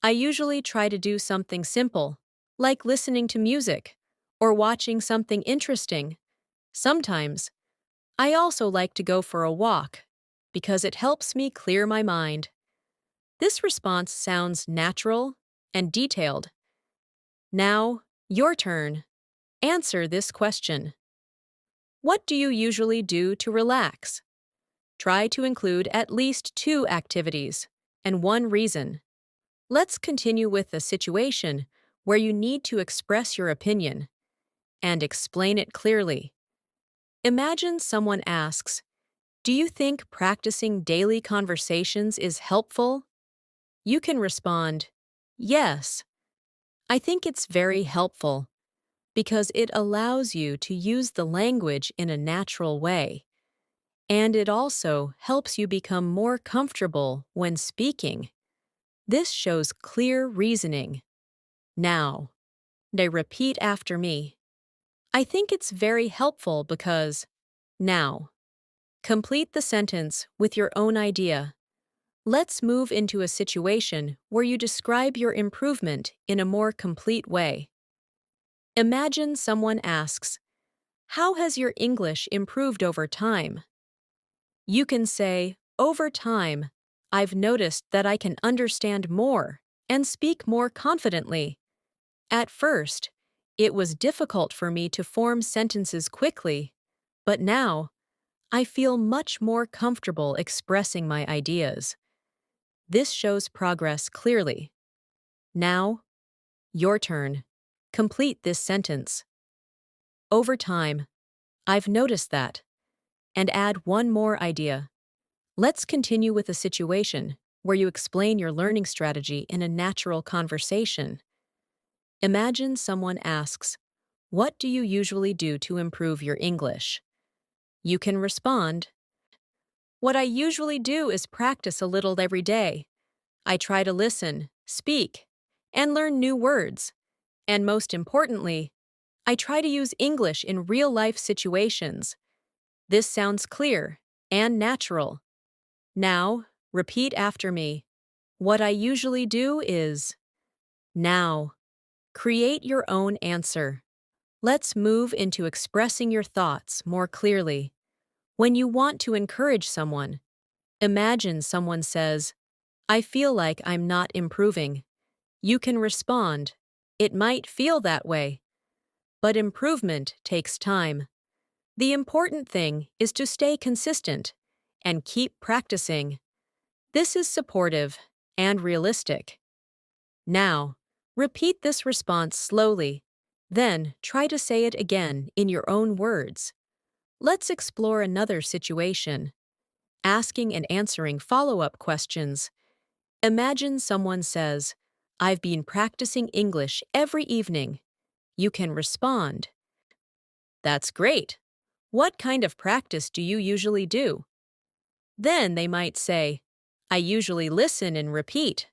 I usually try to do something simple, like listening to music or watching something interesting. Sometimes, I also like to go for a walk because it helps me clear my mind. This response sounds natural and detailed. Now, your turn. Answer this question. What do you usually do to relax? Try to include at least 2 activities and 1 reason. Let's continue with a situation where you need to express your opinion. and explain it clearly. Imagine someone asks, "Do you think practicing daily conversations is helpful?" You can respond, "Yes, I think it's very helpful because it allows you to use the language in a natural way, and it also helps you become more comfortable when speaking." This shows clear reasoning. Now, they repeat after me. I think it's very helpful because. Now, complete the sentence with your own idea. Let's move into a situation where you describe your improvement in a more complete way. Imagine someone asks, "How has your English improved over time?" You can say, "Over time, I've noticed that I can understand more and speak more confidently. At first, it was difficult for me to form sentences quickly, but now, I feel much more comfortable expressing my ideas." This shows progress clearly. Now, your turn. Complete this sentence. Over time, I've noticed that. And add one more idea. Let's continue with a situation where you explain your learning strategy in a natural conversation. Imagine someone asks, "What do you usually do to improve your English?" You can respond, "What I usually do is practice a little every day. I try to listen, speak, and learn new words. And most importantly, I try to use English in real-life situations." This sounds clear and natural. Now, repeat after me. What I usually do is. Now, create your own answer. Let's move into expressing your thoughts more clearly. When you want to encourage someone, imagine someone says, "I feel like I'm not improving." You can respond, "It might feel that way, but improvement takes time. The important thing is to stay consistent and keep practicing." This is supportive and realistic. Now, repeat this response slowly, then try to say it again in your own words. Let's explore another situation. Asking and answering follow-up questions. Imagine someone says, "I've been practicing English every evening." You can respond, "That's great. What kind of practice do you usually do?" Then they might say, "I usually listen and repeat."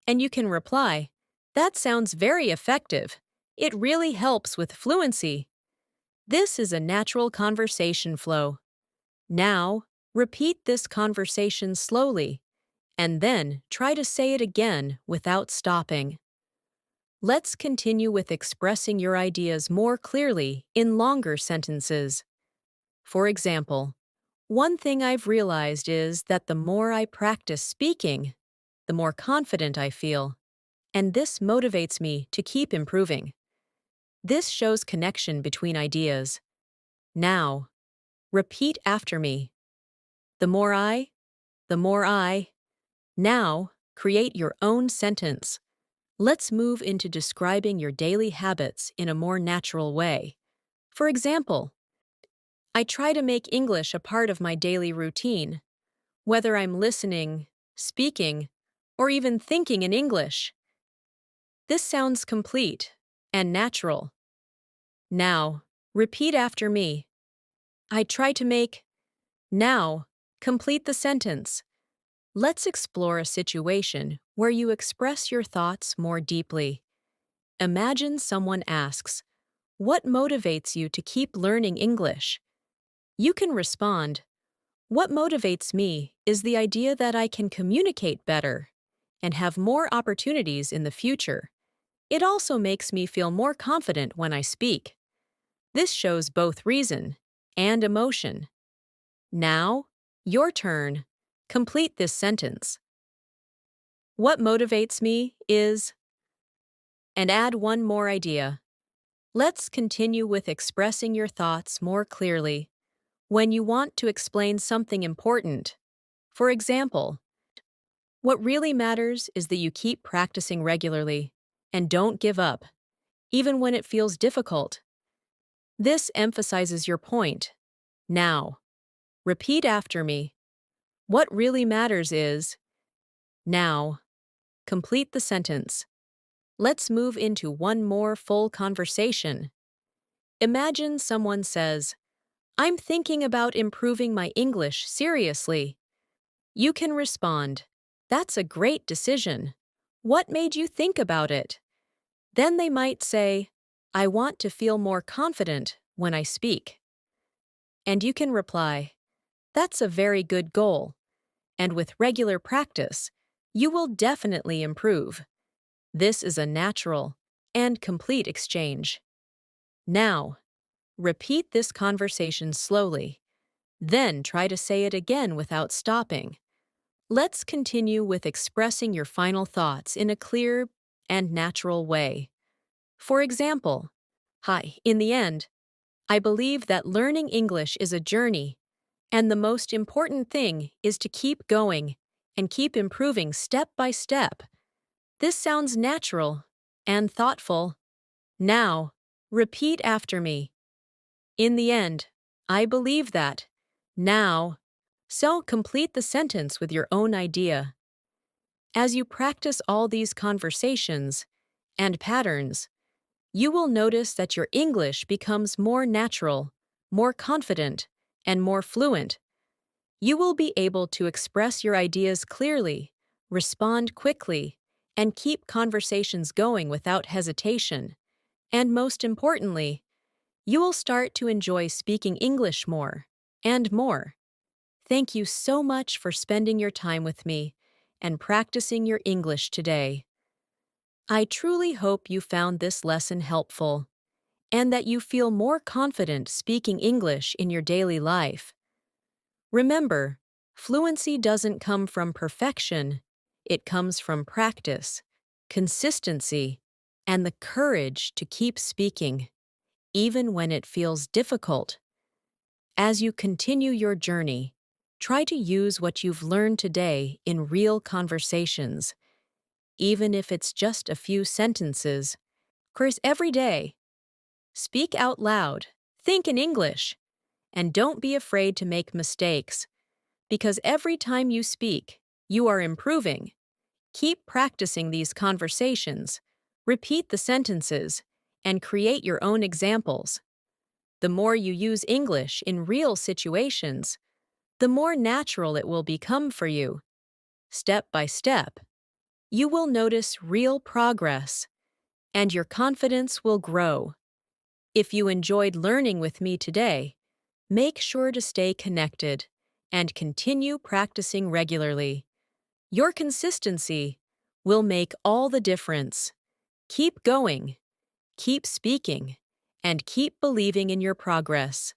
And you can reply, "That sounds very effective. It really helps with fluency." This is a natural conversation flow. Now, repeat this conversation slowly, and then try to say it again without stopping. Let's continue with expressing your ideas more clearly in longer sentences. For example, one thing I've realized is that the more I practice speaking, the more confident I feel, and this motivates me to keep improving. This shows connection between ideas. Now, repeat after me. The more I, the more I. Now, create your own sentence. Let's move into describing your daily habits in a more natural way. For example, I try to make English a part of my daily routine, whether I'm listening, speaking, or even thinking in English. This sounds complete and natural. Now, repeat after me. I try to make. Now, complete the sentence. Let's explore a situation where you express your thoughts more deeply. Imagine someone asks, "What motivates you to keep learning English?" You can respond, "What motivates me is the idea that I can communicate better and have more opportunities in the future. It also makes me feel more confident when I speak." This shows both reason and emotion. Now, your turn. Complete this sentence. What motivates me is. And add one more idea. Let's continue with expressing your thoughts more clearly. When you want to explain something important, for example, what really matters is that you keep practicing regularly and don't give up, even when it feels difficult. This emphasizes your point. Now, repeat after me. What really matters is, now, complete the sentence. Let's move into one more full conversation. Imagine someone says, I'm thinking about improving my English seriously. You can respond, That's a great decision. What made you think about it? Then they might say, I want to feel more confident when I speak. And you can reply, That's a very good goal. And with regular practice, you will definitely improve. This is a natural and complete exchange. Now, repeat this conversation slowly. Then try to say it again without stopping. Let's continue with expressing your final thoughts in a clear and natural way. For example, Hi, in the end, I believe that learning English is a journey, and the most important thing is to keep going and keep improving step by step. This sounds natural and thoughtful. Now, repeat after me. In the end, I believe that. Now, so complete the sentence with your own idea. As you practice all these conversations and patterns, you will notice that your English becomes more natural, more confident, and more fluent. You will be able to express your ideas clearly, respond quickly, and keep conversations going without hesitation. And most importantly, you will start to enjoy speaking English more and more. Thank you so much for spending your time with me and practicing your English today. I truly hope you found this lesson helpful and that you feel more confident speaking English in your daily life. Remember, fluency doesn't come from perfection, it comes from practice, consistency, and the courage to keep speaking, even when it feels difficult. As you continue your journey, try to use what you've learned today in real conversations, even if it's just a few sentences. Course every day. Speak out loud, think in English, and don't be afraid to make mistakes, because every time you speak, you are improving. Keep practicing these conversations, repeat the sentences, and create your own examples. The more you use English in real situations, the more natural it will become for you. Step by step, you will notice real progress, and your confidence will grow. If you enjoyed learning with me today, make sure to stay connected and continue practicing regularly. Your consistency will make all the difference. Keep going, keep speaking, and keep believing in your progress.